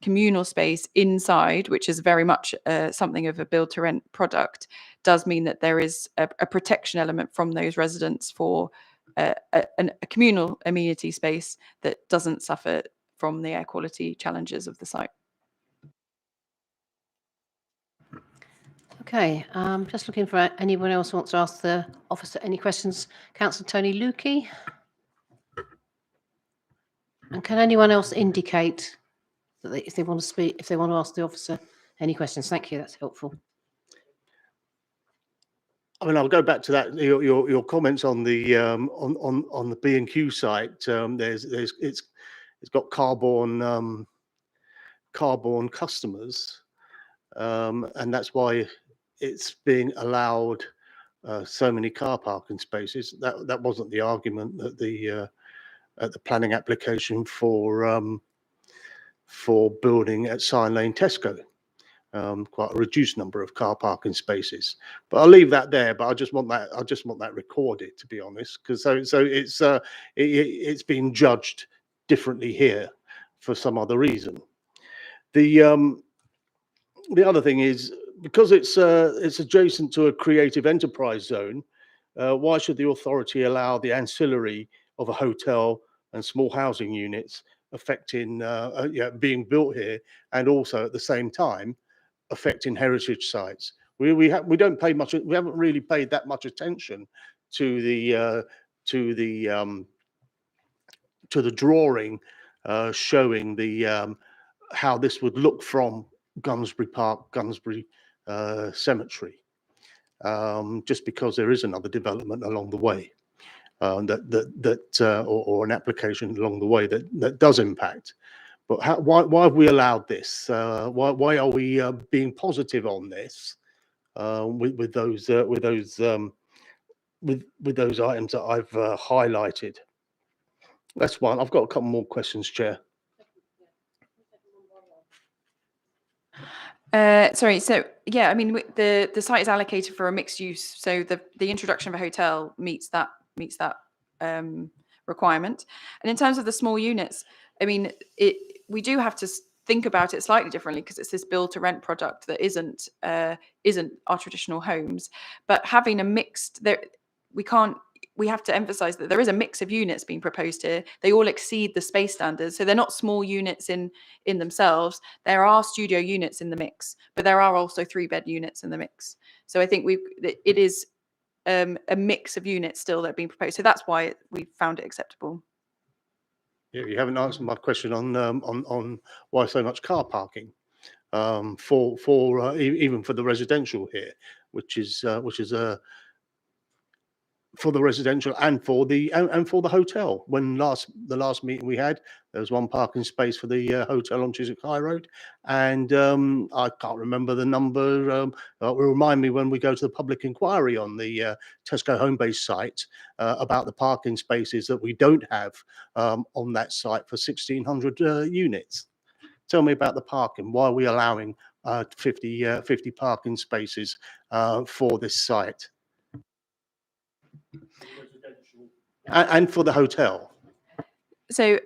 communal space inside, which is very much something of a build to rent product, does mean that there is a protection element from those residents for a communal amenity space that doesn't suffer from the air quality challenges of the site. Okay, just looking for anyone else who wants to ask the officer any questions. Councillor Tony Lukey. And can anyone else indicate that if they want to speak, if they want to ask the officer any questions? Thank you, that's helpful. I mean, I'll go back to that. Your comments on the on the B&Q site. It's got carbon customers, and that's why it's being allowed so many car parking spaces. That wasn't the argument that the planning application for building at Sign Lane Tesco. Quite a reduced number of car parking spaces, but I'll leave that there. But I just want that recorded, to be honest, because so it's been judged differently here for some other reason. The other thing is, because it's adjacent to a creative enterprise zone, why should the authority allow the ancillary of a hotel and small housing units affecting being built here, and also at the same time affecting heritage sites? We don't pay much. We haven't really paid that much attention to the drawing showing the how this would look from Gunsbury Park, Gunsbury Cemetery, just because there is another development along the way or an application along the way that does impact. But why have we allowed this? Why are we being positive on this with those items that I've highlighted? That's one. I've got a couple more questions, Chair. Sorry. So yeah, I mean, the site is allocated for a mixed use. So the introduction of a hotel meets that requirement. And in terms of the small units, I mean, we do have to think about it slightly differently, because it's this build to rent product that isn't our traditional homes. But having a mixed, we have to emphasize that there is a mix of units being proposed here. They all exceed the space standards. So they're not small units in themselves. There are studio units in the mix, but there are also 3-bed units in the mix. So I think it is a mix of units still that are being proposed. So that's why we found it acceptable. Yeah, you haven't answered my question on why so much car parking even for the residential here, which is for the residential and for the hotel. When the last meeting we had, there was one parking space for the hotel on Chiswick High Road, and I can't remember the number. It will remind me when we go to the public inquiry on the Tesco Homebase site about the parking spaces that we don't have on that site for 1,600 units. Tell me about the parking. Why are we allowing 50 parking spaces for this site? And for the hotel. So,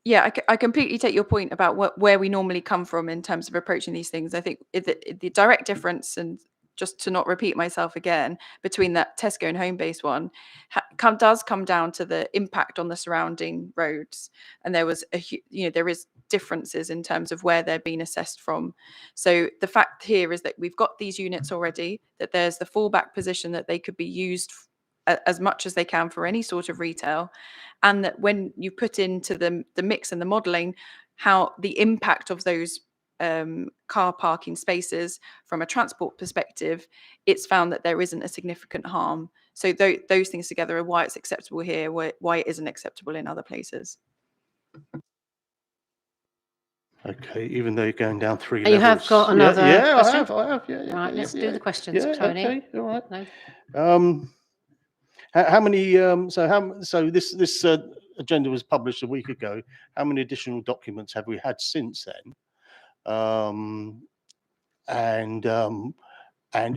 yeah, I completely take your point about where we normally come from in terms of approaching these things. I think the direct difference, and just to not repeat myself again, between that Tesco and Homebase one does come down to the impact on the surrounding roads. And there was there is differences in terms of where they're being assessed from. So the fact here is that we've got these units already, that there's the fallback position that they could be used as much as they can for any sort of retail, and that when you put into the mix and the modelling how the impact of those car parking spaces from a transport perspective, it's found that there isn't a significant harm. So those things together are why it's acceptable here, why it isn't acceptable in other places. Okay, even though you're going down 3 You levels. have got another question? I have. Yeah, Right, let's do the questions, yeah, Tony. okay, all right. No. How many? So this agenda was published a week ago. How many additional documents have we had since then? And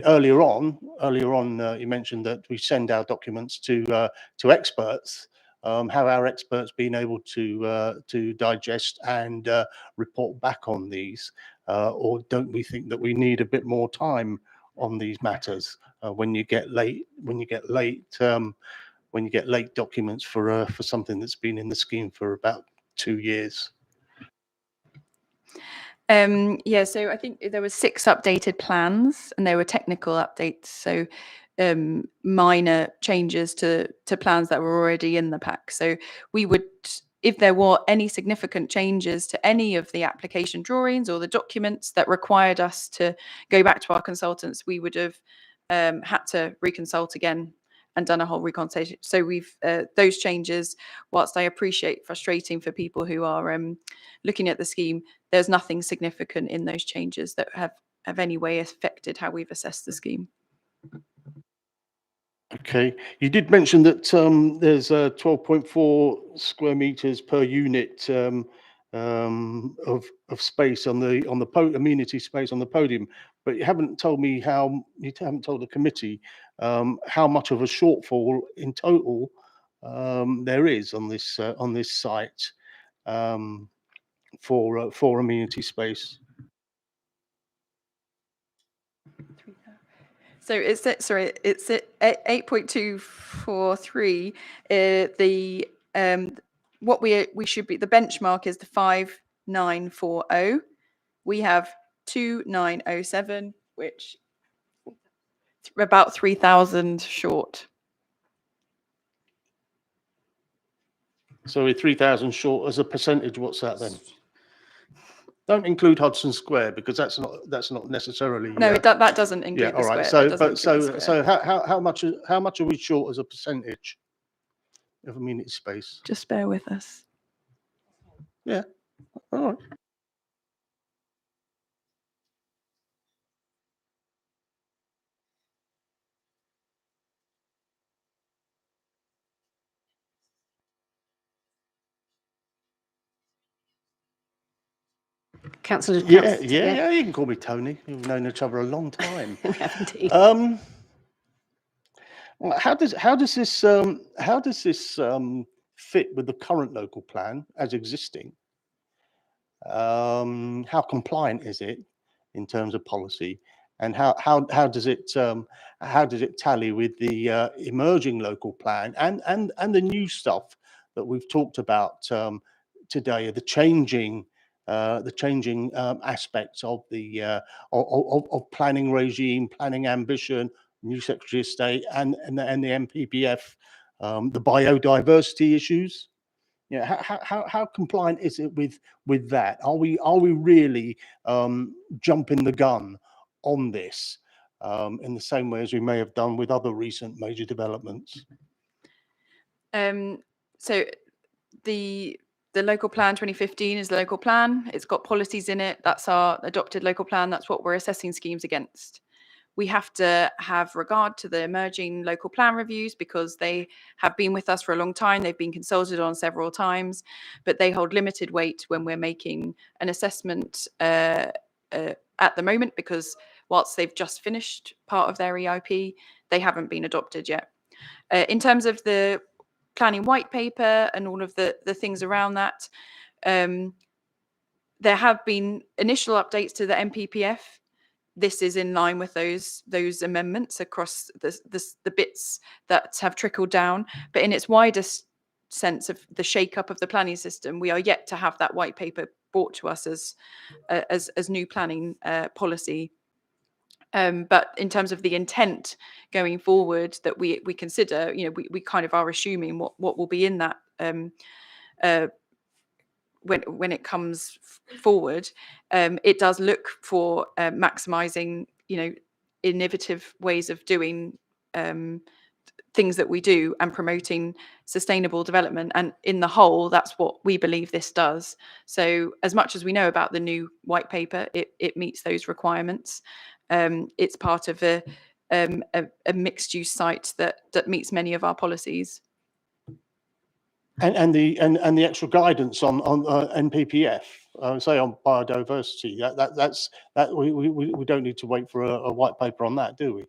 earlier on, you mentioned that we send our documents to experts. Have our experts been able to digest and report back on these, or don't we think that we need a bit more time on these matters when you get late documents for something that's been in the scheme for about 2 years? Yeah, so I think there were 6 updated plans, and they were technical updates. So minor changes to plans that were already in the pack. So we would, if there were any significant changes to any of the application drawings or the documents that required us to go back to our consultants, we would have had to reconsult again and done a whole reconsultation. So we've those changes, whilst I appreciate frustrating for people who are looking at the scheme, there's nothing significant in those changes that have any way affected how we've assessed the scheme. Okay, you did mention that there's 12.4 square meters per unit of space on the amenity space on the podium, but you haven't told me you haven't told the committee how much of a shortfall in total there is on this site for amenity space. So it's at 8.243. The what we should be, the benchmark is the 5940. We have 2907, which about 3,000 short. So we're 3,000 short as a percentage. What's that then? Don't include Hudson Square because that's not necessarily. No, that doesn't include the all right. square. So how much are we short as a percentage of amenity space? Just bear with us. Yeah. All right. Councillor. Yeah. You can call me Tony. We've known each other a long time. We have indeed. How does this fit with the current local plan as existing? How compliant is it in terms of policy, and how does it tally with the emerging local plan and the new stuff that we've talked about today, the changing aspects of the of planning regime, planning ambition, new Secretary of State, and the MPPF, the biodiversity issues? Yeah, how compliant is it with that? Are we really jumping the gun on this in the same way as we may have done with other recent major developments? So the local plan 2015 is the local plan. It's got policies in it. That's our adopted local plan. That's what we're assessing schemes against. We have to have regard to the emerging local plan reviews because they have been with us for a long time. They've been consulted on several times, but they hold limited weight when we're making an assessment at the moment, because whilst they've just finished part of their EIP, they haven't been adopted yet. In terms of the planning white paper and all of the things around that, there have been initial updates to the MPPF. This is in line with those amendments across the bits that have trickled down. But in its widest sense of the shake-up of the planning system, we are yet to have that white paper brought to us as new planning policy. But in terms of the intent going forward that we consider, we kind of are assuming what will be in that when it comes forward. It does look for maximising, innovative ways of doing things that we do and promoting sustainable development. And in the whole, that's what we believe this does. So as much as we know about the new white paper, it meets those requirements. It's part of a mixed use site that meets many of our policies. And the actual guidance on NPPF, say on biodiversity, we don't need to wait for a white paper on that, do we?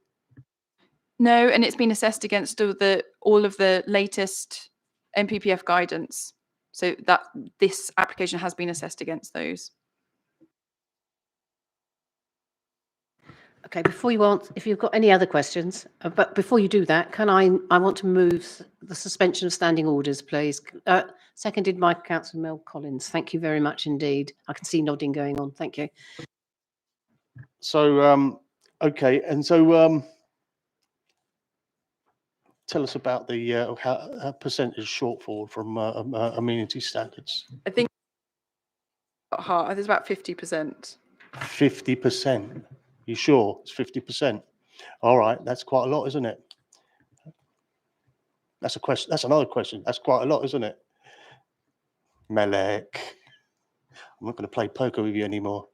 No, and it's been assessed against all of the latest NPPF guidance. So that this application has been assessed against those. Okay, before you answer, if you've got any other questions, but before you do that, I want to move the suspension of standing orders, please. Seconded by Councillor Mel Collins. Thank you very much indeed. I can see nodding going on. Thank you. So, okay, and so tell us about the percentage shortfall from amenity standards. I think there's about 50%. 50%. You sure it's 50%? All right, that's quite a lot, isn't it? That's a question. That's another question. That's quite a lot, isn't it? Melek, I'm not going to play poker with you anymore.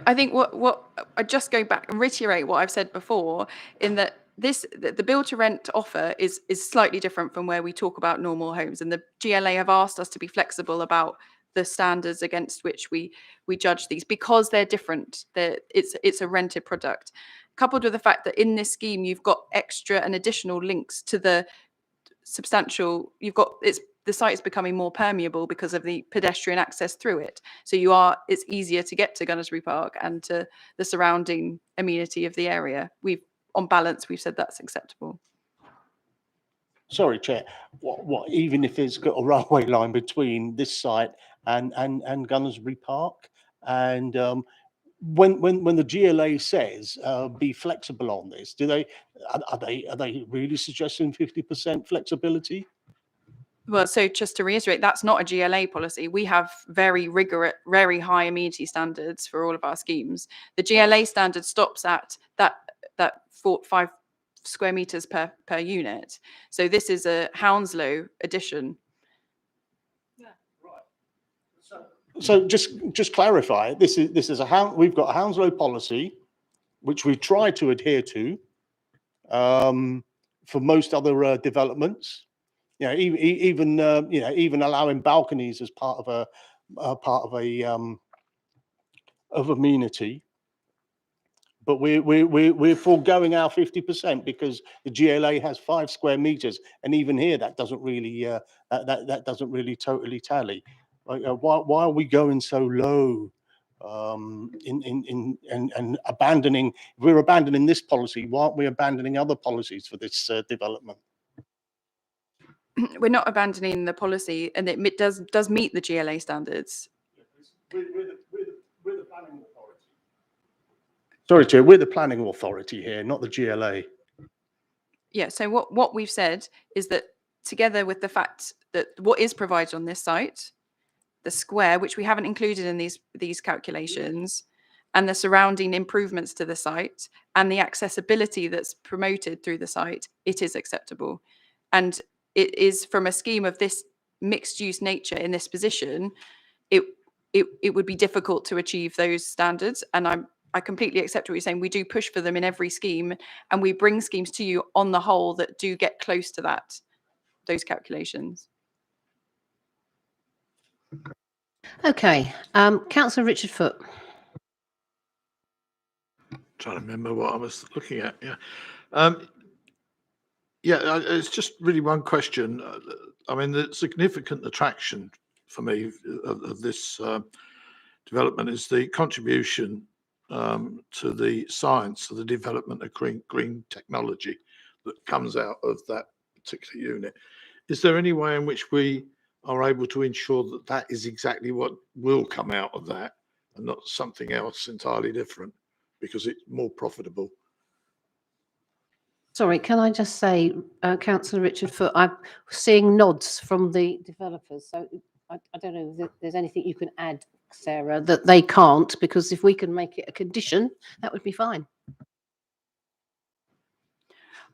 I think what I just go back and reiterate what I've said before, in that the build to rent offer is slightly different from where we talk about normal homes, and the GLA have asked us to be flexible about the standards against which we judge these, because they're different. It's a rented product, coupled with the fact that in this scheme you've got extra and additional links to the substantial. The site is becoming more permeable because of the pedestrian access through it. So it's easier to get to Gunnersbury Park and to the surrounding amenity of the area. On balance, we've said that's acceptable. Sorry, Chair. What? Even if it's got a railway line between this site and Gunnersbury Park, and when the GLA says be flexible on this, are they really suggesting 50% flexibility? Well, so just to reiterate, that's not a GLA policy. We have very rigorous, very high amenity standards for all of our schemes. The GLA standard stops at that 5 square meters per unit. So this is a Hounslow addition. Yeah, right. So just clarify. This is we've got a Hounslow policy, which we try to adhere to for most other developments. Even allowing balconies as part of amenity. But we're foregoing our 50% because the GLA has 5 square meters, and even here that doesn't really that doesn't really totally tally. Why are we going so low? And abandoning? If we're abandoning this policy, why aren't we abandoning other policies for this development? We're not abandoning the policy, and it does meet the GLA standards. We're the planning authority. Sorry, Chair, we're the planning authority here, not the GLA. Yeah, so what we've said is that together with the fact that what is provided on this site, the square, which we haven't included in these calculations, and the surrounding improvements to the site and the accessibility that's promoted through the site, it is acceptable. And it is, from a scheme of this mixed use nature in this position, it would be difficult to achieve those standards. And I completely accept what you're saying. We do push for them in every scheme, and we bring schemes to you on the whole that do get close to those calculations. Okay, Councillor Richard Foote. Trying to remember what I was looking at. Yeah, it's just really one question. I mean, the significant attraction for me of this development is the contribution to the science, to the development of green technology that comes out of that particular unit. Is there any way in which we are able to ensure that that is exactly what will come out of that and not something else entirely different because it's more profitable? Sorry, can I just say, Councillor Richard Foote, I'm seeing nods from the developers. So I don't know if there's anything you can add, Sarah, that they can't, because if we can make it a condition, that would be fine.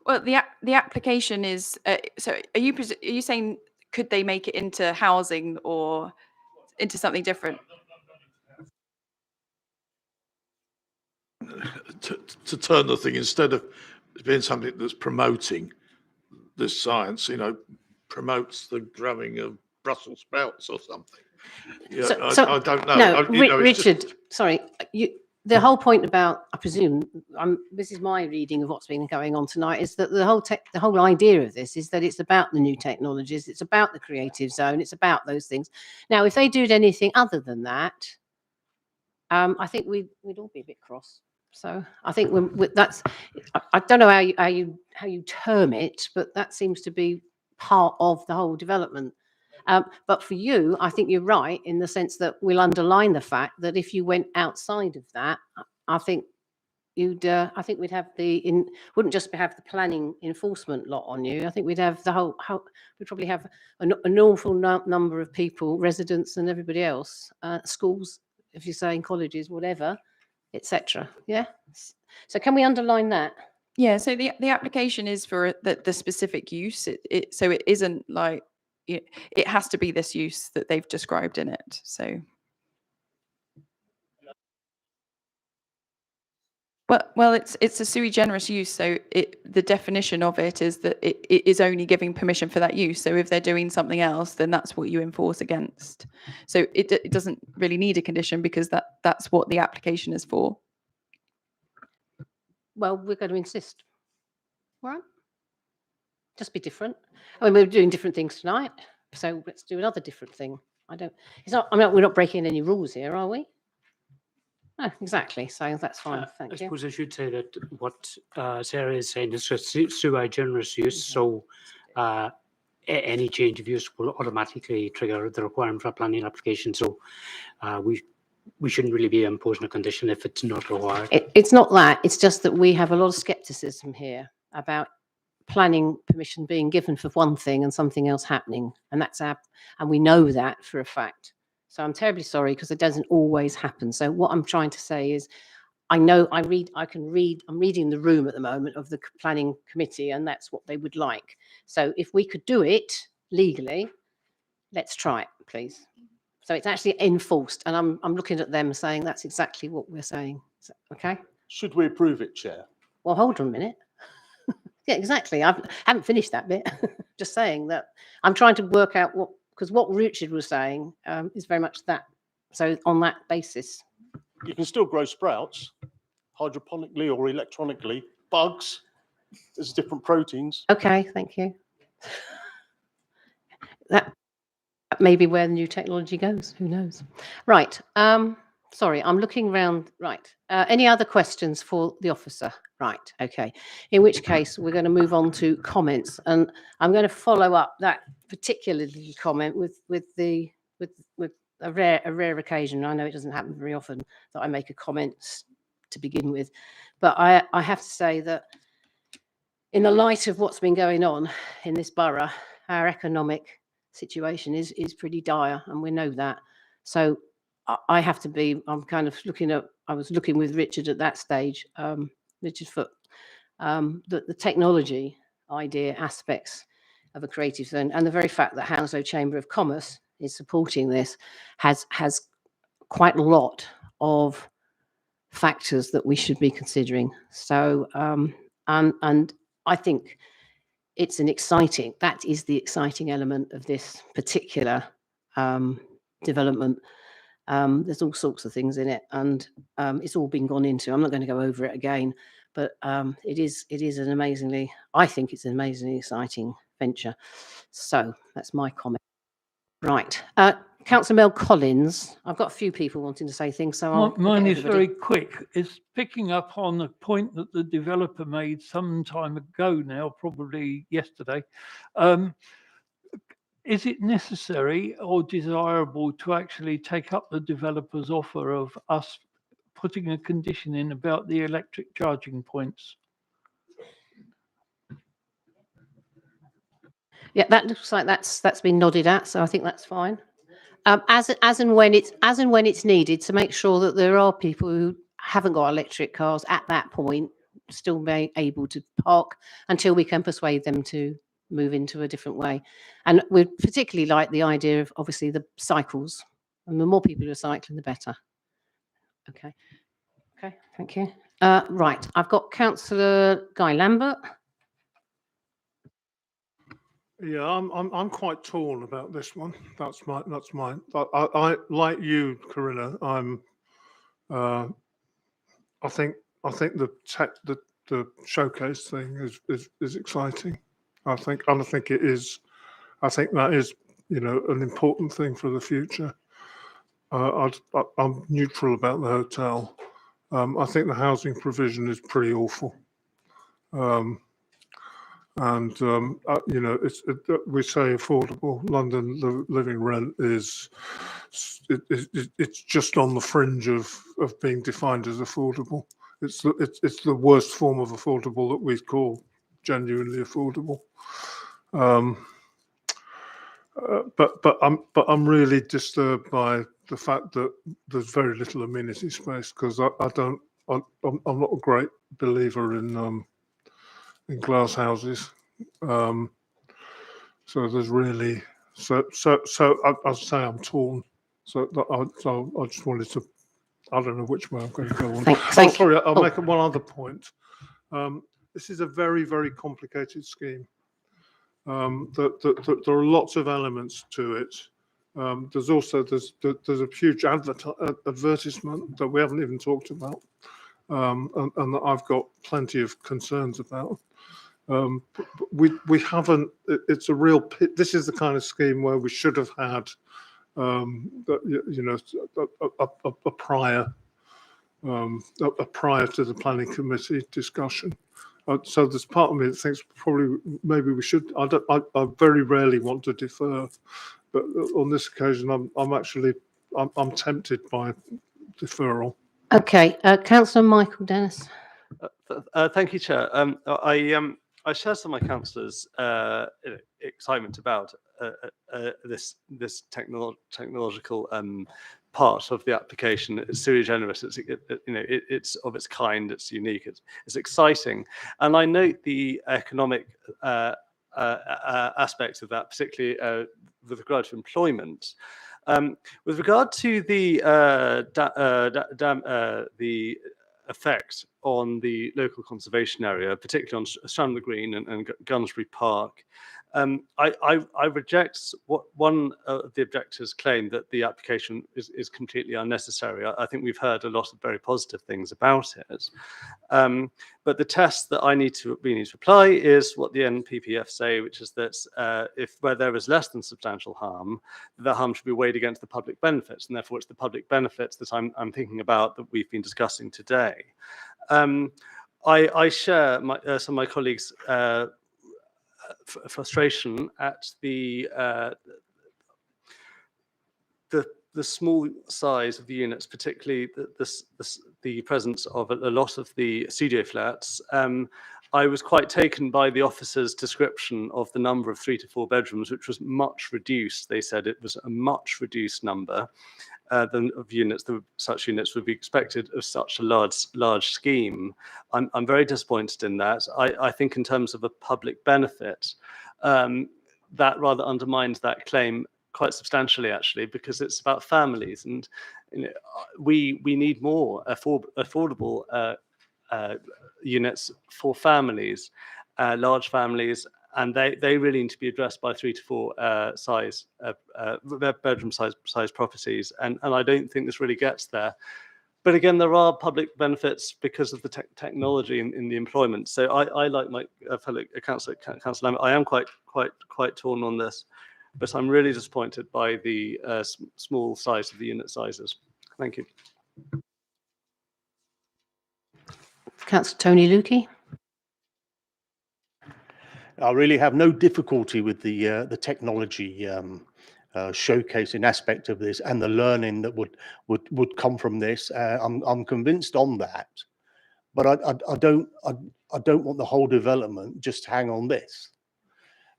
Well, the application is, so are you saying could they make it into housing or into something different? To turn the thing, instead of being something that's promoting this science, promotes the growing of Brussels sprouts or something. Yeah, I don't know. No, Richard, sorry, the whole point about, I presume, this is my reading of what's been going on tonight, is that the whole idea of this is that it's about the new technologies, it's about the creative zone, it's about those things. Now, if they did anything other than that, I think we'd all be a bit cross. So I think that's, I don't know how you term it, but that seems to be part of the whole development. But for you, I think you're right in the sense that we'll underline the fact that if you went outside of that, I think we'd have wouldn't just have the planning enforcement lot on you. I think we'd have we'd probably have an awful number of people, residents and everybody else, schools, if you're saying colleges, whatever, etc. Yeah. So can we underline that? Yeah. So the application is for the specific use. So it isn't like it has to be this use that they've described in it. So. Well, it's a sui generis use. So the definition of it is that it is only giving permission for that use. So if they're doing something else, then that's what you enforce against. So it doesn't really need a condition because that's what the application is for. Well, we're going to insist. All right. Just be different. I mean, we're doing different things tonight, so let's do another different thing. We're not breaking any rules here, are we? No, exactly. So that's fine. Thank you. I suppose I should say that what Sarah is saying is just sui generis use. So any change of use will automatically trigger the requirement for a planning application. So we shouldn't really be imposing a condition if it's not required. It's not that. It's just that we have a lot of scepticism here about planning permission being given for one thing and something else happening, and and we know that for a fact. So I'm terribly sorry because it doesn't always happen. So what I'm trying to say is, I'm reading the room at the moment of the planning committee, and that's what they would like. So if we could do it legally, let's try it, please. So it's actually enforced, and I'm looking at them saying that's exactly what we're saying. Okay. Should we approve it, Chair? Well, hold on a minute. Yeah, exactly. I haven't finished that bit. Just saying that I'm trying to work out because what Richard was saying is very much that. So on that basis, you can still grow sprouts hydroponically or electronically. Bugs, there's different proteins. Okay, thank you. That may be where the new technology goes. Who knows? Right. Sorry, I'm looking around. Right. Any other questions for the officer? Right. Okay. In which case, we're going to move on to comments, and I'm going to follow up that particular little comment with a rare occasion. I know it doesn't happen very often that I make a comment to begin with, but I have to say that in the light of what's been going on in this borough, our economic situation is pretty dire, and we know that. So I have to be. I'm kind of looking at. I was looking with Richard at that stage, Richard Foote, the technology idea aspects of a creative zone, and the very fact that Hounslow Chamber of Commerce is supporting this has quite a lot of factors that we should be considering. So and I think it's that is the exciting element of this particular development. There's all sorts of things in it, and it's all been gone into. I'm not going to go over it again, but it is an amazingly, I think it's an amazingly exciting venture. So that's my comment. Right. Councillor Mel Collins, I've got a few people wanting to say things, so I'll Mine get is everybody. very quick. It's picking up on a point that the developer made some time ago now, probably yesterday. Is it necessary or desirable to actually take up the developer's offer of us putting a condition in about the electric charging points? Yeah, that looks like that's been nodded at, so I think that's fine. As and when it's needed, to make sure that there are people who haven't got electric cars at that point still be able to park until we can persuade them to move into a different way. And we particularly like the idea of obviously the cycles, and the more people who are cycling, the better. Okay, thank you. Right, I've got Councillor Guy Lambert. Yeah, I'm quite torn about this one. That's mine. I like you, Corinna. I think the showcase thing is exciting. I think it is. I think that is, an important thing for the future. I'm neutral about the hotel. I think the housing provision is pretty awful. We say affordable. London living rent it's just on the fringe of being defined as affordable. It's the worst form of affordable that we call genuinely affordable. But I'm really disturbed by the fact that there's very little amenity space, because I'm not a great believer in glass houses. So there's really I'll say I'm torn. So I just wanted to, I don't know which way I'm going to go on. Sorry, I'll make one other point. This is a very, very complicated scheme. There are lots of elements to it. There's a huge advertisement that we haven't even talked about, and that I've got plenty of concerns about. We haven't. It's a real. This is the kind of scheme where we should have had, a prior to the planning committee discussion. So there's part of me that thinks probably maybe we should. I very rarely want to defer, but on this occasion, I'm tempted by deferral. Okay, Councillor Michael Dennis. Thank you, Chair. I share some of my councillors' excitement about this technological part of the application. It's sui generis. It's of its kind. It's unique. It's exciting, and I note the economic aspects of that, particularly with regard to employment. With regard to the effect on the local conservation area, particularly on Stranraer Green and Gunnersbury Park, I reject what one of the objectors claimed, that the application is completely unnecessary. I think we've heard a lot of very positive things about it. But the test that we need to apply is what the NPPF say, which is that where there is less than substantial harm, the harm should be weighed against the public benefits, and therefore it's the public benefits that I'm thinking about that we've been discussing today. I share some of my colleagues' frustration at the small size of the units, particularly the presence of a lot of the studio flats. I was quite taken by the officer's description of the number of 3 to 4 bedrooms, which was much reduced. They said it was a much reduced number than of units that such units would be expected of such a large scheme. I'm very disappointed in that. I think in terms of a public benefit, that rather undermines that claim quite substantially, actually, because it's about families, and we need more affordable units for families, large families, and they really need to be addressed by 3 to 4 bedroom size properties, and I don't think this really gets there. But again, there are public benefits because of the technology in the employment. So I like my fellow councillor Lambert, I am quite torn on this, but I'm really disappointed by the small size of the unit sizes. Thank you. Councillor Tony Lukey. I really have no difficulty with the technology showcasing aspect of this and the learning that would come from this. I'm convinced on that, but I don't want the whole development just to hang on this,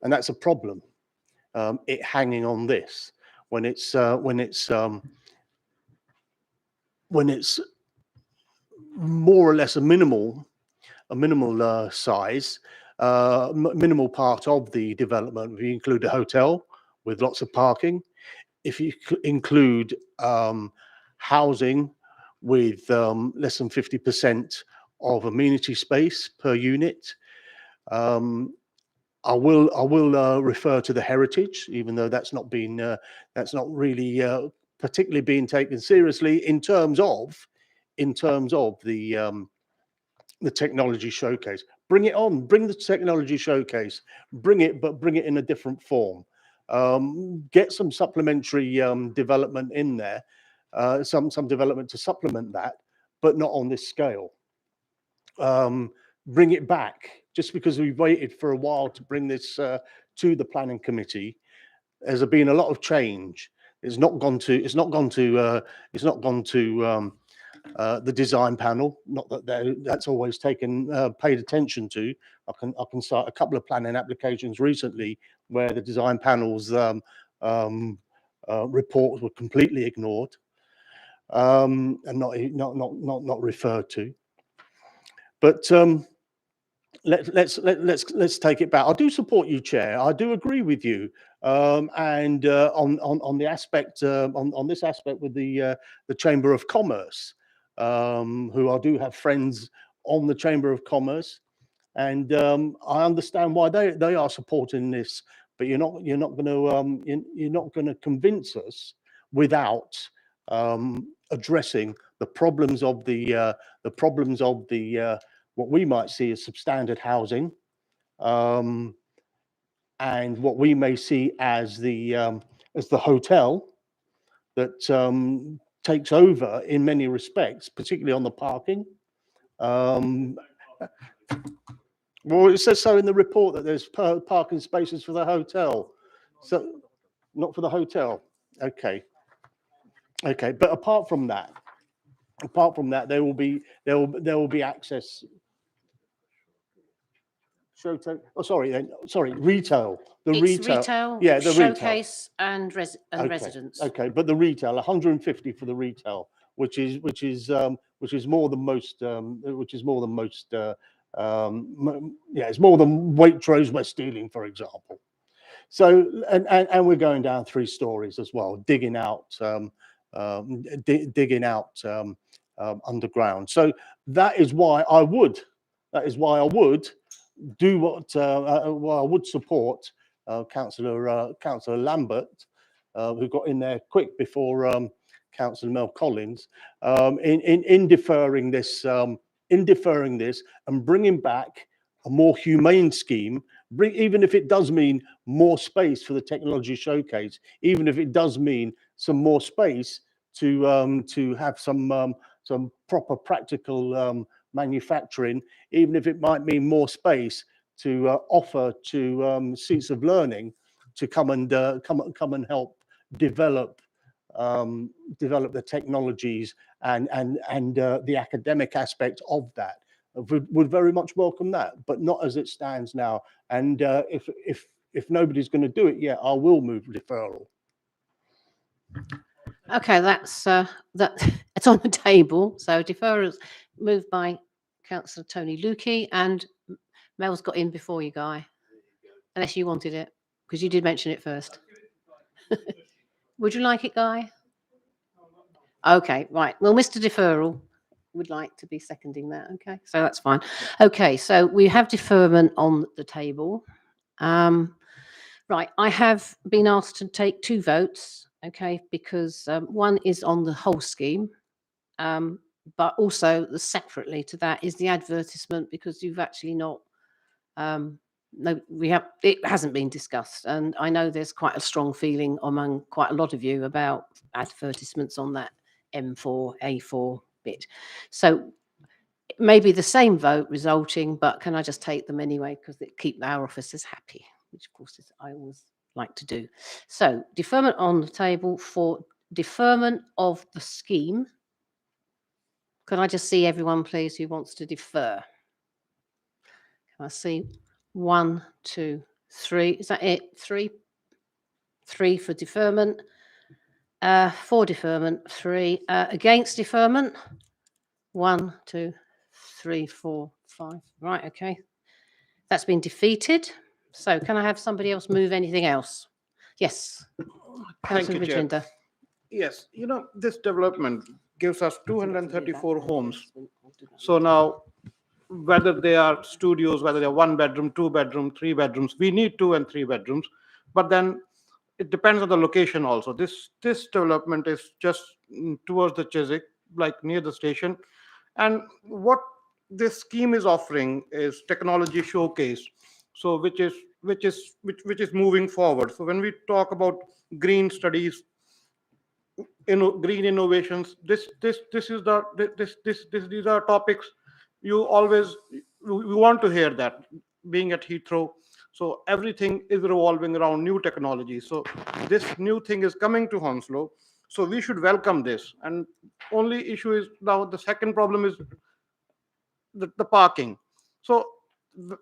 and that's a problem. It hanging on this when it's more or less a minimal size, minimal part of the development. If you include a hotel with lots of parking, if you include housing with less than 50% of amenity space per unit, I will refer to the heritage, even though that's not really particularly being taken seriously in terms of the technology showcase. Bring it on, bring the technology showcase, bring it in a different form. Get some supplementary development in there, some development to supplement that, but not on this scale. Bring it back. Just because we've waited for a while to bring this to the planning committee, there's been a lot of change. It's not gone to the design panel. Not that that's always paid attention to. I can cite a couple of planning applications recently where the design panel's reports were completely ignored and not referred to. But let's take it back. I do support you, Chair. I do agree with you, and on the aspect on this aspect with the Chamber of Commerce, who I do have friends on the Chamber of Commerce, and I understand why they are supporting this. But you're not going to convince us without addressing the problems of what we might see as substandard housing, and what we may see as the hotel that takes over in many respects, particularly on the parking. Well, it says so in the report that there's parking spaces for the hotel, so not for the hotel. Okay. But apart from that, there will be access. Retail. Retail. Yeah, the showcase retail. and residence. Okay, but the retail, 150 for the retail, which is more than most. It's more than Waitrose West Ealing, for example. So, and we're going down 3 stories as well, digging out underground. So that is why I would do what I would support Councillor Lambert, who got in there quick before Councillor Mel Collins, in deferring this and bringing back a more humane scheme. Even if it does mean more space for the technology showcase, even if it does mean some more space to have some proper practical manufacturing, even if it might mean more space to offer to seats of learning to come and help develop the technologies and the academic aspect of that. would very much welcome that, but not as it stands now. And if nobody's going to do it yet, I will move deferral. Okay, that's it's on the table. So deferrals moved by Councillor Tony Lukey, and Mel's got in before you, Guy, unless you wanted it, because you did mention it first. Would you like it, Guy? Okay, right. Well, Mr. Deferral would like to be seconding that. Okay, so that's fine. Okay, so we have deferment on the table. Right, I have been asked to take 2 votes, okay, because one is on the whole scheme, but also separately to that is the advertisement, because you've actually not, no, it hasn't been discussed, and I know there's quite a strong feeling among quite a lot of you about advertisements on that M4, A4 bit. So maybe the same vote resulting, but can I just take them anyway, because it keep our officers happy, which of course is I always like to do. So deferment on the table for deferment of the scheme. Can I just see everyone, please, who wants to defer? Can I see 1, 2, 3? Is that it? 3 for deferment. 4 deferment. 3 against deferment. 1, 2, 3, 4, 5. Right, okay. That's been defeated. So can I have somebody else move anything else? Yes. Councillor Thank you, Chair. Rajinder. Yes, this development gives us 234 homes. So now, whether they are studios, whether they're 1 bedroom, 2 bedroom, 3 bedrooms, we need 2 and 3 bedrooms. But then it depends on the location also. This development is just towards the Chiswick, like near the station. And what this scheme is offering is technology showcase. So which is moving forward. So when we talk about green studies, green innovations, these are topics you always we want to hear that, being at Heathrow. So everything is revolving around new technology. So this new thing is coming to Hounslow. So we should welcome this. And only issue is now the second problem is the parking. So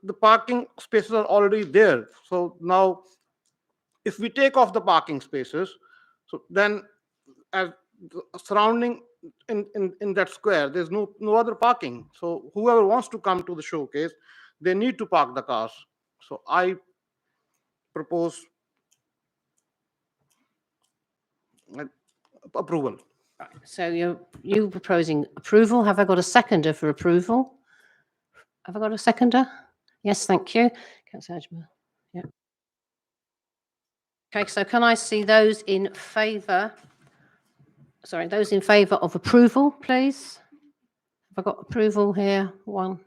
the parking spaces are already there. So now if we take off the parking spaces, so then as the surrounding in that square, there's no other parking. So whoever wants to come to the showcase, they need to park the cars. So I propose approval. So you're proposing approval. Have I got a seconder for approval? Have I got a seconder? Yes, thank you. Councillor Ajmer. Yeah. Okay, so can I see those in favour? Sorry, those in favour of approval, please. Have I got approval here? 1, 2,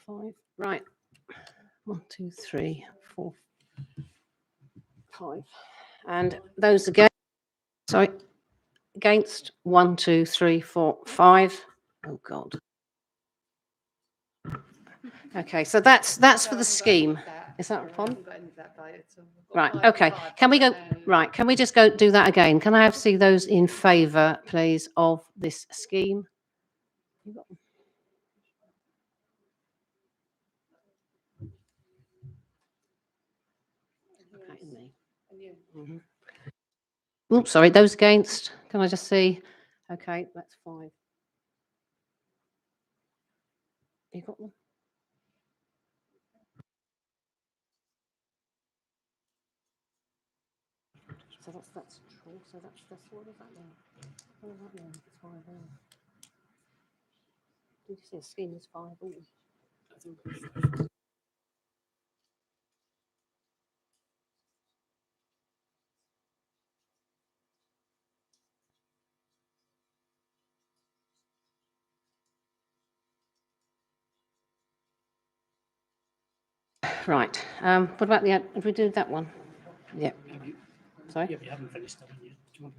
5. Right. 1, 2, 3, 4, 5. And those against? Sorry. Against? 1, 2, 3, 4, 5. Oh God. Okay, so that's for the scheme. Is that upon? Right. Okay. Can we go? Right. Can we just go do that again? Can I see those in favour, please, of this scheme? Oops, sorry. Those against? Can I just see? Okay, that's 5. You got them? So that's true. So that's what does that mean? What does that mean? It's 5 there. Did you say a scheme is 5? Right. What about the? If we do that one? Yeah. Sorry. Yeah, we haven't finished that one yet. Do you want?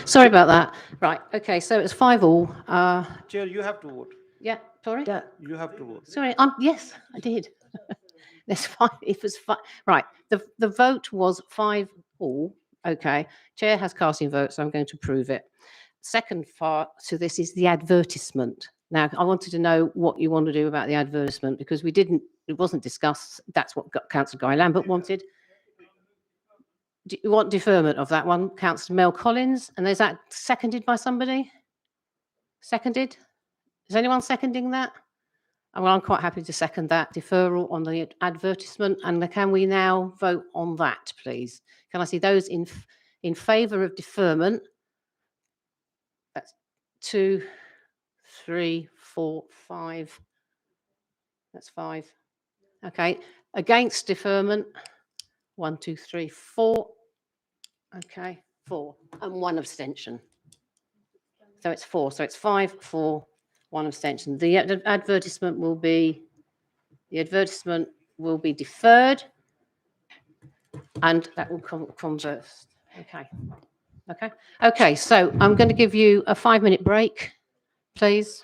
Sorry about that. Right, okay, so it's 5-all. Chair, you have to vote. Yeah, sorry? You have to vote. Sorry, yes, I did. There's 5, it was 5, right, the vote was 5-all, okay. Chair has casting votes, so I'm going to approve it. Second part to this is the advertisement. Now, I wanted to know what you want to do about the advertisement, because it wasn't discussed. That's what Councillor Guy Lambert wanted. Do you want deferment of that one, Councillor Mel Collins? And is that seconded by somebody? Seconded? Is anyone seconding that? Well, I'm quite happy to second that deferral on the advertisement. And can we now vote on that, please? Can I see those in favour of deferment? That's 2, 3, 4, 5. That's 5. Okay. Against deferment? 1, 2, 3, 4. Okay, 4. And 1 abstention. So it's 4. So it's 5, 4, 1 abstention. The advertisement will be deferred, and that will convert. Okay. Okay. Okay. So I'm going to give you a 5-minute break, please.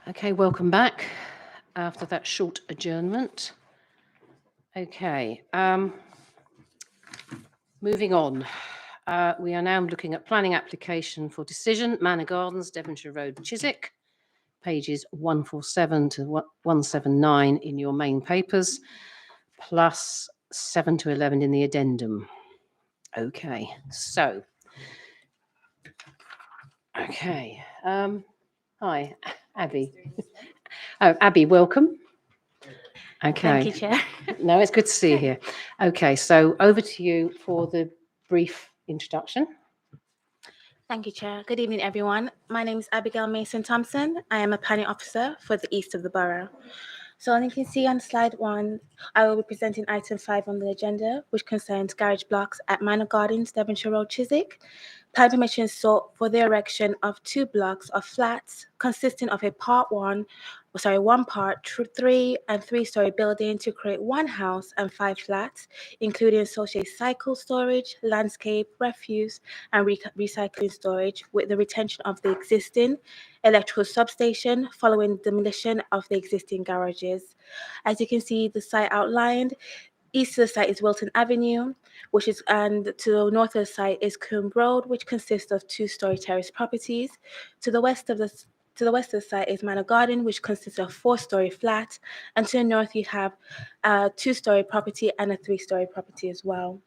Okay, welcome back after that short adjournment. Okay, moving on. We are now looking at planning application for decision, Manor Gardens, Devonshire Road, Chiswick, pages 147 to 179 in your main papers, plus 7 to 11 in the addendum. Okay, so, okay, hi, Abby. Oh, Abby, welcome. Okay. Thank you, Chair. No, it's good to see you here. Okay, so over to you for the brief introduction. Thank you, Chair. Good evening, everyone. My name is Abigail Mason-Thompson. I am a planning officer for the east of the borough. So as you can see on slide 1, I will be presenting item 5 on the agenda, which concerns garage blocks at Manor Gardens, Devonshire Road, Chiswick. Plan permission sought for the erection of 2 blocks of flats consisting of one part 3 and 3-story building to create 1 house and 5 flats, including associated cycle storage, landscape, refuse, and recycling storage, with the retention of the existing electrical substation following demolition of the existing garages. As you can see, the site outlined. East of the site is Wilton Avenue, and to the north of the site is Coombe Road, which consists of 2-story terrace properties. To the west of the site is Manor Garden, which consists of 4-story flat, and to the north you have a 2-story property and a 3-story property as well.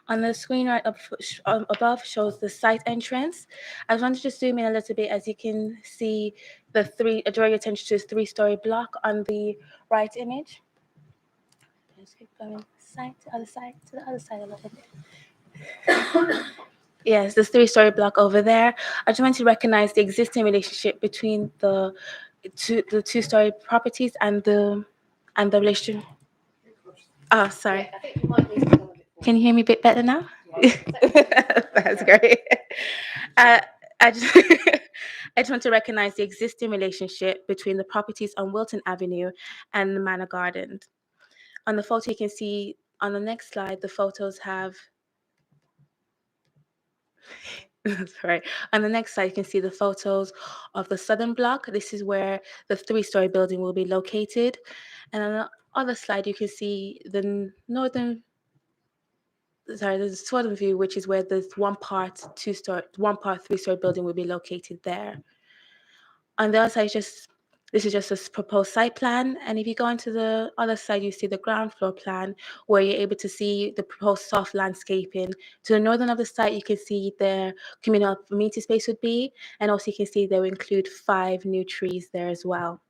On the screen right up above shows the site entrance. I wanted to zoom in a little bit. As you can see, draw your attention to this 3-story block on the right image. Just keep going side to other side to the other side a little bit. Yes, this 3-story block over there. I just want to recognize the existing relationship between the 2-story properties and the relation. Oh, sorry. Can you hear me a bit better now? That's great. I just want to recognize the existing relationship between the properties on Wilton Avenue and the Manor Garden. On the photo, you can see on the next slide, the photos have. Sorry. On the next slide, you can see the photos of the southern block. This is where the 3-story building will be located. And on the other slide, you can see the southern view, which is where the 1-part 3-story building will be located there. On the other side, this is just a proposed site plan. And if you go into the other side, you see the ground floor plan, where you're able to see the proposed soft landscaping. To the northern of the site, you can see the communal amenity space would be, and also you can see they will include 5 new trees there as well.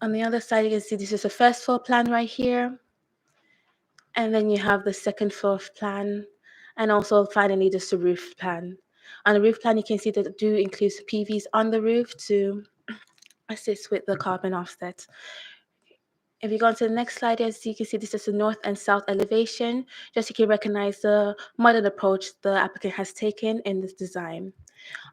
On the other side, you can see this is the first floor plan right here. And then you have the second floor plan, and also finally just the roof plan. On the roof plan, you can see that it do include PVs on the roof to assist with the carbon offset. If you go on to the next slide, as you can see, this is the north and south elevation. Just so you can recognize the modern approach the applicant has taken in this design.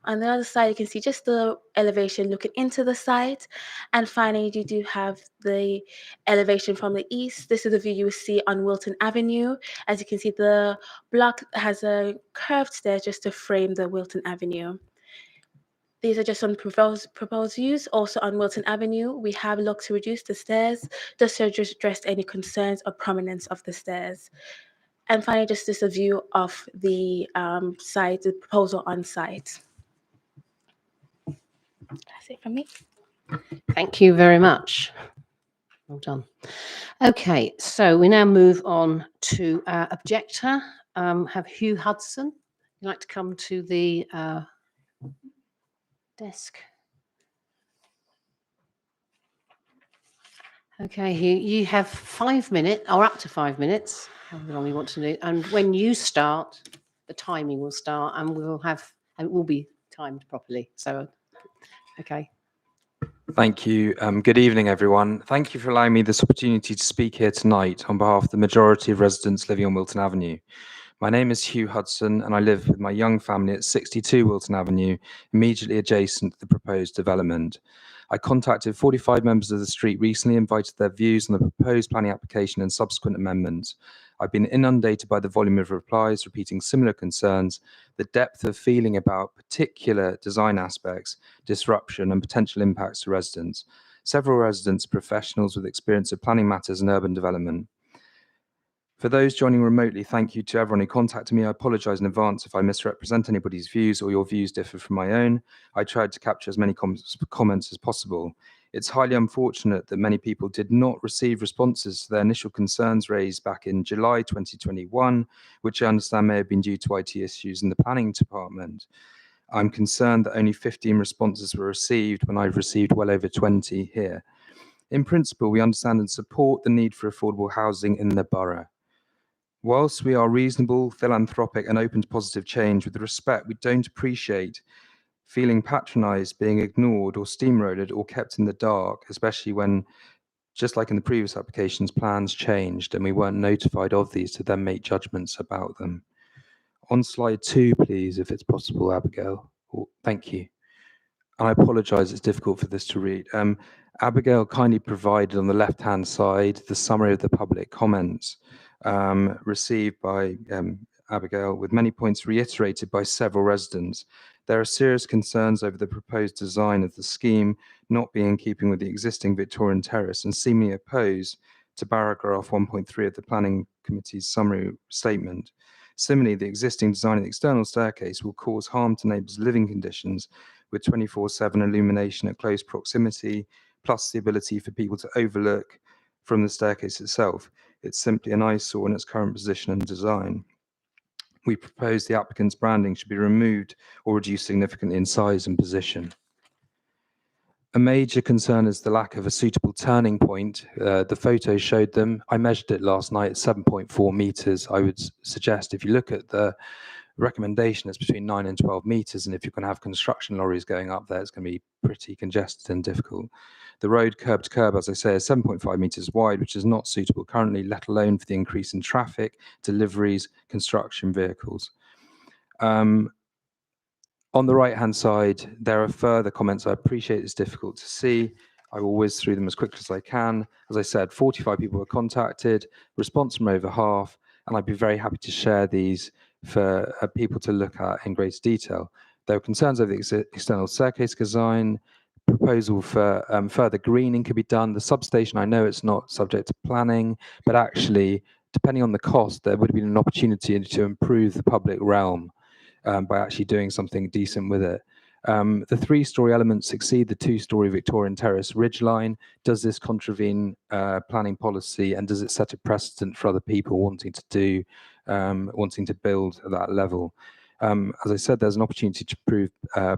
On the other side, you can see just the elevation looking into the site. And finally, you do have the elevation from the east. This is the view you will see on Wilton Avenue. As you can see, the block has a curved stairs just to frame the Wilton Avenue. These are just some proposed views. Also on Wilton Avenue, we have looked to reduce the stairs just to address any concerns or prominence of the stairs. And finally, just this a view of the site, the proposal on site. That's it from me. Thank you very much. Well done. Okay, so we now move on to our objector. Have Hugh Hudson. You'd like to come to the desk. Okay, Hugh, you have 5 minutes, or up to 5 minutes, however long you want to do. And when you start, the timing will start, and it will be timed properly. So, okay. Thank you. Good evening, everyone. Thank you for allowing me this opportunity to speak here tonight on behalf of the majority of residents living on Wilton Avenue. My name is Hugh Hudson, and I live with my young family at 62 Wilton Avenue, immediately adjacent to the proposed development. I contacted 45 members of the street recently, invited their views on the proposed planning application and subsequent amendments. I've been inundated by the volume of replies repeating similar concerns, the depth of feeling about particular design aspects, disruption and potential impacts to residents. Several residents, professionals with experience of planning matters and urban development. For those joining remotely, thank you to everyone who contacted me. I apologise in advance if I misrepresent anybody's views or your views differ from my own. I tried to capture as many comments as possible. It's highly unfortunate that many people did not receive responses to their initial concerns raised back in July 2021, which I understand may have been due to IT issues in the planning department. I'm concerned that only 15 responses were received when I've received well over 20 here. In principle, we understand and support the need for affordable housing in the borough. Whilst we are reasonable, philanthropic and open to positive change, with respect, we don't appreciate feeling patronised, being ignored or steamrolled or kept in the dark, especially when, just like in the previous applications, plans changed and we weren't notified of these to then make judgments about them. On slide 2, please, if it's possible, Abigail. Oh, thank you. I apologise, it's difficult for this to read. Abigail kindly provided on the left-hand side the summary of the public comments received by Abigail, with many points reiterated by several residents. There are serious concerns over the proposed design of the scheme not being in keeping with the existing Victorian terrace and seemingly opposed to paragraph 1.3 of the Planning Committee's summary statement. Similarly, the existing design of the external staircase will cause harm to neighbours' living conditions with 24/7 illumination at close proximity, plus the ability for people to overlook from the staircase itself. It's simply an eyesore in its current position and design. We propose the applicant's branding should be removed or reduced significantly in size and position. A major concern is the lack of a suitable turning point. The photos showed them. I measured it last night at 7.4 meters. I would suggest if you look at the recommendation, it's between 9 and 12 meters. And if you're going to have construction lorries going up there, it's going to be pretty congested and difficult. The road curb to curb, as I say, is 7.5 meters wide, which is not suitable currently, let alone for the increase in traffic, deliveries, construction vehicles. On the right-hand side, there are further comments. I appreciate it's difficult to see. I will whiz through them as quickly as I can. As I said, 45 people were contacted, response from over half, and I'd be very happy to share these for people to look at in greater detail. There were concerns over the external staircase design, proposal for further greening could be done. The substation, I know it's not subject to planning, but actually, depending on the cost, there would have been an opportunity to improve the public realm by actually doing something decent with it. The 3-storey elements exceed the 2-storey Victorian terrace ridgeline. Does this contravene planning policy, and does it set a precedent for other people wanting to build at that level? As I said, there's an opportunity to improve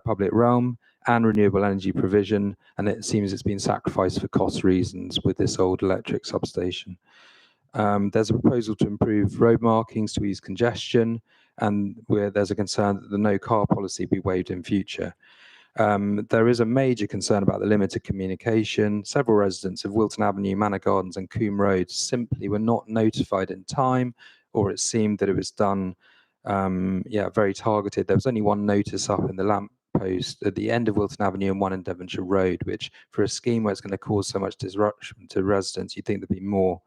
public realm and renewable energy provision, and it seems it's been sacrificed for cost reasons with this old electric substation. There's a proposal to improve road markings to ease congestion, and where there's a concern that the no car policy be waived in future. There is a major concern about the limited communication. Several residents of Wilton Avenue, Manor Gardens and Coombe Road simply were not notified in time, or it seemed that it was done very targeted. There was only one notice up in the lamp post at the end of Wilton Avenue and one in Devonshire Road, which for a scheme where it's going to cause so much disruption to residents, you'd think there'd be more.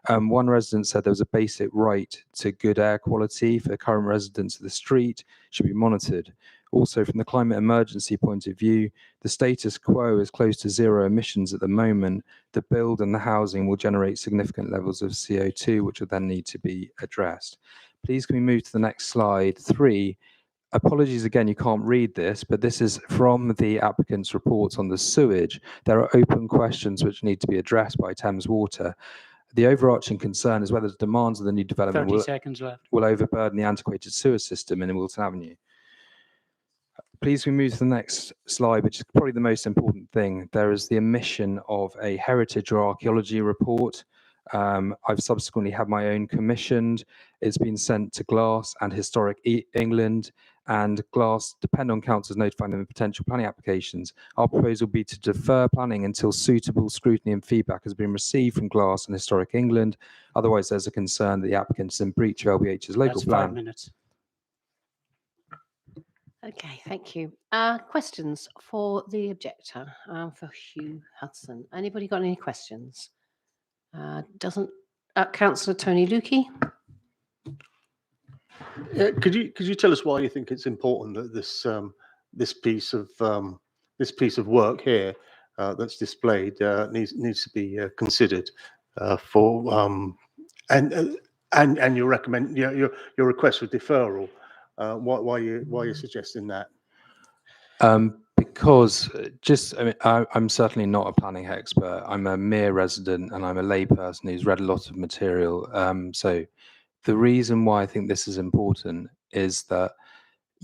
One resident said there was a basic right to good air quality for the current residents of the street should be monitored. Also, from the climate emergency point of view, the status quo is close to zero emissions at the moment. The build and the housing will generate significant levels of CO2, which will then need to be addressed. Please can we move to the next slide 3. Apologies again, you can't read this, but this is from the applicant's reports on the sewage. There are open questions which need to be addressed by Thames Water. The overarching concern is whether the demands of the new development 30 seconds left. will overburden the antiquated sewer system in Wilton Avenue. Please we move to the next slide, which is probably the most important thing. There is the omission of a heritage or archaeology report. I've subsequently had my own commissioned. It's been sent to Glass and Historic England, and Glass depend on councils notifying them of potential planning applications. Our proposal would be to defer planning until suitable scrutiny and feedback has been received from Glass and Historic England. Otherwise, there's a concern that the applicant is in breach of LBH's local That's plan. 5 minutes. Okay, thank you. Questions for the objector, for Hugh Hudson. Anybody got any questions? Doesn't. Councillor Tony Lukey. Could you tell us why you think it's important that this piece of work here that's displayed needs to be considered for and your your request for deferral? Why you're suggesting that? Because I'm certainly not a planning expert. I'm a mere resident and I'm a layperson who's read a lot of material. So the reason why I think this is important is that,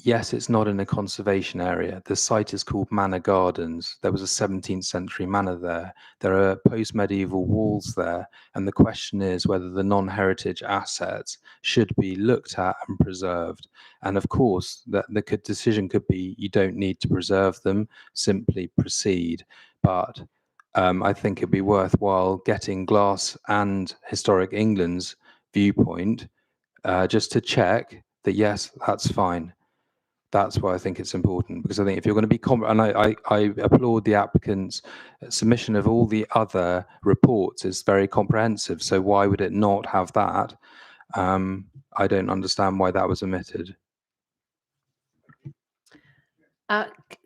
yes, it's not in a conservation area. The site is called Manor Gardens. There was a 17th century manor there. There are post-medieval walls there. And the question is whether the non-heritage assets should be looked at and preserved. And of course, the decision could be you don't need to preserve them, simply proceed. But I think it'd be worthwhile getting Glass and Historic England's viewpoint just to check that, yes, that's fine. That's why I think it's important, because I think if you're going to be and I applaud the applicant's submission of all the other reports is very comprehensive. So why would it not have that? I don't understand why that was omitted.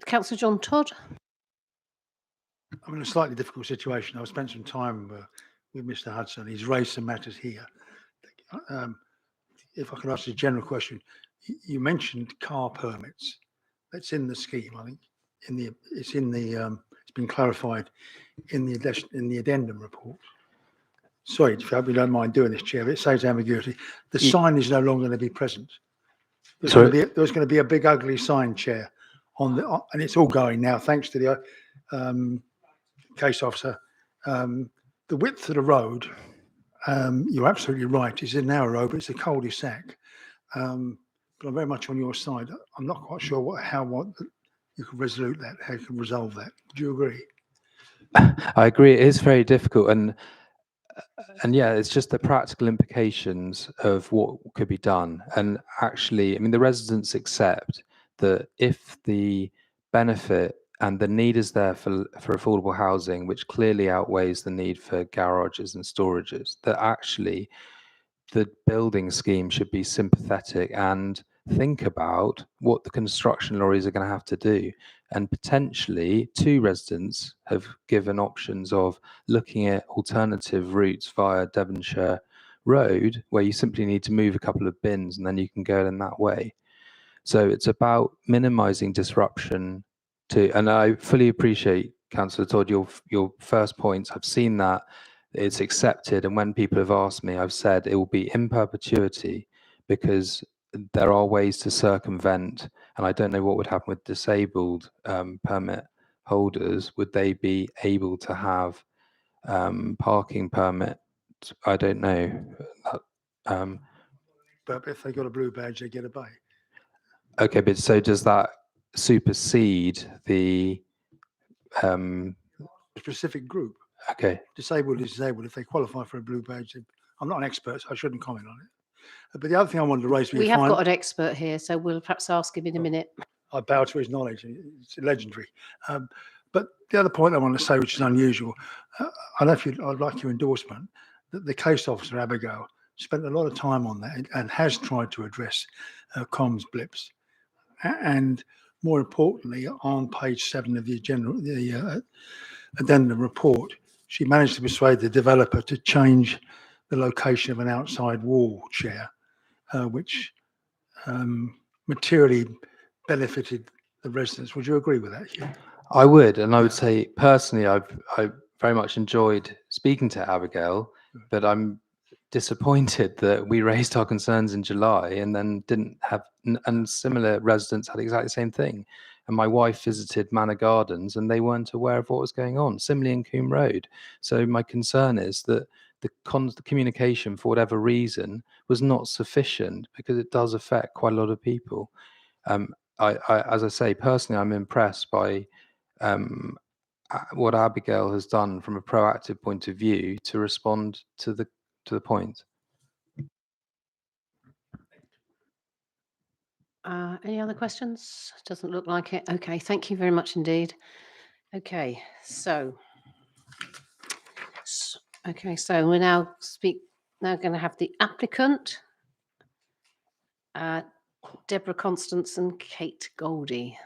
Councillor John Todd. I'm in a slightly difficult situation. I've spent some time with Mr. Hudson. He's raised some matters here. If I could ask a general question, you mentioned car permits. That's in the scheme, I think. It's been clarified in the addendum report. Sorry, if you don't mind doing this, Chair, but it saves ambiguity. The sign is no longer going to be present. There's going to be a big ugly sign, Chair, and it's all going now, thanks to the case officer. The width of the road, you're absolutely right, it's a narrow road, but it's a cul-de-sac. But I'm very much on your side. I'm not quite sure how you can resolve that, how you can resolve that. Do you agree? I agree. It is very difficult, and yeah, it's just the practical implications of what could be done. And actually, I mean, the residents accept that if the benefit and the need is there for affordable housing, which clearly outweighs the need for garages and storages, that actually the building scheme should be sympathetic and think about what the construction lorries are going to have to do. And potentially 2 residents have given options of looking at alternative routes via Devonshire Road, where you simply need to move a couple of bins and then you can go in that way. So it's about minimizing disruption and I fully appreciate, Councillor Todd, your first points. I've seen that. It's accepted, and when people have asked me, I've said it will be in perpetuity because there are ways to circumvent, and I don't know what would happen with disabled permit holders. Would they be able to have parking permit? I don't know. But if they got a blue badge, they get a bay. Okay, but so does that supersede the specific group? Okay. Disabled is disabled. If they qualify for a blue badge, I'm not an expert, so I shouldn't comment on it. But the other thing I wanted to raise... We have got an expert here, so we'll perhaps ask him in a minute. I bow to his knowledge. It's legendary. But the other point I want to say, which is unusual, I'd like your endorsement, that the case officer, Abigail, spent a lot of time on that and has tried to address comms blips. And more importantly, on page 7 of the addendum report, she managed to persuade the developer to change the location of an outside wall, Chair, which materially benefited the residents. Would you agree with that, Hugh? I would, and I would say personally, I very much enjoyed speaking to Abigail, but I'm disappointed that we raised our concerns in July and then didn't have, and similar residents had exactly the same thing. And my wife visited Manor Gardens and they weren't aware of what was going on, similarly in Coombe Road. So my concern is that the communication, for whatever reason, was not sufficient because it does affect quite a lot of people. As I say, personally, I'm impressed by what Abigail has done from a proactive point of view to respond to the point. Any other questions? Doesn't look like it. Okay, thank you very much indeed. Okay, so we now speak now going to have the applicant, Deborah Constance and Kate Goldie.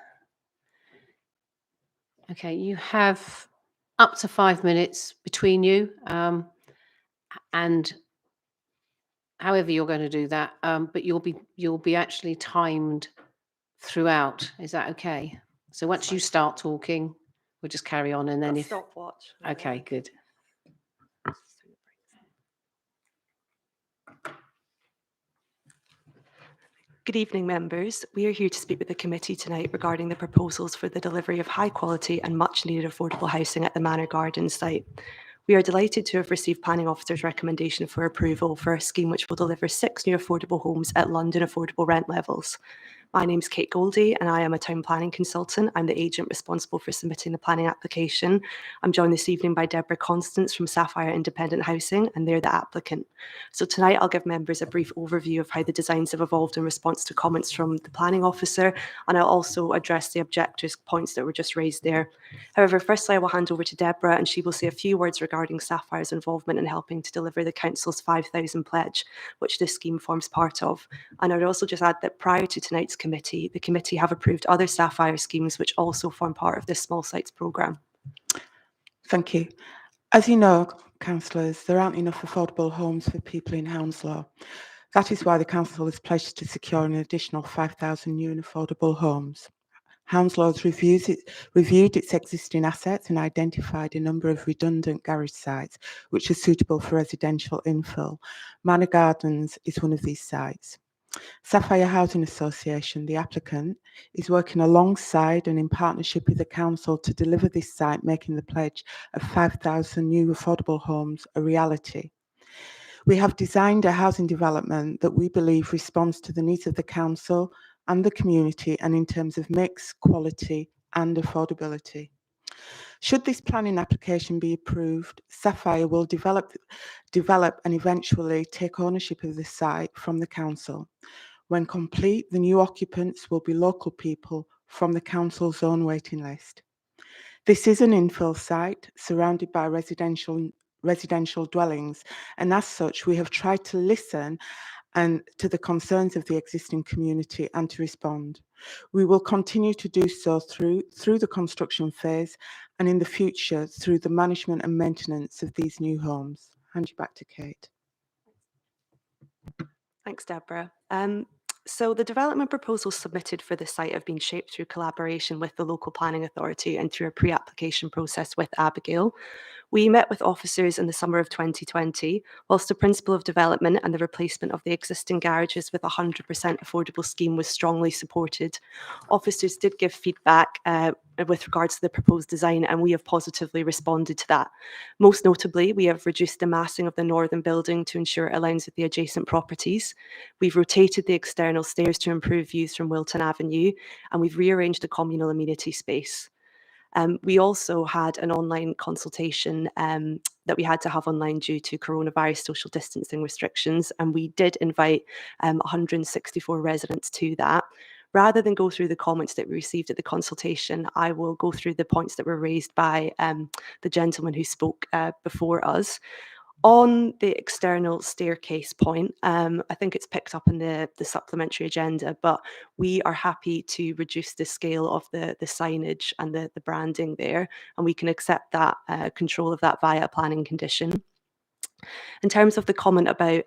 Okay, you have up to 5 minutes between you, and however you're going to do that, but you'll be actually timed throughout. Is that okay? So once you start talking, we'll just carry on, and then if stopwatch. okay, good. Good evening, members. We are here to speak with the committee tonight regarding the proposals for the delivery of high quality and much needed affordable housing at the Manor Gardens site. We are delighted to have received Planning Officer's recommendation for approval for a scheme which will deliver 6 new affordable homes at London affordable rent levels. My name's Kate Goldie and I am a town planning consultant. I'm the agent responsible for submitting the planning application. I'm joined this evening by Deborah Constance from Sapphire Independent Housing, and they're the applicant. So tonight I'll give members a brief overview of how the designs have evolved in response to comments from the planning officer, and I'll also address the objectors' points that were just raised there. However, firstly I will hand over to Deborah and she will say a few words regarding Sapphire's involvement in helping to deliver the council's 5,000 pledge, which this scheme forms part of. And I would also just add that prior to tonight's committee, the committee have approved other Sapphire schemes which also form part of this small sites programme. Thank you. As you know, councillors, there aren't enough affordable homes for people in Hounslow. That is why the council has pledged to secure an additional 5,000 new and affordable homes. Hounslow has reviewed its existing assets and identified a number of redundant garage sites which are suitable for residential infill. Manor Gardens is one of these sites. Sapphire Housing Association, the applicant, is working alongside and in partnership with the council to deliver this site, making the pledge of 5,000 new affordable homes a reality. We have designed a housing development that we believe responds to the needs of the council and the community, and in terms of mix, quality and affordability. Should this planning application be approved, Sapphire will develop and eventually take ownership of the site from the council. When complete, the new occupants will be local people from the council's own waiting list. This is an infill site surrounded by residential dwellings, and as such, we have tried to listen to the concerns of the existing community and to respond. We will continue to do so through the construction phase and in the future through the management and maintenance of these new homes. Hand you back to Kate. Thanks, Deborah. So the development proposals submitted for the site have been shaped through collaboration with the local planning authority and through a pre-application process with Abigail. We met with officers in the summer of 2020, whilst the principle of development and the replacement of the existing garages with a 100% affordable scheme was strongly supported. Officers did give feedback with regards to the proposed design, and we have positively responded to that. Most notably, we have reduced the massing of the northern building to ensure it aligns with the adjacent properties. We've rotated the external stairs to improve views from Wilton Avenue, and we've rearranged the communal amenity space. We also had an online consultation that we had to have online due to coronavirus social distancing restrictions, and we did invite 164 residents to that. Rather than go through the comments that we received at the consultation, I will go through the points that were raised by the gentleman who spoke before us. On the external staircase point, I think it's picked up in the supplementary agenda, but we are happy to reduce the scale of the signage and the branding there, and we can accept that control of that via a planning condition. In terms of the comment about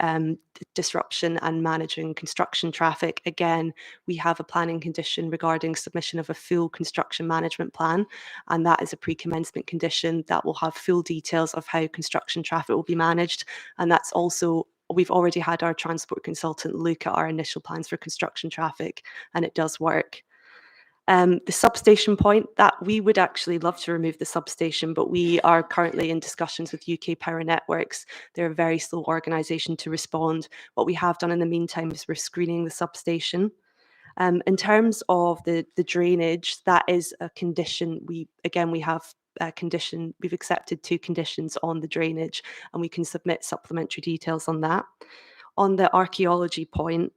disruption and managing construction traffic, again, we have a planning condition regarding submission of a full construction management plan, and that is a pre-commencement condition that will have full details of how construction traffic will be managed, and that's also, we've already had our transport consultant look at our initial plans for construction traffic, and it does work. The substation point, that we would actually love to remove the substation, but we are currently in discussions with UK Power Networks. They're a very slow organisation to respond. What we have done in the meantime is we're screening the substation. In terms of the drainage, that is a condition. We have a condition. We've accepted 2 conditions on the drainage, and we can submit supplementary details on that. On the archaeology point,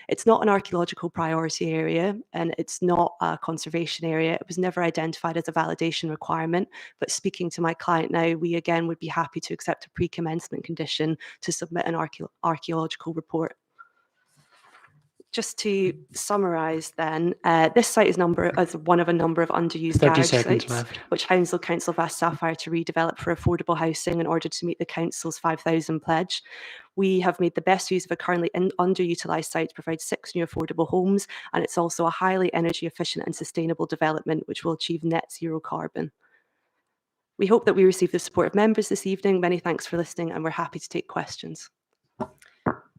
it's not an archaeological priority area and it's not a conservation area. It was never identified as a validation requirement, but speaking to my client now, we again would be happy to accept a pre-commencement condition to submit an archaeological report. Just to summarise then, this site is one of a number of underused 30 garage seconds sites, left. which Hounslow Council have asked Sapphire to redevelop for affordable housing in order to meet the council's 5,000 pledge. We have made the best use of a currently underutilised site to provide 6 new affordable homes, and it's also a highly energy efficient and sustainable development which will achieve net zero carbon. We hope that we receive the support of members this evening. Many thanks for listening, and we're happy to take questions.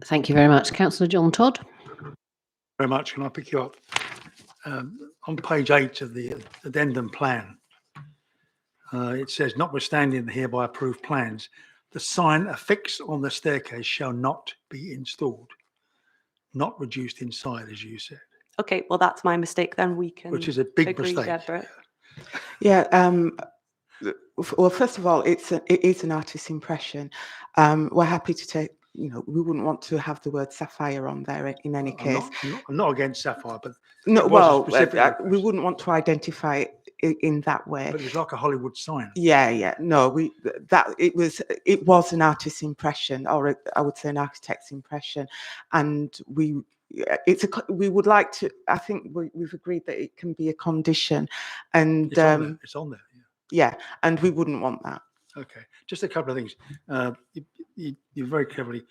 Thank you very much. Councillor John Todd. Very much. Can I pick you up? On page 8 of the addendum plan, it says, notwithstanding the hereby approved plans, the sign affixed on the staircase shall not be installed, not reduced inside, as you said. Okay, well, that's my mistake then. We can Which is a big agree, mistake. Deborah. Yeah. Well, first of all, it is an artist's impression. We're happy to take. We wouldn't want to have the word sapphire on there in any case. I'm not against sapphire, but No, it was a well, specific we wouldn't want to identify it in that way. But it was like a Hollywood sign. Yeah. No, it was an artist's impression, or I would say an architect's impression, and we would like to. I think we've agreed that it can be a condition, and it's on there. Yeah, and we wouldn't want that. Okay, just a couple of things. You very cleverly.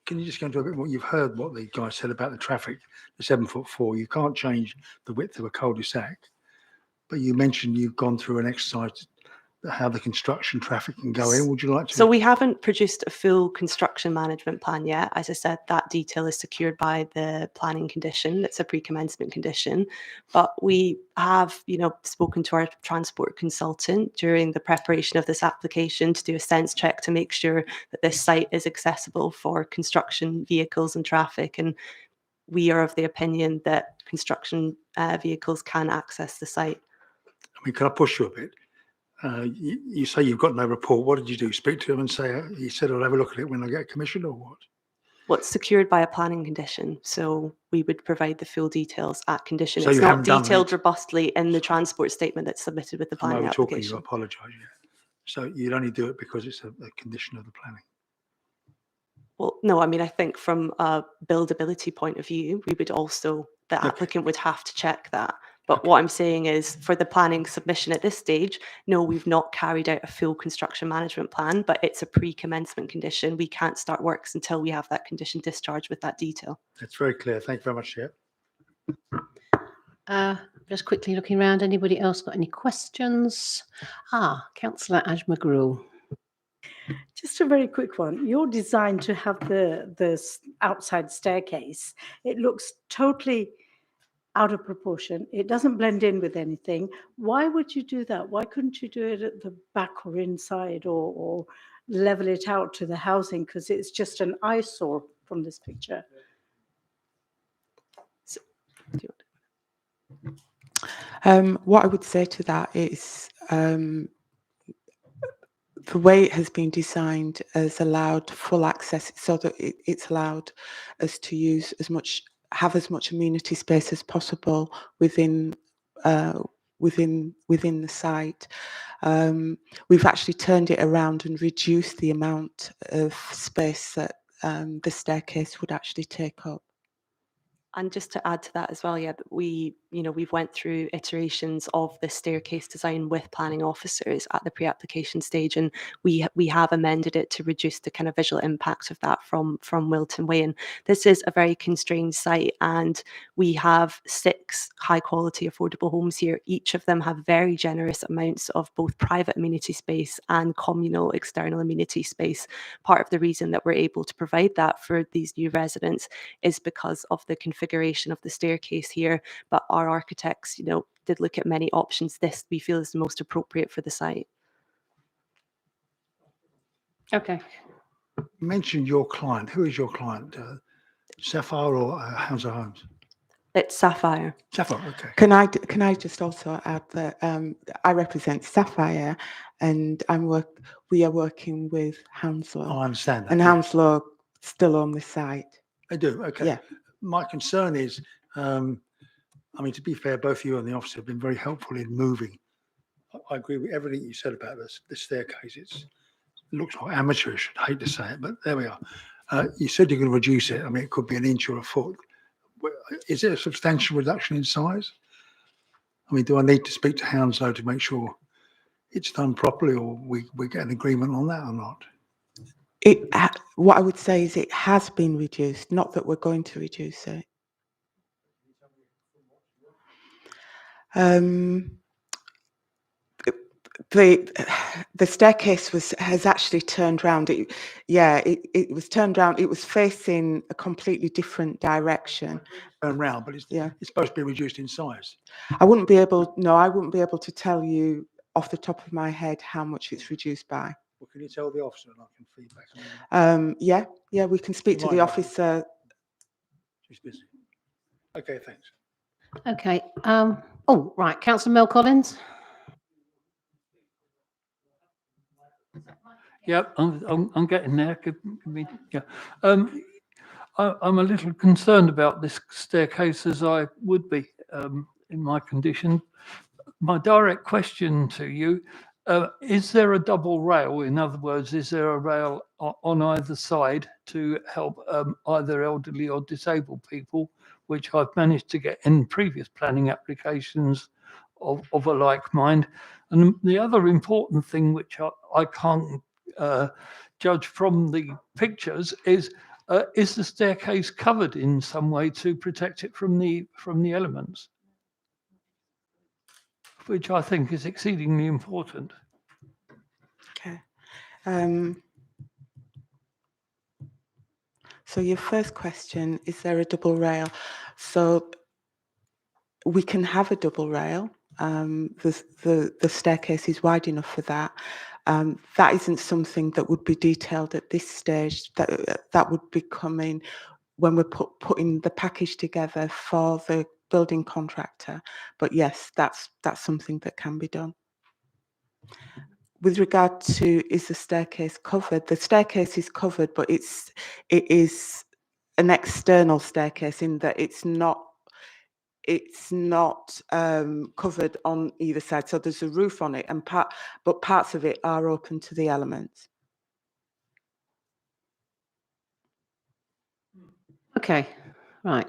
Can you just go into a bit more? You've heard what the guy said about the traffic, the 7'4". You can't change the width of a cul-de-sac, but you mentioned you've gone through an exercise how the construction traffic can go in. Would you like to? So we haven't produced a full construction management plan yet. As I said, that detail is secured by the planning condition. It's a pre-commencement condition. But we have, spoken to our transport consultant during the preparation of this application to do a sense check to make sure that this site is accessible for construction vehicles and traffic. And we are of the opinion that construction vehicles can access the site. I mean, can I push you a bit? You say you've got no report. What did you do? Speak to him and say, he said, I'll have a look at it when I get commissioned, or what? Well, it's secured by a planning condition. So we would provide the full details at condition. So it's you not haven't done detailed it? robustly in the transport statement that's submitted with the I'm planning over talking you, application. I apologise. Yeah. So you'd only do it because it's a condition of the planning. Well, no, I mean, I think from a buildability point of view, the applicant would have to check that. But what I'm saying is, for the planning submission at this stage, no, we've not carried out a full construction management plan, but it's a pre-commencement condition. We can't start works until we have that condition discharged with that detail. That's very clear. Thank you very much, Chair. Just quickly looking around, anybody else got any questions? Councillor Ashmagruel. Just a very quick one. You're designed to have the outside staircase. It looks totally out of proportion. It doesn't blend in with anything. Why would you do that? Why couldn't you do it at the back or inside, or level it out to the housing? Because it's just an eyesore from this picture. What I would say to that is the way it has been designed has allowed full access, so that it's allowed us to have as much amenity space as possible within the site. We've actually turned it around and reduced the amount of space that the staircase would actually take up. And just to add to that as well, we've went through iterations of the staircase design with planning officers at the pre-application stage, and we have amended it to reduce the kind of visual impact of that from Wilton Way. And this is a very constrained site, and we have 6 high quality affordable homes here. Each of them have very generous amounts of both private amenity space and communal external amenity space. Part of the reason that we're able to provide that for these new residents is because of the configuration of the staircase here, but our architects, did look at many options. This we feel is the most appropriate for the site. Okay. You mentioned your client. Who is your client? Sapphire or Hounslow Homes? It's Sapphire. Sapphire, okay. Can I just also add that I represent Sapphire, and we are working with Hounslow. Oh, I understand that. And Hounslow still own the site. They do, okay. Yeah. My concern is, I mean, to be fair, both you and the officer have been very helpful in moving. I agree with everything you said about this, the staircase. It looks like amateurish. I hate to say it, but there we are. You said you're going to reduce it. I mean, it could be an inch or a foot. Is it a substantial reduction in size? I mean, do I need to speak to Hounslow to make sure it's done properly, or we get an agreement on that or not? What I would say is it has been reduced, not that we're going to reduce it. The staircase has actually turned round. It was turned round. It was facing a completely different direction. Turned round, but it's supposed to be reduced in size. I wouldn't be able to tell you off the top of my head how much it's reduced by. Well, can you tell the officer and I can feedback on that? Yeah, we can speak to the officer. She's busy. Okay, thanks. Okay. Oh, right. Councillor Mel Collins. Yeah, I'm getting there. Yeah. I'm a little concerned about this staircase, as I would be in my condition. My direct question to you, is there a double rail? In other words, is there a rail on either side to help either elderly or disabled people, which I've managed to get in previous planning applications of a like mind? And the other important thing, which I can't judge from the pictures, is the staircase covered in some way to protect it from the elements, which I think is exceedingly important. Okay. So your first question, is there a double rail? So we can have a double rail. The staircase is wide enough for that. That isn't something that would be detailed at this stage. That would be coming when we're putting the package together for the building contractor. But yes, that's something that can be done. With regard to, is the staircase covered? The staircase is covered, but it is an external staircase in that it's not covered on either side. So there's a roof on it, but parts of it are open to the elements. Okay, right.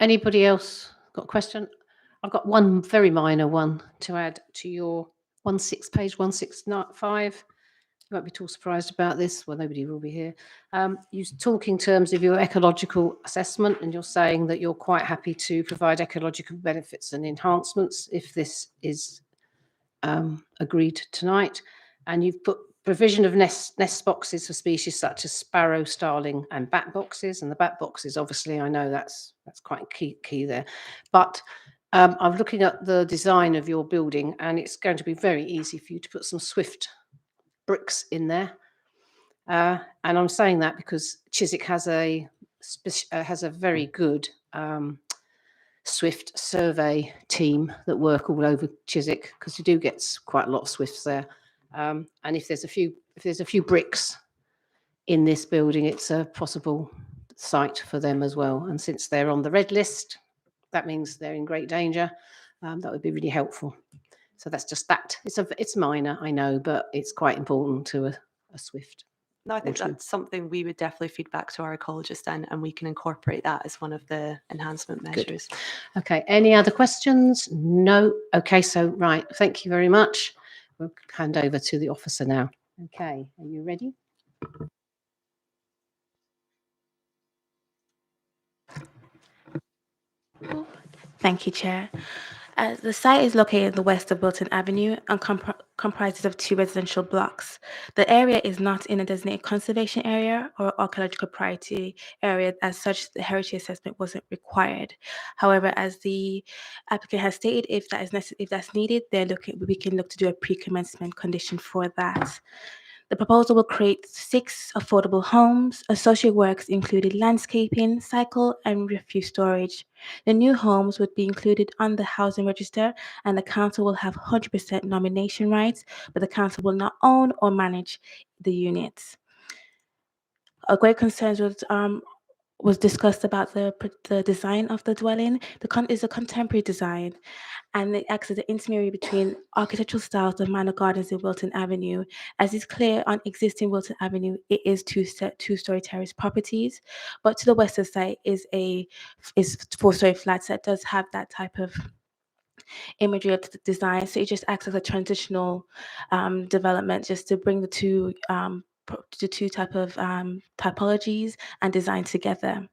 Anybody else got a question? I've got one very minor one to add to your page 165. You won't be too surprised about this. Well, nobody will be here. You talk in terms of your ecological assessment, and you're saying that you're quite happy to provide ecological benefits and enhancements if this is agreed tonight. And you've put provision of nest boxes for species such as sparrow, starling, and bat boxes. And the bat boxes, obviously, I know that's quite key there. But I'm looking at the design of your building, and it's going to be very easy for you to put some swift bricks in there. And I'm saying that because Chiswick has a very good Swift survey team that work all over Chiswick, because you do get quite a lot of Swifts there. And if there's a few bricks in this building, it's a possible site for them as well. And since they're on the red list, that means they're in great danger. That would be really helpful. So that's just that. It's minor, I know, but it's quite important to a Swift. No, I think that's something we would definitely feed back to our ecologist then, and we can incorporate that as one of the enhancement measures. Good. Okay, any other questions? No. Okay, so right, thank you very much. We'll hand over to the officer now. Okay, are you ready? Thank you, Chair. The site is located in the west of Wilton Avenue and comprises of 2 residential blocks. The area is not in a designated conservation area or archaeological priority area. As such, the heritage assessment wasn't required. However, as the applicant has stated, if that's needed, we can look to do a pre-commencement condition for that. The proposal will create 6 affordable homes. Associated works included landscaping, cycle, and refuse storage. The new homes would be included on the housing register, and the council will have 100% nomination rights, but the council will not own or manage the units. a great concerns was discussed about the design of the dwelling. Is a contemporary design, and it acts as an intermediary between architectural styles of Manor Gardens in Wilton Avenue. As is clear on existing Wilton Avenue, it is two-story terrace properties, but to the western side is four-story flats that does have that type of imagery of the design. So it just acts as a transitional development, just to bring the two type of typologies and design together.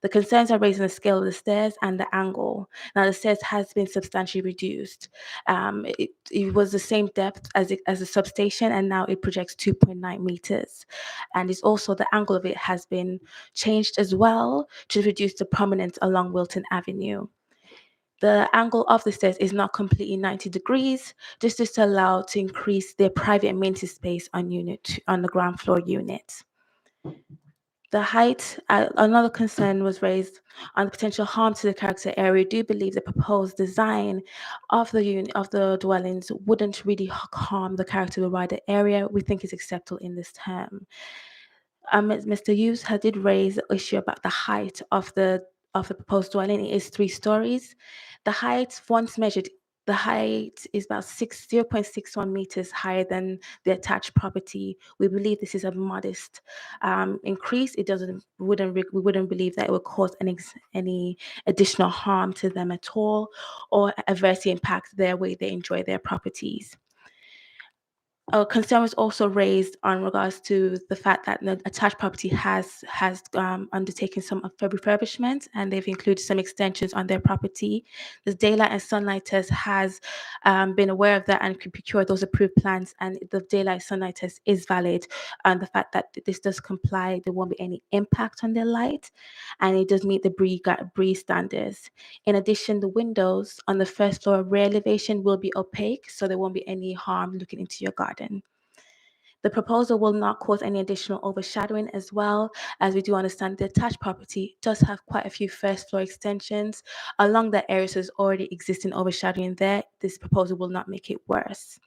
The concerns are raised on the scale of the stairs and the angle. Now, the stairs has been substantially reduced. It was the same depth as a substation, and now it projects 2.9 meters. And it's also the angle of it has been changed as well to reduce the prominence along Wilton Avenue. The angle of the stairs is not completely 90 degrees, just to allow to increase their private amenity space on the ground floor unit. The height, another concern was raised on the potential harm to the character area. We do believe the proposed design of the dwellings wouldn't really harm the character of the wider area. We think is acceptable in this term. Mr. Hughes did raise the issue about the height of the proposed dwelling. It is 3 stories. The height, once measured, the height is about 0.61 meters higher than the attached property. We believe this is a modest increase. We wouldn't believe that it would cause any additional harm to them at all, or adversely impact their way they enjoy their properties. A concern was also raised on regards to the fact that the attached property has undertaken some refurbishment, and they've included some extensions on their property. The Daylight and Sunlight Test has been aware of that and could procure those approved plans, and the Daylight Sunlight Test is valid, and the fact that this does comply, there won't be any impact on their light, and it does meet the BREEZE standards. In addition, the windows on the first floor rear elevation will be opaque, so there won't be any harm looking into your garden. The proposal will not cause any additional overshadowing, as well as we do understand the attached property does have quite a few first floor extensions along that area, so there's already existing overshadowing there. This proposal will not make it worse.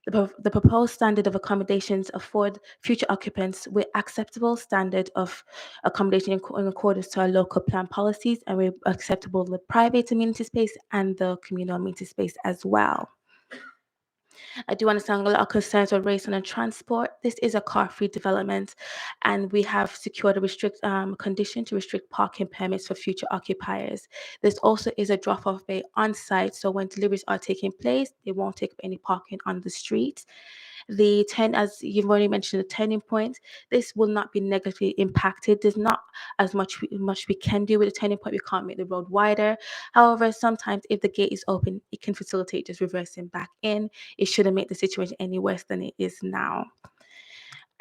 The proposed standard of accommodations afford future occupants with acceptable standard of accommodation in accordance to our local plan policies, and with acceptable the private amenity space and the communal amenity space as well. I do understand a lot of concerns are raised on the transport. This is a car-free development, and we have secured a condition to restrict parking permits for future occupiers. This also is a drop-off bay on site, so when deliveries are taking place, they won't take up any parking on the street. As you've already mentioned, the turning point, this will not be negatively impacted. There's not as much we can do with the turning point. We can't make the road wider. However, sometimes if the gate is open, it can facilitate just reversing back in. It shouldn't make the situation any worse than it is now.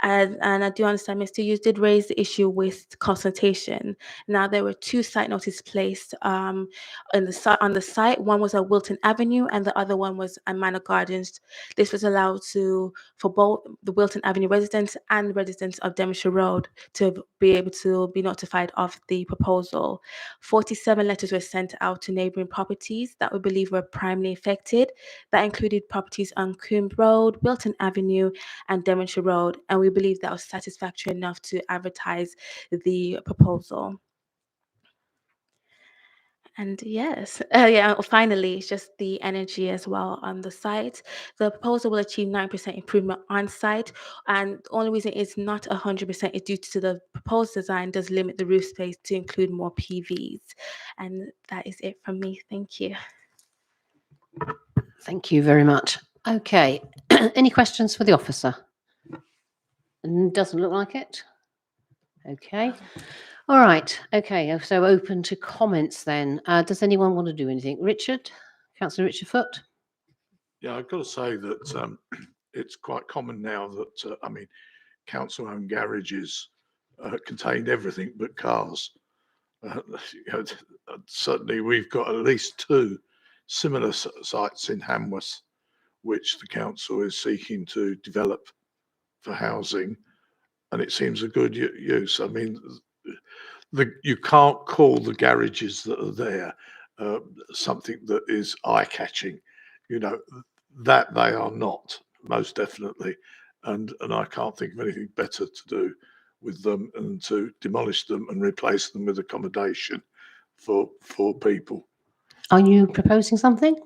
And I do understand Mr. Hughes did raise the issue with consultation. Now, there were 2 site notices placed on the site. One was at Wilton Avenue, and the other one was at Manor Gardens. This was allowed for both the Wilton Avenue residents and residents of Devonshire Road to be able to be notified of the proposal. 47 letters were sent out to neighbouring properties that we believe were primarily affected. That included properties on Coombe Road, Wilton Avenue, and Devonshire Road, and we believe that was satisfactory enough to advertise the proposal. And yes, finally, it's just the energy as well on the site. The proposal will achieve 9% improvement on site, and the only reason it's not 100% is due to the proposed design does limit the roof space to include more PVs. And that is it from me. Thank you. Thank you very much. Okay, any questions for the officer? Doesn't look like it. Okay. All right. Okay. So open to comments then. Does anyone want to do anything? Richard? Councillor Richard Foot? Yeah, I've got to say that it's quite common now that, council-owned garages contain everything but cars. Certainly, we've got at least 2 similar sites in Hamworth, which the council is seeking to develop for housing, and it seems a good use. I mean, you can't call the garages that are there something that is eye-catching, that they are not, most definitely, and I can't think of anything better to do with them and to demolish them and replace them with accommodation for people. Are you proposing something?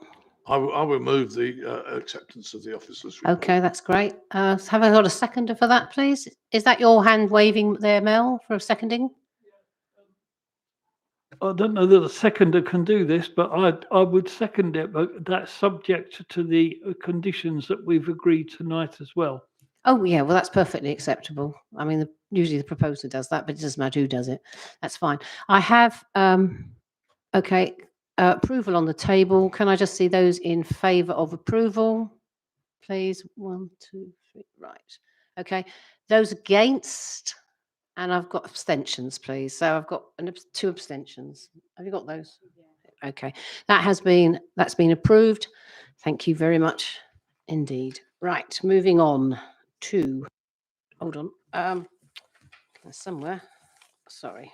I will move the acceptance of the officers' report. Okay, that's great. Have I got a seconder for that, please? Is that your hand waving there, Mel, for seconding? I don't know that a seconder can do this, but I would second it, but that's subject to the conditions that we've agreed tonight as well. Oh, yeah, well, that's perfectly acceptable. I mean, usually the proposer does that, but it doesn't matter who does it. That's fine. I have, okay, approval on the table. Can I just see those in favour of approval? Please, 1, 2, 3, right. Okay, those against, and I've got abstentions, please. So I've got 2 abstentions. Have you got those? Okay, that's been approved. Thank you very much indeed. Right, moving on to, hold on, somewhere, sorry.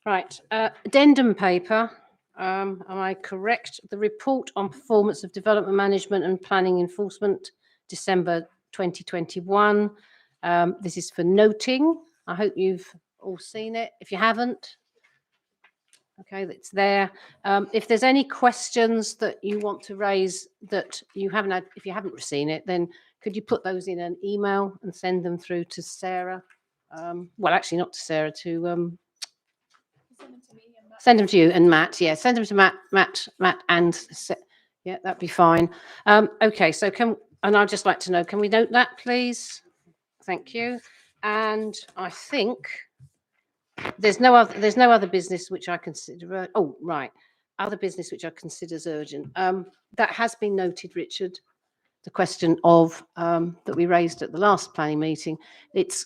Right, addendum paper. Am I correct? The report on performance of development management and planning enforcement, December 2021. This is for noting. I hope you've all seen it. If you haven't, okay, it's there. If there's any questions that you want to raise that you haven't had, if you haven't seen it, then could you put those in an email and send them through to Sarah? Well, actually not to Sarah, to send them to you and Matt. Yeah, send them to Matt, and yeah, that'd be fine. Okay, so and I'd just like to know, can we note that, please? Thank you. And I think there's no other business which I consider. Oh, right, other business which I consider as urgent. That has been noted, Richard. The question of that we raised at the last planning meeting. It's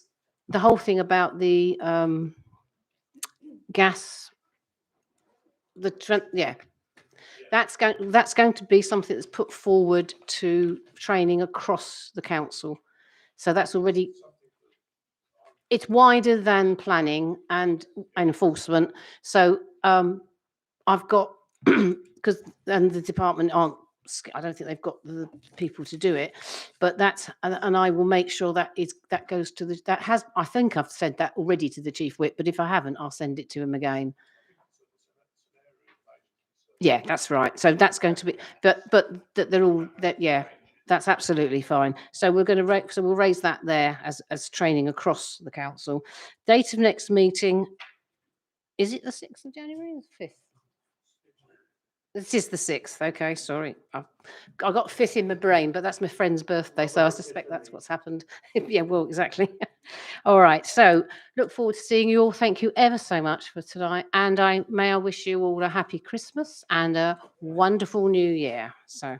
the whole thing about the gas. That's going to be something that's put forward to training across the council. So that's already, it's wider than planning and enforcement. So I've got, because then the department aren't, I don't think they've got the people to do it, but that's, and I will make sure that goes to the, I think I've said that already to the chief whip, but if I haven't, I'll send it to him again. Yeah, that's right. So that's going to be, but that they're all that. Yeah, that's absolutely fine. So we're going to we'll raise that there as training across the council. Date of next meeting, is it the 6th of January or the 5th? This is the 6th. Okay, sorry. I got 5th in my brain, but that's my friend's birthday, so I suspect that's what's happened. Yeah, well, exactly. All right. So look forward to seeing you all. Thank you ever so much for tonight. And I wish you all a happy Christmas and a wonderful new year. So.